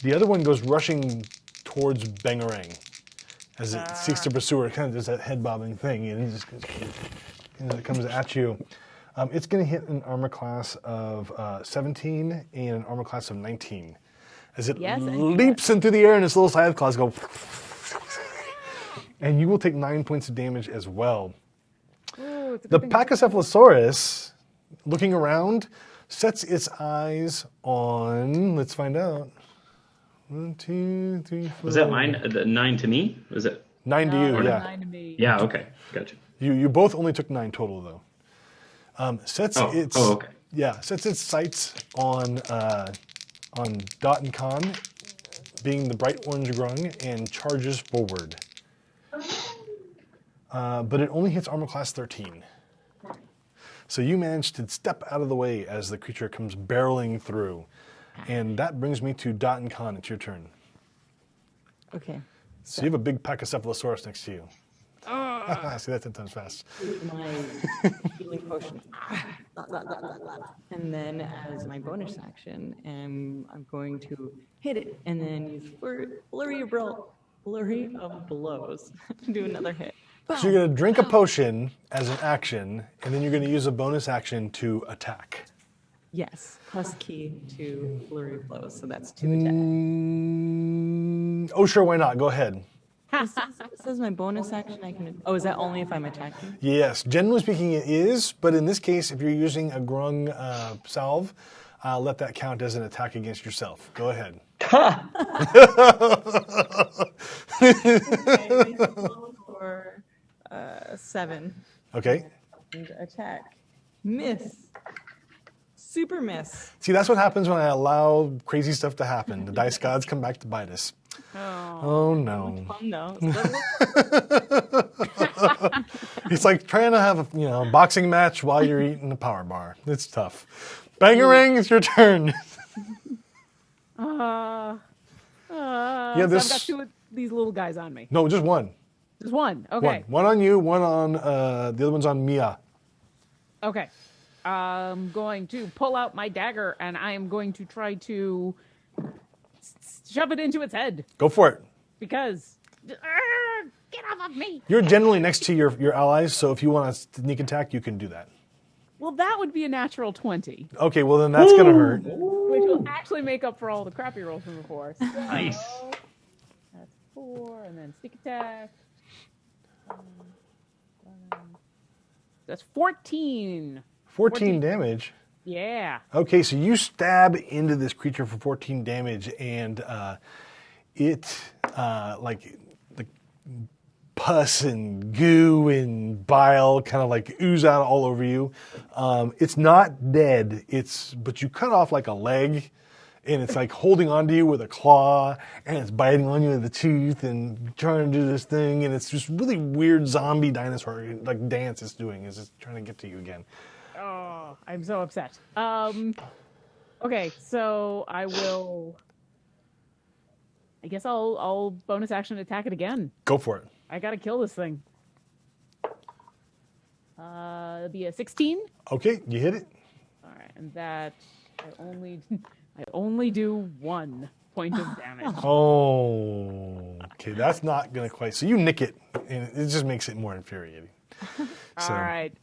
Speaker 1: The other one goes rushing towards Bangarang as it seeks to pursue her. It kind of does that head bobbing thing, and it comes at you. It's going to hit an armor class of 17 and an armor class of 19. As it leaps into the air and its little side claws go... And you will take 9 points of damage as well.
Speaker 2: Ooh,
Speaker 1: The Pachycephalosaurus, looking around, sets its eyes on... Let's find out. 1, 2, 3, 4...
Speaker 5: Was that mine? The 9 to me? Was it?
Speaker 1: 9 to you, yeah.
Speaker 2: 9 to me.
Speaker 5: Yeah, okay. Gotcha.
Speaker 1: You both only took 9 total, though. Sets its sights on Dot and Khan, being the bright orange grung, and charges forward. But it only hits armor class 13. So you manage to step out of the way as the creature comes barreling through. And that brings me to Dot and Khan. It's your turn.
Speaker 7: Okay.
Speaker 1: So you have a big Pachycephalosaurus next to you. See, that's 10 times fast.
Speaker 7: My healing potion. And then as my bonus action, I'm going to hit it and then use flurry of blows to do another hit.
Speaker 1: So you're going to drink a potion as an action, and then you're going to use a bonus action to attack.
Speaker 7: Yes, plus key to flurry of blows, so that's 2 attack.
Speaker 1: Oh, sure, why not? Go ahead.
Speaker 7: It says my bonus action I can. Oh, is that only if I'm attacking?
Speaker 1: Yes, generally speaking, it is, but in this case, if you're using a Grung salve, let that count as an attack against yourself. Go ahead.
Speaker 7: For 7.
Speaker 1: Okay.
Speaker 7: And attack. Miss. Super miss.
Speaker 1: See, that's what happens when I allow crazy stuff to happen. The dice gods come back to bite us. Oh no.
Speaker 7: Fun though.
Speaker 1: It's like trying to have a boxing match while you're eating a power bar. It's tough. Bangarang, it's your turn.
Speaker 2: Yeah,
Speaker 1: this.
Speaker 2: So I've got 2 of these little guys on me.
Speaker 1: No, just one.
Speaker 2: Just one. Okay.
Speaker 1: One on you, one on the other one's on Mia.
Speaker 2: Okay. I'm going to pull out my dagger and I am going to try to shove it into its head
Speaker 1: Go for it.
Speaker 2: because
Speaker 6: Get off of me!
Speaker 1: You're generally next to your allies, so if you want a sneak attack, you can do that.
Speaker 2: well, that would be a natural 20,
Speaker 1: Okay, well then that's gonna hurt.
Speaker 2: which will actually make up for all the crappy rolls from before. So
Speaker 5: Nice.
Speaker 2: that's 4, and then sneak attack. That's 14.
Speaker 1: 14 damage.
Speaker 2: Yeah.
Speaker 1: Okay, so you stab into this creature for 14 damage, and it like pus and goo and bile kind of like ooze out all over you. It's not dead. But you cut off like a leg, and it's like holding onto you with a claw, and it's biting on you with a tooth and trying to do this thing, and it's just really weird zombie dinosaur like dance it's doing. It's just trying to get to you again.
Speaker 2: Oh, I'm so upset. Okay, so I guess I'll bonus action attack it again.
Speaker 1: Go for it.
Speaker 2: I gotta kill this thing. It'll be a 16.
Speaker 1: Okay, you hit it.
Speaker 2: All right, and that I only do 1 point of damage.
Speaker 1: Oh, okay, that's not gonna quite. So you nick it, and it just makes it more infuriating. So,
Speaker 2: All right.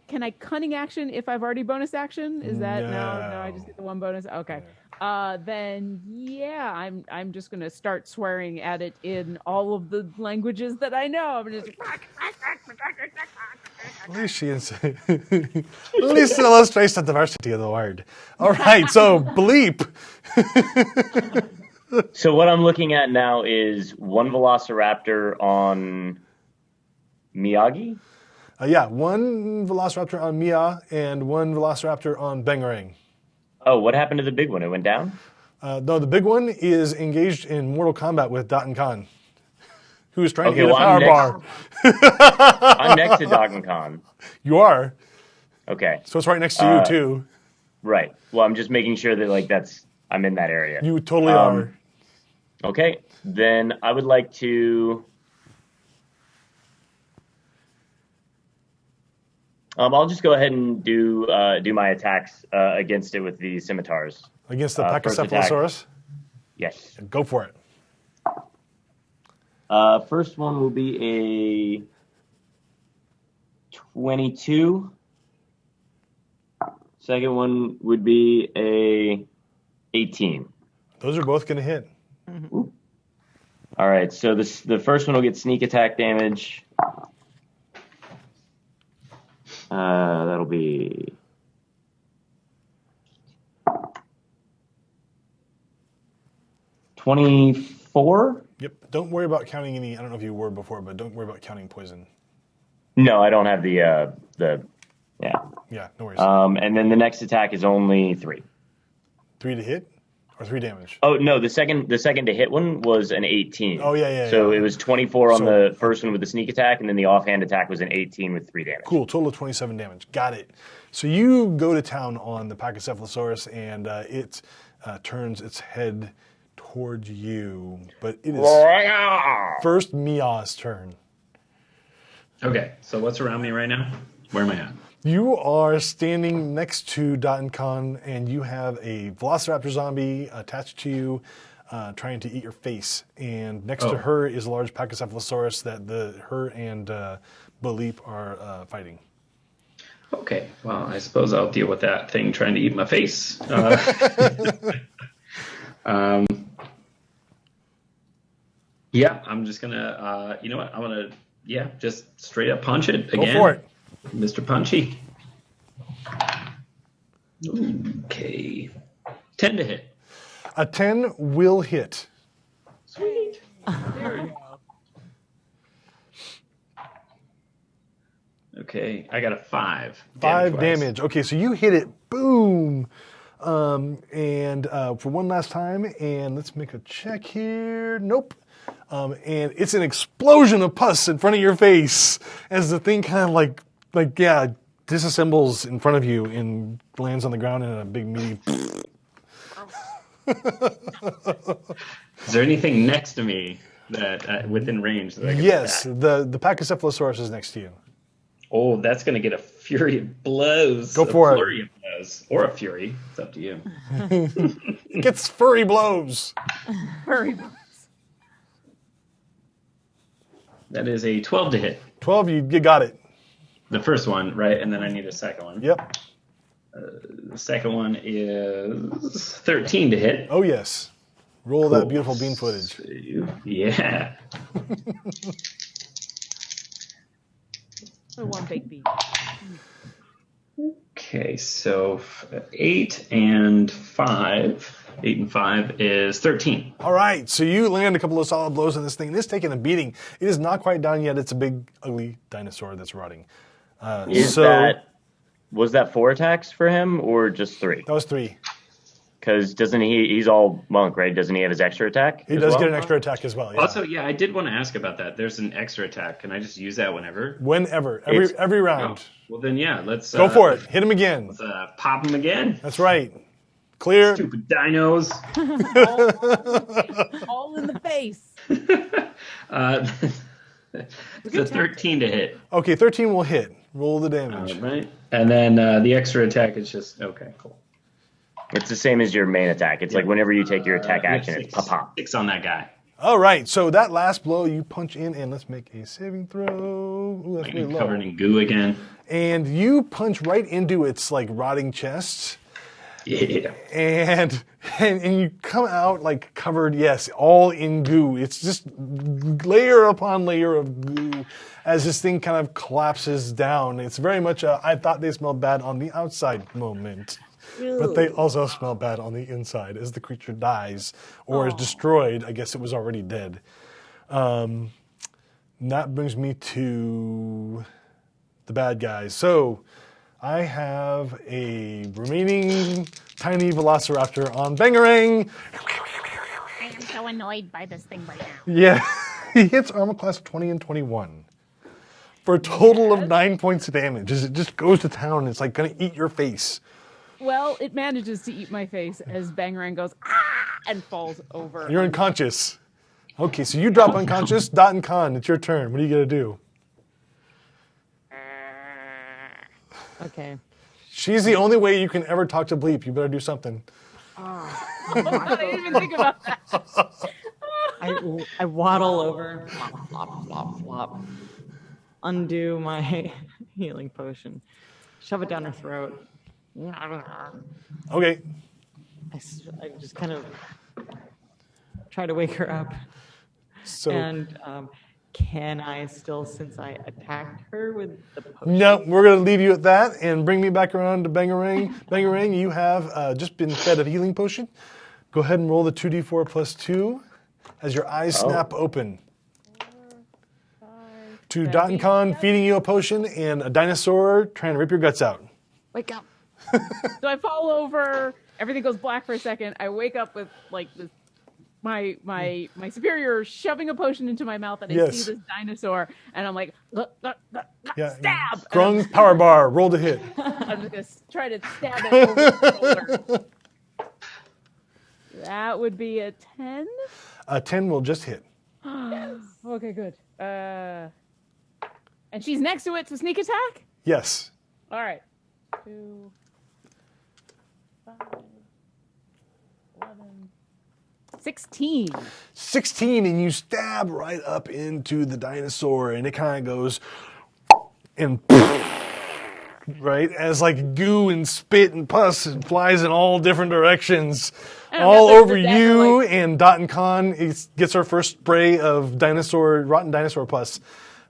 Speaker 2: Can I cunning action if I've already bonus action? Is that no? I just get the 1 bonus. Okay. Then yeah, I'm just gonna start swearing at it in all of the languages that I know. I'm just
Speaker 1: at least it illustrates the diversity of the word. All right, so bleep.
Speaker 4: So what I'm looking at now is 1 Velociraptor on Miyagi.
Speaker 1: Yeah, 1 Velociraptor on Mia and 1 Velociraptor on Bangarang.
Speaker 4: Oh, what happened to the big one? It went down?
Speaker 1: No, the big one is engaged in mortal combat with Datan Khan, who is trying to get a
Speaker 4: well,
Speaker 1: power bar.
Speaker 4: I'm next to Dogan Khan.
Speaker 1: You are.
Speaker 4: Okay.
Speaker 1: So it's right next to you, too.
Speaker 4: Right. Well, I'm just making sure that I'm in that area.
Speaker 1: You totally are.
Speaker 4: Okay. Then I would like to... I'll just go ahead and do my attacks against it with the scimitars.
Speaker 1: Against the
Speaker 4: first attack.
Speaker 1: Pachycephalosaurus?
Speaker 4: Yes.
Speaker 1: Go for it.
Speaker 4: First one will be a 22. Second one would be a 18.
Speaker 1: Those are both going to hit.
Speaker 4: All right, so the first one will get sneak attack damage. That'll be 24.
Speaker 1: Yep. Don't worry about counting any. I don't know if you were before, but don't worry about counting poison.
Speaker 4: No, I don't have the yeah.
Speaker 1: Yeah, no worries.
Speaker 4: And then the next attack is only 3.
Speaker 1: 3 to hit or 3 damage?
Speaker 4: Oh no, the second to hit one was an 18.
Speaker 1: Oh yeah.
Speaker 4: So it was 24 on the first one with the sneak attack, and then the offhand attack was an 18 with 3 damage.
Speaker 1: Cool. Total of 27 damage. Got it. So you go to town on the Pachycephalosaurus, and it turns its head towards you, but it is first Mia's turn.
Speaker 5: Okay, so what's around me right now? Where am I at?
Speaker 1: You are standing next to Datan Khan, and you have a Velociraptor zombie attached to you, trying to eat your face. And next to her is a large Pachycephalosaurus that her and Baleep are fighting.
Speaker 5: Okay, well, I suppose I'll deal with that thing trying to eat my face. Yeah, I'm just gonna, you know what? I'm gonna, just straight up punch it again.
Speaker 1: Go for it.
Speaker 5: Mr. Punchy. Okay. 10 to hit.
Speaker 1: A 10 will hit.
Speaker 5: Sweet.
Speaker 2: There we go.
Speaker 5: Okay, I got a 5.
Speaker 1: 5
Speaker 5: damage-wise.
Speaker 1: damage. Okay, so you hit it. Boom. And for one last time, and let's make a check here. Nope. And it's an explosion of pus in front of your face as the thing kind of disassembles in front of you and lands on the ground in a big meaty.
Speaker 5: Is there anything next to me that within range that I can
Speaker 1: Yes,
Speaker 5: attack?
Speaker 1: the Pachycephalosaurus is next to you.
Speaker 5: Oh, that's going to get a fury of blows.
Speaker 1: Go for it.
Speaker 5: A flurry of blows. Or a fury. It's up to you.
Speaker 1: It gets furry blows.
Speaker 2: Very much.
Speaker 5: That is a 12 to hit.
Speaker 1: 12, you got it.
Speaker 5: The first one, right? And then I need a second one.
Speaker 1: Yep.
Speaker 5: The second one is 13 to hit.
Speaker 1: Oh, yes. Roll that
Speaker 5: Cool.
Speaker 1: beautiful bean footage.
Speaker 5: Yeah.
Speaker 2: One big beat.
Speaker 5: Okay, so 8 and 5. 8 and 5 is 13.
Speaker 1: All right, so you land a couple of solid blows on this thing. It's taking a beating. It is not quite down yet. It's a big, ugly dinosaur that's rotting.
Speaker 4: Was that 4 attacks for him or just 3?
Speaker 1: That was 3.
Speaker 4: Because doesn't he's all monk, right? Doesn't he have his extra attack?
Speaker 1: He
Speaker 4: as
Speaker 1: does
Speaker 4: well?
Speaker 1: get an extra attack as well. Yeah.
Speaker 5: Also, I did want to ask about that. There's an extra attack. Can I just use that whenever?
Speaker 1: Whenever,
Speaker 4: It's-
Speaker 1: every round.
Speaker 5: Oh, well, then, let's
Speaker 1: Go for it. Hit him again.
Speaker 5: Let's pop him again.
Speaker 1: That's right. Clear.
Speaker 5: Stupid dinos.
Speaker 2: All in the face.
Speaker 5: It's a 13 to hit.
Speaker 1: Okay, 13 will hit. Roll the damage.
Speaker 5: Right. And then the extra attack is just, okay, cool.
Speaker 4: It's the same as your main attack. It's like whenever you take your attack action, it's pop pop.
Speaker 5: 6 on that guy.
Speaker 1: All right, so that last blow you punch in, and let's make a saving throw. Ooh, that's really low.
Speaker 5: Covered in goo again.
Speaker 1: And you punch right into its rotting chest.
Speaker 5: Yeah.
Speaker 1: And you come out covered, yes, all in goo. It's just layer upon layer of goo as this thing kind of collapses down. It's very much a I thought they smelled bad on the outside moment. But they also smell bad on the inside as the creature dies or is destroyed. I guess it was already dead. And that brings me to the bad guys. So I have a remaining tiny velociraptor on Bangarang.
Speaker 6: I am so annoyed by this thing right now.
Speaker 1: Yeah, he hits armor class 20 and 21 for a total of 9 points of damage. As it just goes to town, it's going to eat your face.
Speaker 2: Well, it manages to eat my face as Bangarang goes, ah, and falls over.
Speaker 1: You're unconscious. Okay, so you drop unconscious. Dot and Con, it's your turn. What are you going to do?
Speaker 7: Okay.
Speaker 1: She's the only way you can ever talk to Bleep. You better do something.
Speaker 2: I didn't even think about that.
Speaker 7: I waddle over, flop, flop, flop, flop, undo my healing potion, shove it down her throat.
Speaker 1: Okay.
Speaker 7: I just kind of try to wake her up.
Speaker 1: So
Speaker 7: And can I still, since I attacked her with the potion?
Speaker 1: no, we're going to leave you at that and bring me back around to Bangarang. Bangarang, you have just been fed a healing potion. Go ahead and roll the 2d4 plus 2 as your eyes snap open. To Dot and Con feeding you a potion and a dinosaur trying to rip your guts out.
Speaker 7: Wake up.
Speaker 2: So I fall over. Everything goes black for a second. I wake up with this, my superior shoving a potion into my mouth, and I
Speaker 1: Yes.
Speaker 2: see this dinosaur, and I'm like,
Speaker 1: Yeah.
Speaker 2: stab!
Speaker 1: Grung power bar, roll to hit.
Speaker 2: I'm just gonna try to stab it over the shoulder. That would be a 10.
Speaker 1: A 10 will just hit.
Speaker 2: Okay, good. And she's next to it to sneak attack.
Speaker 1: Yes.
Speaker 2: All right. 2, 5, 11, 16.
Speaker 1: 16, and you stab right up into the dinosaur, and it kind of goes and right? As like goo and spit and pus and flies in all different directions,
Speaker 2: Oh,
Speaker 1: all
Speaker 2: yeah,
Speaker 1: over
Speaker 2: the
Speaker 1: you.
Speaker 2: like-
Speaker 1: And Dot and Con gets her first spray of rotten dinosaur pus.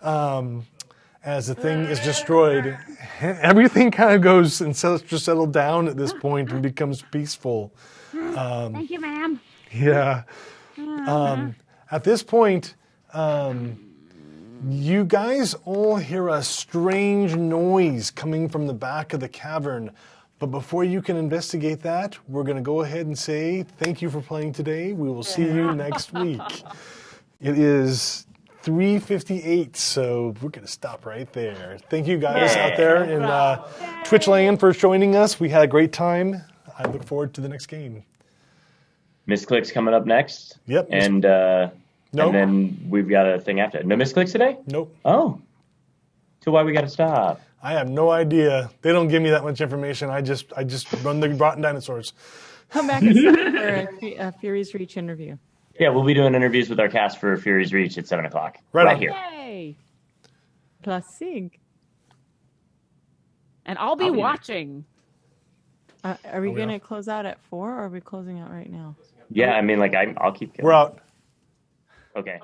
Speaker 1: As the thing is destroyed, everything kind of goes and starts to settle down at this point and becomes peaceful.
Speaker 6: Thank you, ma'am.
Speaker 1: Yeah. At this point, you guys all hear a strange noise coming from the back of the cavern. But before you can investigate that, we're going to go ahead and say thank you for playing today. We will see you next week. It is 3:58, so we're going to stop right there. Thank you guys out there in Twitch land for joining us. We had a great time. I look forward to the next game.
Speaker 4: Misclicks coming up next.
Speaker 1: Yep.
Speaker 4: And
Speaker 1: Nope.
Speaker 4: and then we've got a thing after. No misclicks today?
Speaker 1: Nope.
Speaker 4: Oh. So why we got to stop?
Speaker 1: I have no idea. They don't give me that much information. I just run the rotten dinosaurs.
Speaker 7: Come back and for a Fury's Reach interview.
Speaker 4: Yeah, we'll be doing interviews with our cast for Fury's Reach at 7 o'clock.
Speaker 1: Right on.
Speaker 4: here.
Speaker 2: Yay!
Speaker 7: Classic.
Speaker 2: And I'll be
Speaker 4: I'll be there.
Speaker 2: watching.
Speaker 7: Are we
Speaker 1: we
Speaker 7: going to
Speaker 1: off?
Speaker 7: close out at 4 or are we closing out right now?
Speaker 4: Yeah, I mean, like, I'll keep going.
Speaker 1: We're out.
Speaker 4: Okay.